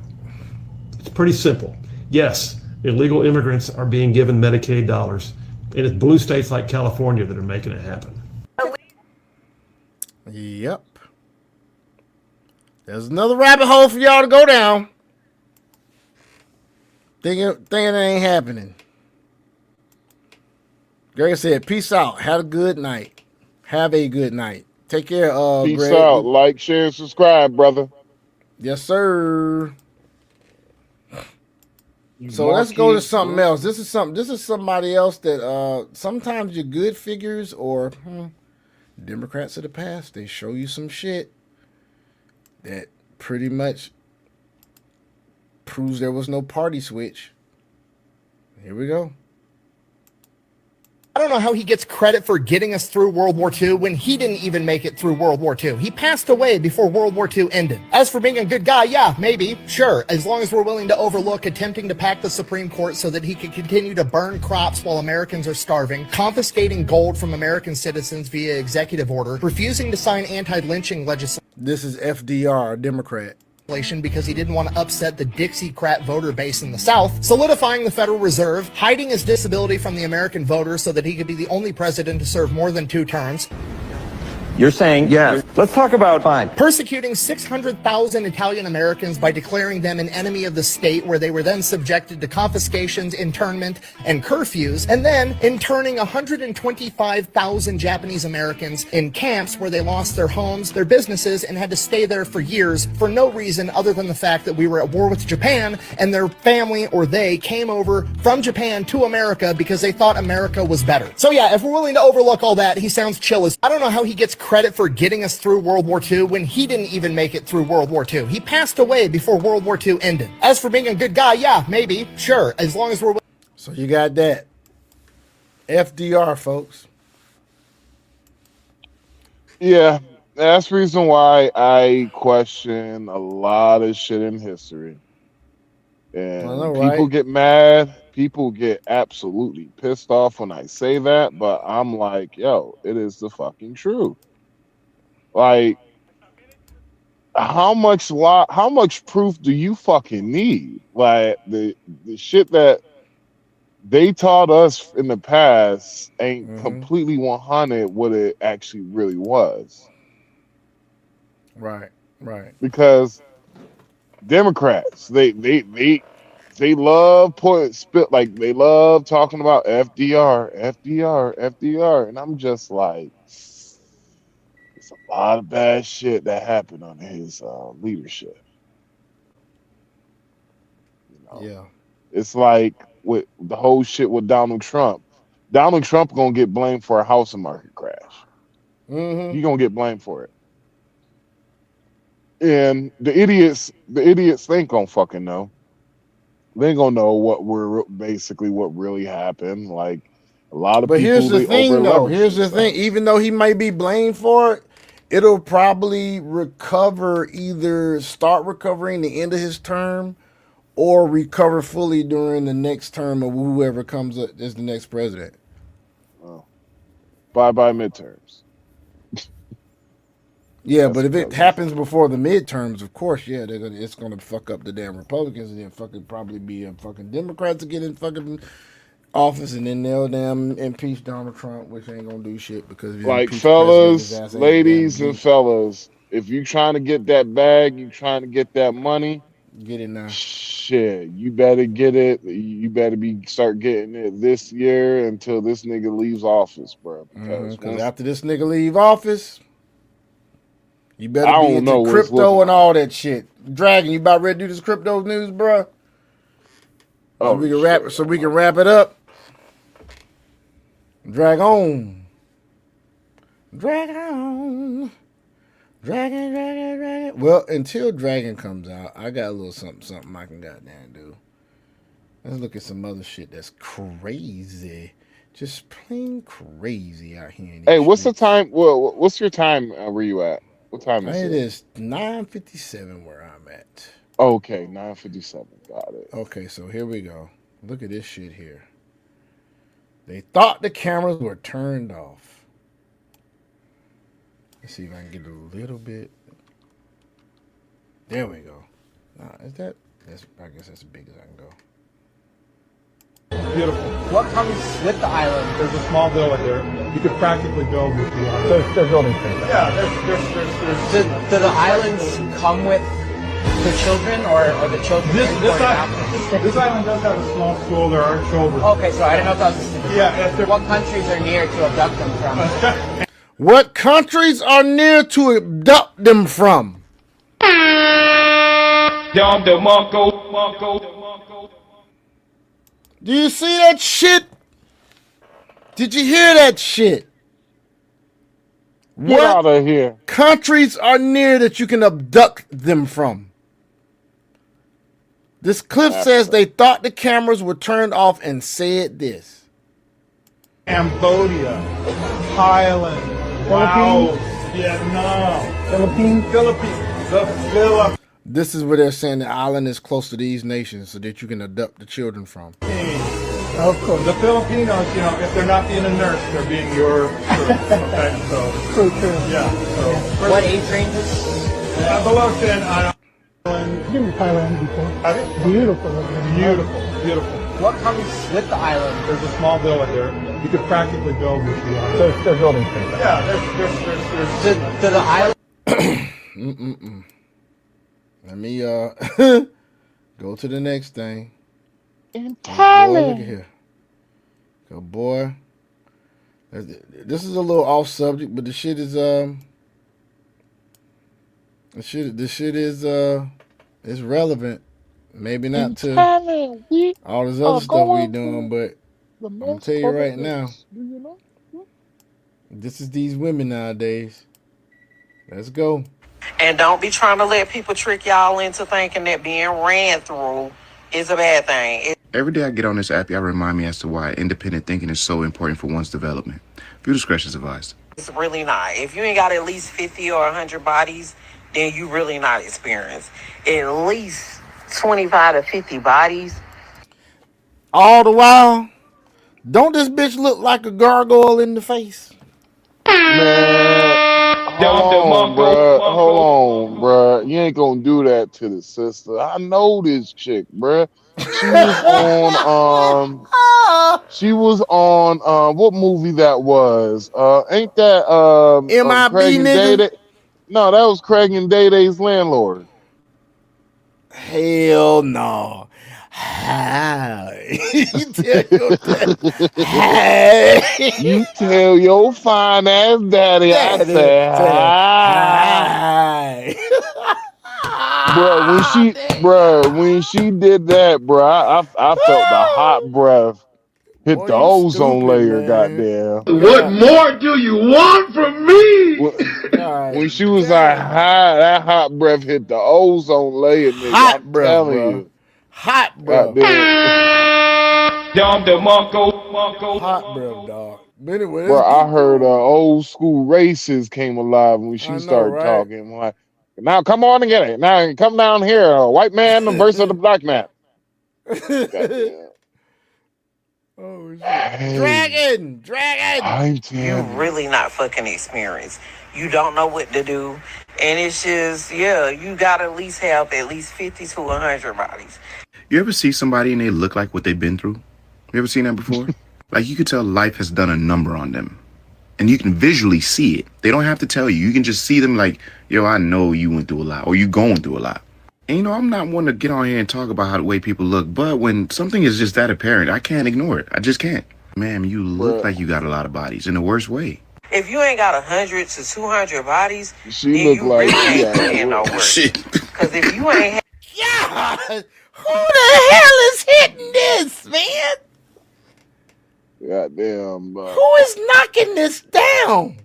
It's pretty simple. Yes, illegal immigrants are being given Medicaid dollars, and it's blue states like California that are making it happen. Yep. There's another rabbit hole for y'all to go down. Thinking it ain't happening. Greg said, peace out. Have a good night. Have a good night. Take care, peace Greg. out. Like, share, and subscribe, brother. Yes, sir. So let's go to something else. This is somebody else that sometimes your good figures or Democrats of the past, they show you some shit that pretty much proves there was no party switch. Here we go. I don't know how he gets credit for getting us through World War II when he didn't even make it through World War II. He passed away before World War II ended. As for being a good guy, yeah, maybe, sure, as long as we're willing to overlook attempting to pack the Supreme Court so that he could continue to burn crops while Americans are starving, confiscating gold from American citizens via executive order, refusing to sign anti-lynching legislation. This is FDR, a Democrat. Because he didn't want to upset the Dixiecrat voter base in the South, solidifying the Federal Reserve, hiding his disability from the American voter so that he could be the only president to serve more than 2 terms. You're saying, yes. Let's talk about fine. Persecuting 600,000 Italian Americans by declaring them an enemy of the state, where they were then subjected to confiscations, internment, and curfews, and then interning 125,000 Japanese Americans in camps where they lost their homes, their businesses, and had to stay there for years for no reason other than the fact that we were at war with Japan, and their family or they came over from Japan to America because they thought America was better. So yeah, if we're willing to overlook all that, he sounds chill as... I don't know how he gets credit for getting us through World War II when he didn't even make it through World War II. He passed away before World War II ended. As for being a good guy, yeah, maybe, sure, as long as we're... So you got that. FDR, folks. Yeah, that's the reason why I question a lot of shit in history. And I know, people right? get mad. People get absolutely pissed off when I say that, but I'm like, yo, it is the fucking truth. Like, how much proof do you fucking need? Like the shit that they taught us in the past ain't completely 100 what it actually really was. Right. Because Democrats, they love like they love talking about FDR, and I'm just like, it's a lot of bad shit that happened under his leadership. Yeah. It's like with the whole shit with Donald Trump. Donald Trump gonna get blamed for a housing market crash. He gonna get blamed for it. And the idiots they ain't gonna fucking know. They ain't gonna know what really happened. Like a lot of But here's people, the they over thing, though. leverage Here's the thing. Even though he might be blamed for it, it'll probably start recovering the end of his term, or recover fully during the next term of whoever comes up as the next president. Bye midterms. Yeah, but if it happens before the midterms, of course, yeah, it's gonna fuck up the damn Republicans, and then fucking probably be a fucking Democrats to get in fucking office, and then they'll damn impeach Donald Trump, which ain't gonna do shit because if you Like impeach the president, his fellas, ass ain't ladies damn and fellas, if you trying to get that bag, you trying to get that money, get it now. Shit, you better get it. You better start getting it this year until this nigga leaves office, bro. Because after this nigga leave office, you better I be don't know into what it's looking crypto and like. all that shit. Dragon, you about ready to do this crypto news, bro? So we can wrap it up. Dragon. Dragon. Well, until Dragon comes out, I got a little something I can goddamn do. Let's look at some other shit that's crazy. Just plain crazy out here. Hey, what's the time? Well, what's your time? Where you at? What time is it? It is 9:57 where I'm at. Okay, 9:57. Got it. Okay, so here we go. Look at this shit here. They thought the cameras were turned off. Let's see if I can get a little bit. There we go. I guess that's as big as I can go. Beautiful. What comes with the island? There's a small villa here. You could practically build with the island. They're building things. Yeah, there's Do the islands come with the children, or the children? This island does have a small school. There are children. Okay, so I didn't know if that was. Yeah. What countries are near to abduct them from? What countries are near to abduct them from? Do you see that shit? Did you hear that shit? Get out of here. Countries are near that you can abduct them from. This clip says they thought the cameras were turned off and said this. Cambodia, Thailand, Laos, Vietnam, Philippines. This is where they're saying the island is close to these nations so that you can abduct the children from. Of course. The Filipinos, if they're not being a nurse, they're being your okay, so. True. Yeah. So. What age ranges? Below 10 on I've been to Thailand before. Beautiful. What comes with the island? There's a small villa here. You could practically build with the island. They're building things. Yeah, there's to the island. Let me go to the next thing. In Thailand. Boy, look at here. Go, boy. This is a little off subject, but the shit is is relevant. Maybe not to all this other stuff we doing, but I'm gonna tell you right now. This is these women nowadays. Let's go. And don't be trying to let people trick y'all into thinking that being ran through is a bad thing. Every day I get on this app, y'all remind me as to why independent thinking is so important for one's development. View discretion is advised. It's really not. If you ain't got at least 50 or 100 bodies, then you really not experienced. At least 25 to 50 bodies. All the while, don't this bitch look like a gargoyle in the face? Man, hold on, bruh. You ain't gonna do that to the sister. I know this chick, bruh. She was on what movie that was? Ain't that MIB, Craig and nigga? Day? No, that was Craig and Day-Day's landlord. Hell no. Hi. You tell your fine ass daddy I said hi. When she did that, bro, I felt the hot breath hit the ozone layer, goddamn. What more do you want from me? When she was like, hi, that hot breath hit the ozone layer, nigga. I'm telling you. Hot breath. Hot breath, dog. But anyway, bro, I heard old school races came alive when she started talking. I'm like, now come on and get it. Now come down here, white man versus the black man. Oh shit. Hey, Dragon. You really not fucking experienced. You don't know what to do. And it's just, you gotta at least have at least 50 to 100 bodies. You ever see somebody and they look like what they've been through? You ever seen that before? Like you could tell life has done a number on them. And you can visually see it. They don't have to tell you. You can just see them like, yo, I know you went through a lot or you going through a lot. And I'm not one to get on here and talk about how the way people look, but when something is just that apparent, I can't ignore it. I just can't. Ma'am, you look like you got a lot of bodies in the worst way. If you ain't got 100 to 200 bodies, she then look you like really ain't putting no work. Because if you ain't who the hell is hitting this, man? Goddamn. Who is knocking this down?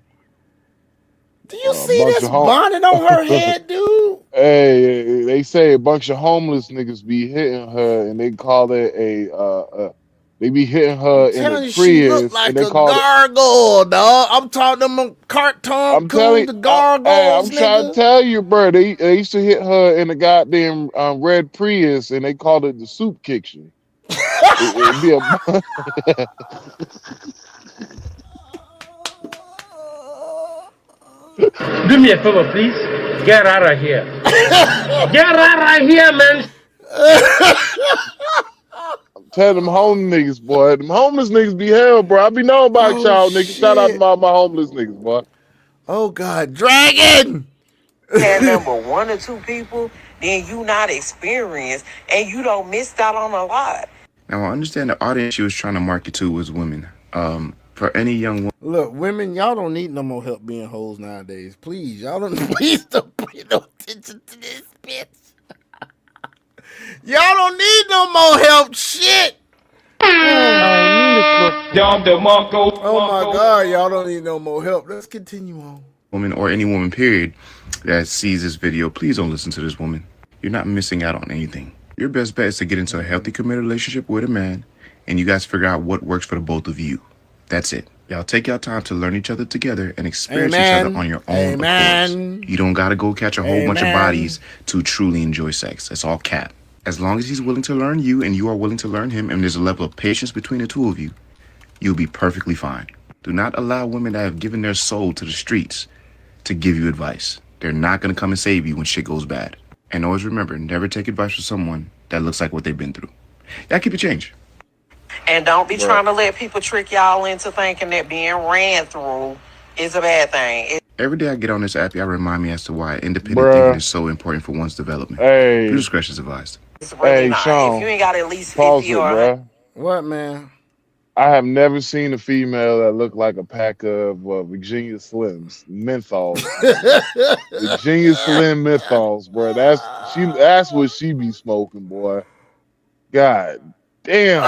Do you see this bonnet on her head, dude? Hey, they say a bunch of homeless niggas be hitting her, and they call it they be hitting her in a Prius. She look like a gargoyle, dog. I'm talking them cartoon the gargoyles, hey, I'm trying to tell you, bro. They used to hit her in a goddamn red Prius, and they called it the soup kitchen. It'd be a Do me a favor, please. Get out of here. Get out of here, man. Tell them homeless niggas, boy. Them homeless niggas be hell, bro. I be knowing about y'all niggas. Shout out to my homeless niggas, boy. Oh God, Dragon! had number 1 or 2 people, then you not experienced and you don't miss out on a lot. Now I understand the audience she was trying to market to was women. For any young woman. Look, women, y'all don't need no more help being hoes nowadays. Please, y'all don't pay no attention to this bitch. Y'all don't need no more help. Shit. Oh my God, y'all don't need no more help. Let's continue on. Woman or any woman, period, that sees this video, please don't listen to this woman. You're not missing out on anything. Your best bet is to get into a healthy, committed relationship with a man, and you guys figure out what works for the both of you. That's it. Y'all take your time to learn each other together and experience each other on your own accord. You don't gotta go catch a whole bunch of bodies to truly enjoy sex. That's all cap. As long as he's willing to learn you and you are willing to learn him and there's a level of patience between the two of you, you'll be perfectly fine. Do not allow women that have given their soul to the streets to give you advice. They're not gonna come and save you when shit goes bad. And always remember, never take advice from someone that looks like what they've been through. Y'all keep it change. And don't be trying to let people trick y'all into thinking that being ran through is a bad thing. Every day I get on this app, y'all remind me as to why independent thinking is so important for one's development. Hey. Your discretion is advised. It's really not. Sean, if you ain't got at least 50 pause or it, what, man? I have never seen a female that looked like a pack of Virginia Slims, menthols. Virginia Slim menthols, bro. That's what she be smoking, boy. God damn.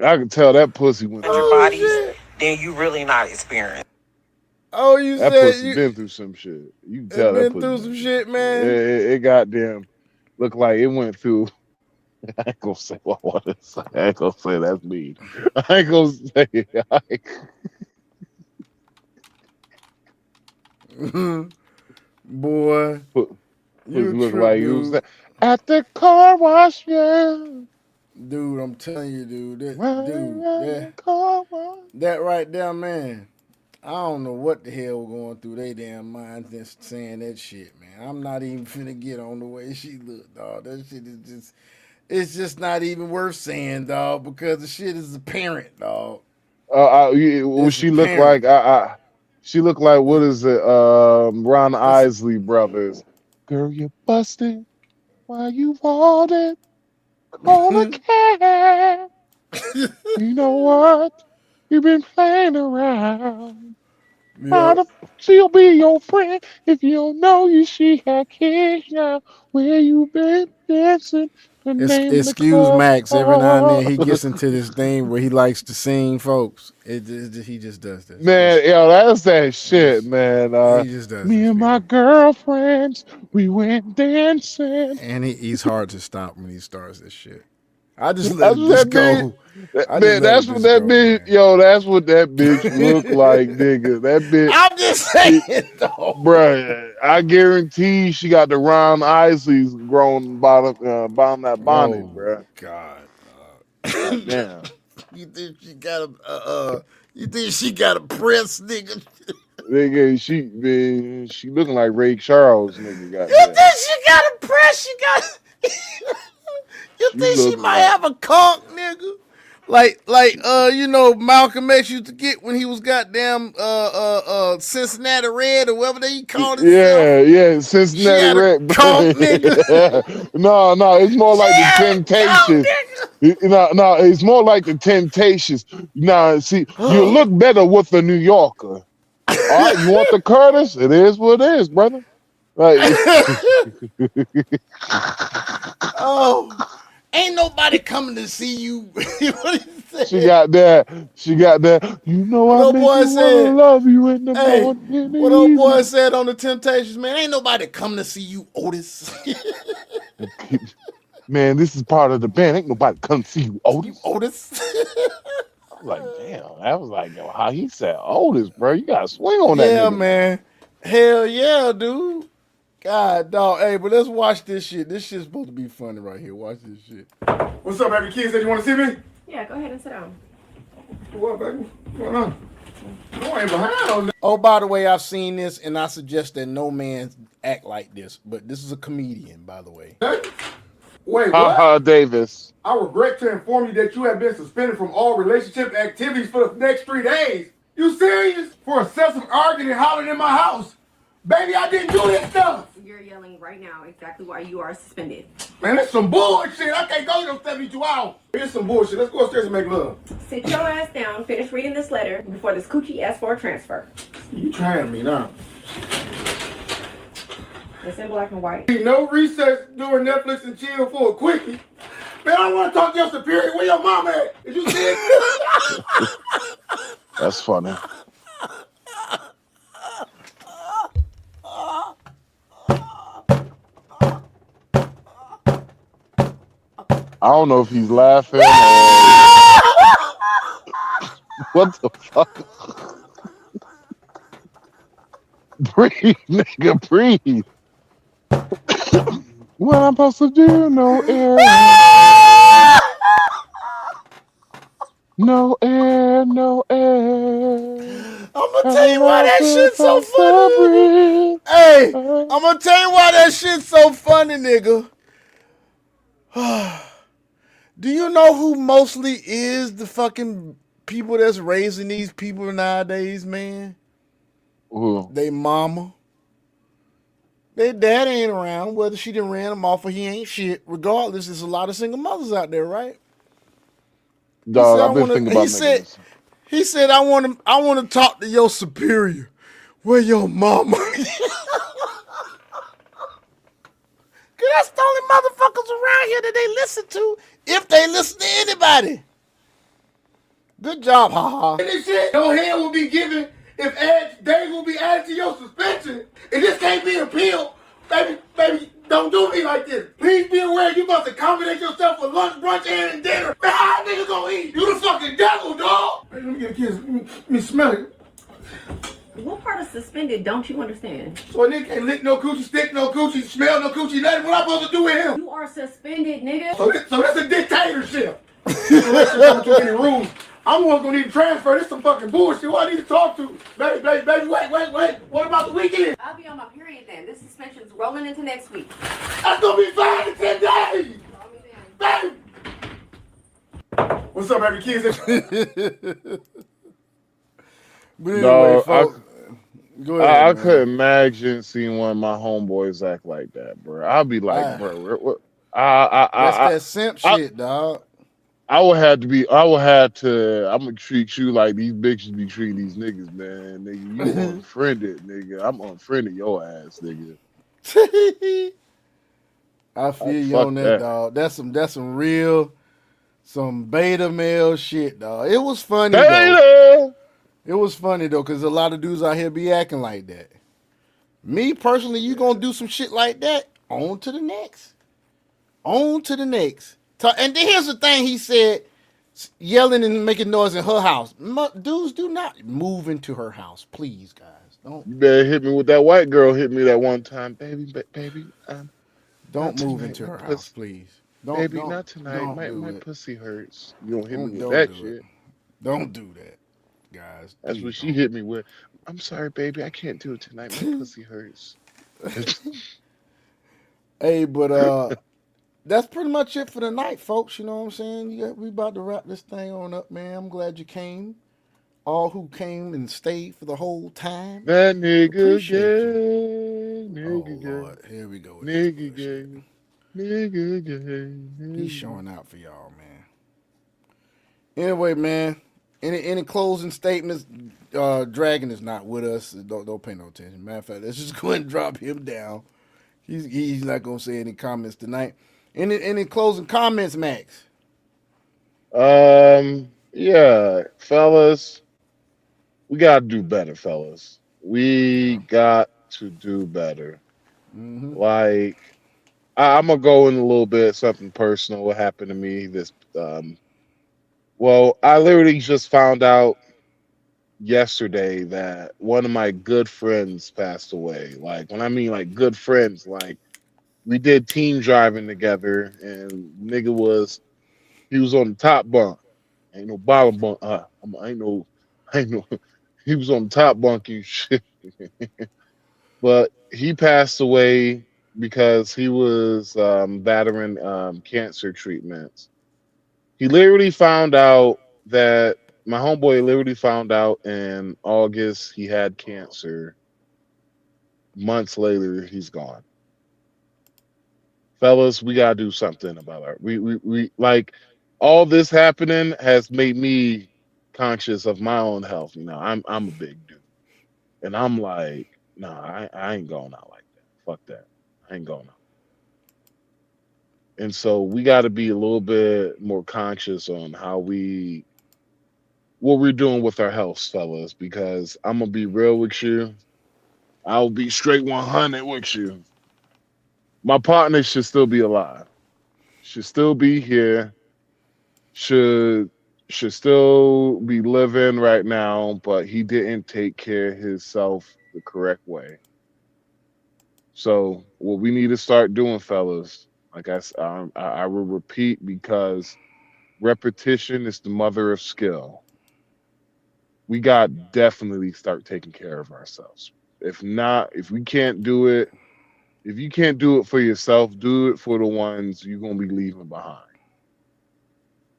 I can tell that pussy went through bodies, then you really not experienced. Oh, you that said pussy you been through some shit. You can tell that been pussy through some shit, man. It goddamn looked like it went through. I ain't gonna say what I want to say. I ain't gonna say that's me. I ain't gonna say it. Boy. looked like he was at the car wash, yeah. Dude, I'm telling you, dude. That Right there, man. I don't know what the hell was going through their damn minds just saying that shit, man. I'm not even finna get on the way she looked, dog. That shit is just, it's just not even worth saying, dog, because the shit is apparent, dog. She looked like she looked like, what is it? Ron Isley brothers. Girl, you busted. Why you want it? Call a cab. You know what? You've been playing around. She'll be your friend if you don't know you. She had kids now. Where you been dancing? Excuse Max. Every now and then he gets into this thing where he likes to sing, folks. He just does this. Man, yo, that's that shit, man. He just does Me and my girlfriends, we went dancing. And he's hard to stop when he starts this shit. I just let it just go. That's what that bitch, yo, that's what that bitch look like, nigga. That bitch. I'm just saying, though. Bruh, I guarantee she got the Ron Isleys grown bottom that bonnet, bruh. God. Damn. You think she got a press, nigga? Nigga, she looking like Ray Charles, nigga. You think she got a press? You think she might have a conch, nigga? Like Malcolm X used to get when he was goddamn Cincinnati Red or whatever they called it. Yeah, Cincinnati Red. Conch, nigga. No, it's more like the Temptations. No, it's more like the Temptations. Nah, see, you look better with the New Yorker. All right, you want the Curtis? It is what it is, brother. Like, ain't nobody coming to see you. She got that. You know I make you wanna love you in the morning. What old boy said on the Temptations, man, ain't nobody coming to see you, Otis. Man, this is part of the band. Ain't nobody come to see you, Otis. I'm like, damn. I was like, yo, how he said Otis, bro. You gotta swing on that. Yeah, nigga. man. Hell yeah, dude. God, dog. Hey, but let's watch this shit. This shit's supposed to be funny right here. Watch this shit. What's up, baby? Kids, said you want to see me? Yeah, go ahead and sit down. What, baby? What's going on? No, I ain't behind on that. Oh, by the way, I've seen this, and I suggest that no man act like this. But this is a comedian, by the way. Wait, what? Davis. I regret to inform you that you have been suspended from all relationship activities for the next 3 days. You serious? For excessive arguing and hollering in my house. Baby, I didn't do this stuff. You're yelling right now exactly why you are suspended. Man, that's some bullshit. I can't go to those 72 hours. Here's some bullshit. Let's go upstairs and make love. Sit your ass down, finish reading this letter before this coochie asks for a transfer. You trying me now. It's in black and white. No recess during Netflix and chill for a quickie. Man, I want to talk to your superior. Where your mama at? Did you see it? That's funny. I don't know if he's laughing or what the fuck. Breathe, nigga, breathe. What I'm supposed to do? No air. No air, no air. I'm gonna tell you why that shit's so funny. Hey, I'm gonna tell you why that shit's so funny, nigga. Do you know who mostly is the fucking people that's raising these people nowadays, man? Who? They mama. Their dad ain't around, whether she done ran him off or he ain't shit. Regardless, there's a lot of single mothers out there, right? Dog, I've been thinking about niggas. He said, I want to talk to your superior. Where your mama? Cause that's the only motherfuckers around here that they listen to, if they listen to anybody. Good job, haha. And this shit, no hand will be given if days will be added to your suspension. And this can't be appealed. Baby, don't do me like this. Please be aware you must accommodate yourself for lunch, brunch, and dinner. Man, how niggas gonna eat? You the fucking devil, dog. Hey, let me get a kiss. Let me smell it. What part of suspended don't you understand? So a nigga can't lick no coochie, stick no coochie, smell no coochie, nothing. What I'm supposed to do with him? You are suspended, nigga. So that's a dictatorship. Unless you're coming too many rules. I'm the one gonna need to transfer. This some fucking bullshit. Who I need to talk to? Baby, wait. What about the weekend? I'll be on my period then. This suspension's rolling into next week. That's gonna be 5 to 10 days. Baby. What's up, baby kids? But anyway, folks, go ahead, I man. couldn't imagine seeing one of my homeboys act like that, bro. I'd be like, bro, that's that simp shit, dog. I'm gonna treat you like these bitches be treating these niggas, man. Nigga, you unfriended, nigga. I'm unfriended your ass, nigga. I feel you on that, dog. That's some real, some beta male shit, dog. It was funny, though. It was funny, though, because a lot of dudes out here be acting like that. Me, personally, you gonna do some shit like that, on to the next. On to the next. And then here's the thing he said, yelling and making noise in her house. Dudes, do not move into her house, please, guys. Don't. You better hit me with that white girl hit me that one time, baby. Don't move into her house, please. Baby, not tonight. My pussy hurts. You don't hit me with that shit. Don't do that, guys. That's what she hit me with. I'm sorry, baby. I can't do it tonight. My pussy hurts. Hey, but that's pretty much it for the night, folks. You know what I'm saying? We about to wrap this thing on up, man. I'm glad you came. All who came and stayed for the whole time. That nigga gay. Lord. Here we go. Nigga gay. Nigga gay. He's showing out for y'all, man. Anyway, man. Any closing statements? Dragon is not with us. Don't pay no attention. Matter of fact, let's just go ahead and drop him down. He's not gonna say any comments tonight. Any closing comments, Max? Yeah, fellas. We gotta do better, fellas. We got to do better. Mm-hmm. Like, I'm gonna go in a little bit something personal. What happened to me this well, I literally just found out yesterday that one of my good friends passed away. Like, when I mean like good friends, like we did team driving together, and nigga he was on the top bunk. Ain't no bottom bunk. Ain't no. He was on the top bunk and shit. But he passed away because he was battering cancer treatments. He literally found out that my homeboy literally found out in August he had cancer. Months later, he's gone. Fellas, we gotta do something about it. We like all this happening has made me conscious of my own health. You know, I'm a big dude, and I'm like, nah, I ain't going out like that. Fuck that. I ain't going out. And so we got to be a little bit more conscious on what we're doing with our health, fellas, because I'm gonna be real with you. I'll be straight 100 with you. My partner should still be alive. Should still be here. Should still be living right now, but he didn't take care of himself the correct way. So what we need to start doing, fellas, like I will repeat, because repetition is the mother of skill. We got to definitely start taking care of ourselves. If we can't do it, if you can't do it for yourself, do it for the ones you're going to be leaving behind.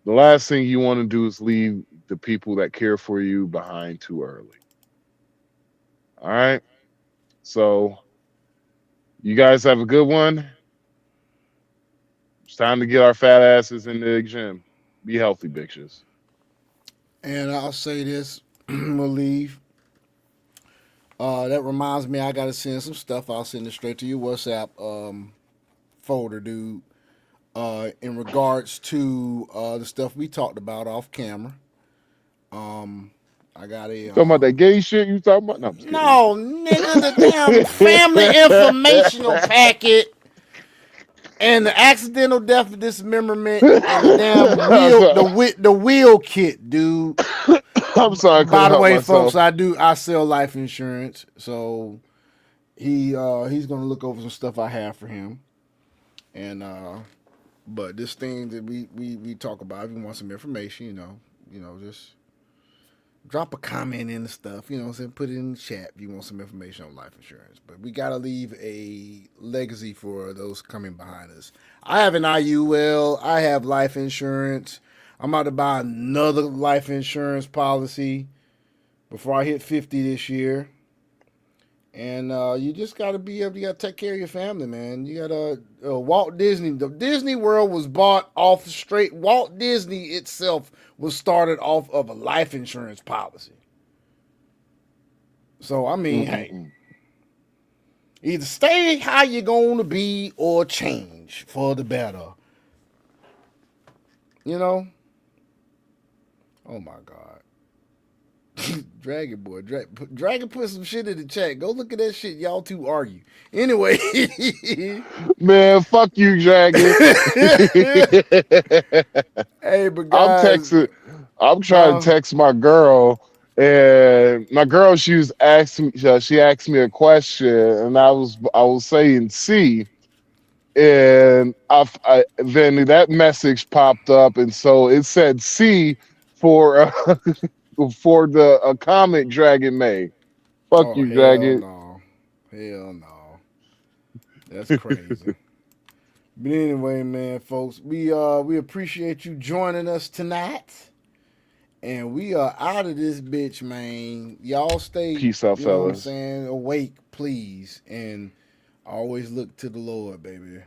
The last thing you want to do is leave the people that care for you behind too early. All right? So, you guys have a good one. It's time to get our fat asses in the gym. Be healthy, bitches. And I'll say this, we'll leave. That reminds me, I got to send some stuff. I'll send it straight to your WhatsApp folder, dude. In regards to the stuff we talked about off camera. I got a... talking about that gay shit you talking about? No, nigga, the damn family informational packet. And the accidental death of dismemberment and the damn the wheel kit, dude. I'm sorry. I couldn't By the help way, myself. folks, I sell life insurance, so he's gonna look over some stuff I have for him, and but this thing that we talk about, if you want some information, just drop a comment in the stuff, what I'm saying, put it in the chat if you want some information on life insurance. But we gotta leave a legacy for those coming behind us. I have an IUL, I have life insurance. I'm about to buy another life insurance policy before I hit 50 this year. And you just got to be able to take care of your family, man. You got to, Walt Disney, the Disney World was bought off straight. Walt Disney itself was started off of a life insurance policy. So, I mean, hey, either stay how you're going to be or change for the better. Oh my God. Dragon boy. Dragon put some shit in the chat. Go look at that shit. Y'all two argue. Anyway. Man, fuck you, Dragon. Hey, but guys. I'm trying to text my girl. And my girl, she asked me a question, and I was saying C. And then that message popped up, and so it said C for the comment Dragon made. Fuck you, Dragon. Hell no. That's crazy. But anyway, man, folks, we appreciate you joining us tonight. And we are out of this bitch, man. Y'all stay Peace out, fellas. What I'm saying, awake, please. And always look to the Lord, baby.